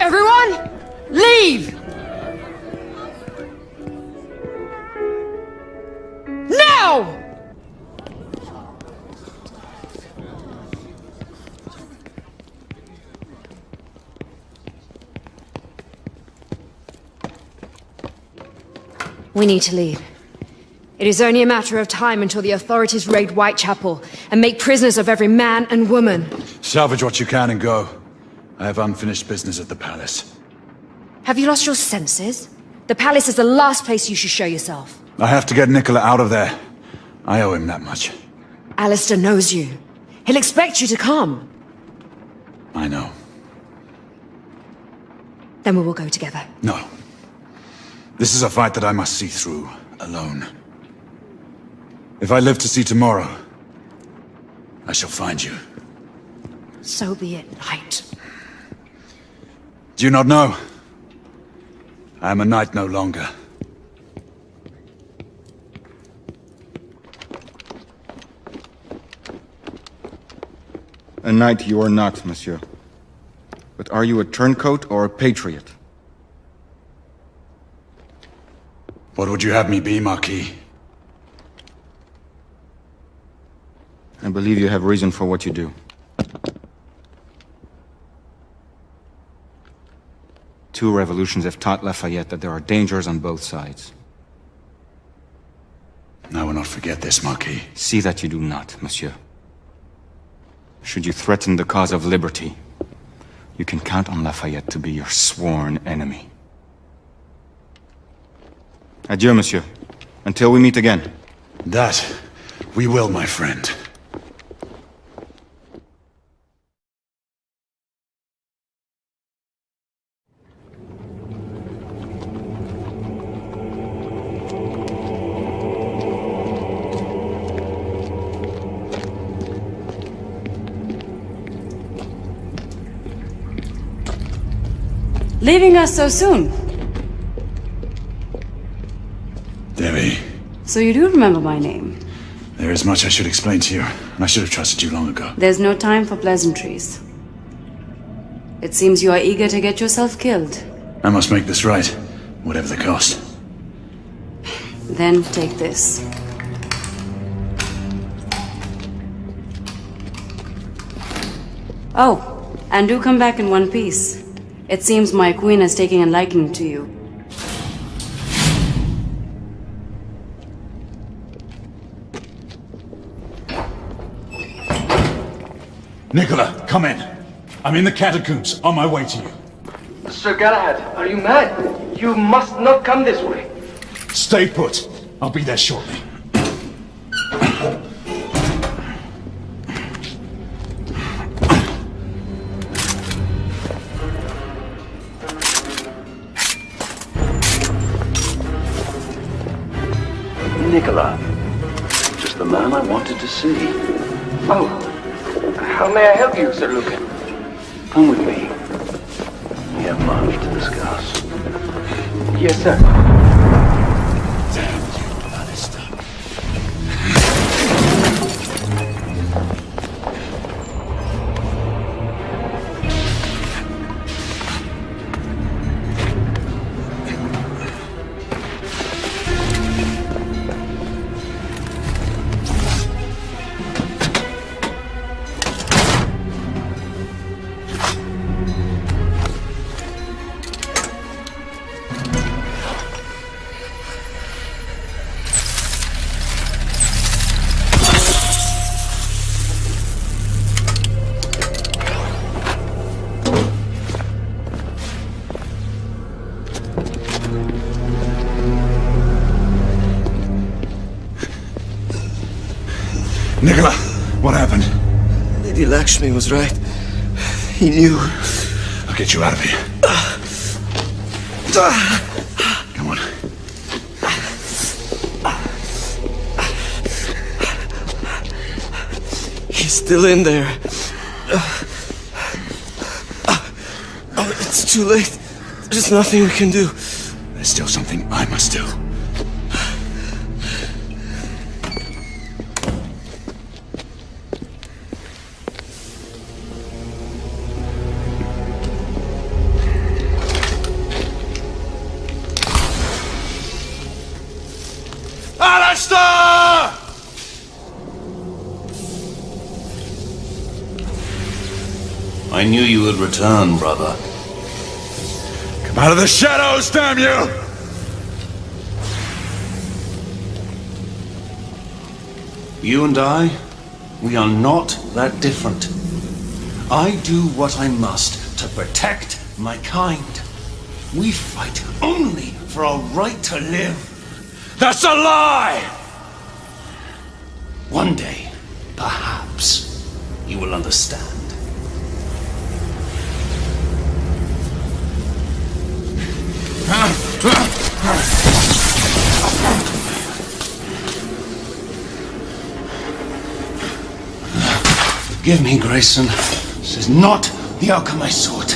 Everyone, leave! Now!
We need to leave. It is only a matter of time until the authorities raid Whitechapel and make prisoners of every man and woman.
Salvage what you can and go. I have unfinished business at the palace.
Have you lost your senses? The palace is the last place you should show yourself.
I have to get Nicola out of there. I owe him that much.
Alistair knows you. He'll expect you to come.
I know.
Then we will go together.
No. This is a fight that I must see through, alone. If I live to see tomorrow, I shall find you.
So be it, knight.
Do you not know? I am a knight no longer.
A knight you are not, monsieur. But are you a turncoat or a patriot?
What would you have me be, Marquis?
I believe you have reason for what you do. Two revolutions have taught Lafayette that there are dangers on both sides.
I will not forget this, Marquis.
See that you do not, monsieur. Should you threaten the cause of liberty, you can count on Lafayette to be your sworn enemy. Adieu, monsieur. Until we meet again.
That we will, my friend.
Leaving us so soon.
Devi,
So you do remember my name.
there is much I should explain to you, and I should have trusted you long ago.
There's no time for pleasantries. It seems you are eager to get yourself killed.
I must make this right, whatever the cost.
Then take this. Oh, and do come back in one piece. It seems my queen is taking a liking to you.
Nicola, come in. I'm in the catacombs, on my way to you.
Sir Galahad, are you mad? You must not come this way.
Stay put. I'll be there shortly.
Nicola. Just the man I wanted to see.
Oh, how may I help you, Sir Lucan?
Come with me. We have much to discuss.
Yes, sir.
Damn you, Alistair. Nicola, what happened?
Lady Lakshmi was right. He knew.
I'll get you out of here. Come on.
He's still in there. Oh, it's too late. There's nothing we can do.
There's still something I must do.
Alistair!
I knew you would return, brother.
Come out of the shadows, damn you!
You and I, we are not that different. I do what I must to protect my kind. We fight only for our right to live.
That's a lie!
One day, perhaps, you will understand. Forgive me, Grayson. This is not the outcome I sought.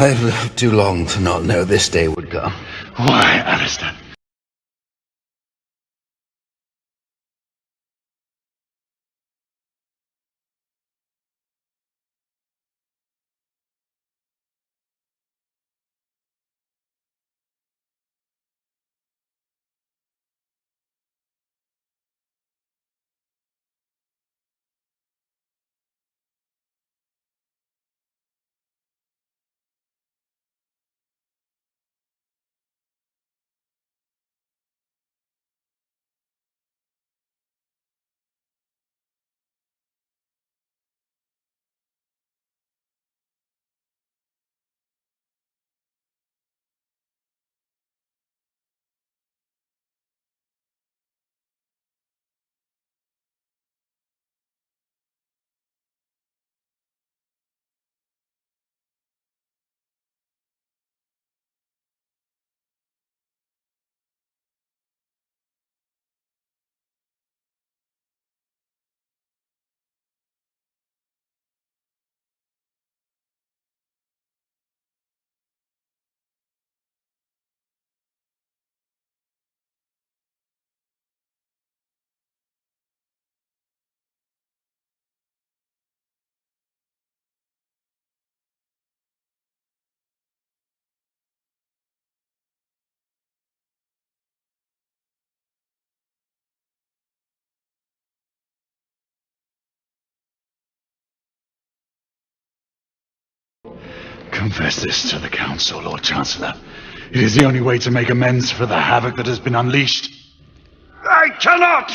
I've lived too long to not know this day would come.
Why, Alistair? Confess this to the Council, Lord Chancellor. It is the only way to make amends for the havoc that has been unleashed.
I cannot!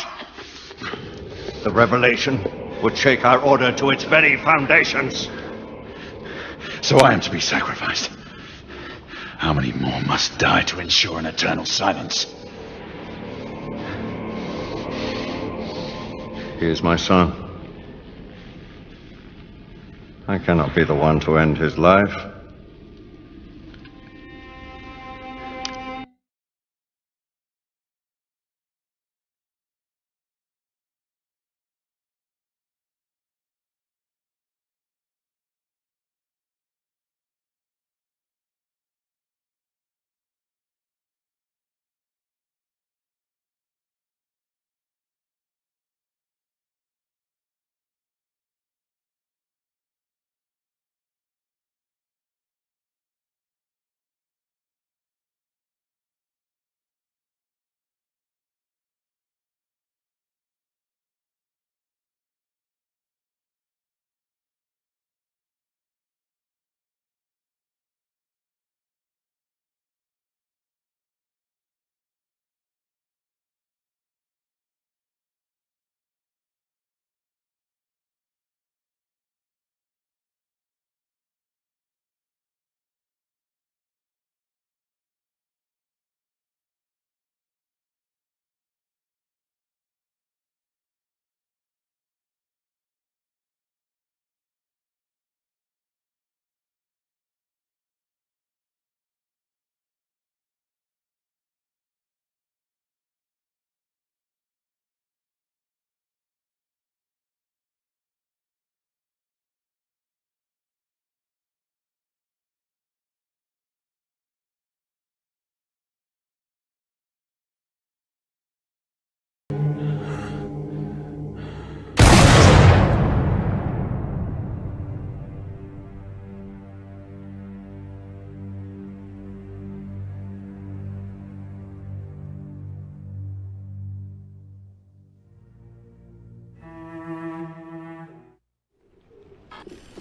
The revelation would shake our order to its very foundations.
So I am to be sacrificed. How many more must die to ensure an eternal silence?
He is my son. I cannot be the one to end his life.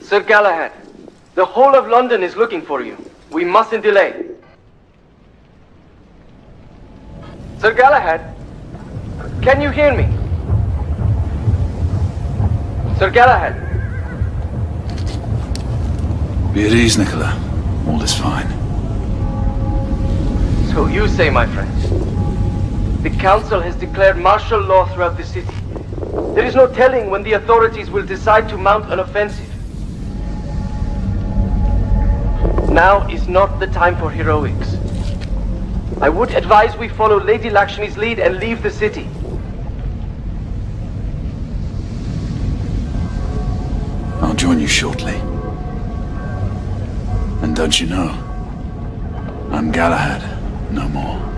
Sir Galahad, the whole of London is looking for you. We mustn't delay. Sir Galahad, can you hear me? Sir Galahad.
Be at ease, Nicola. All is fine.
So you say, my friend. The Council has declared martial law throughout the city. There is no telling when the authorities will decide to mount an offensive. Now is not the time for heroics. I would advise we follow Lady Lakshmi's lead and leave the city.
I'll join you shortly. And And don't you know, I'm Galahad no more.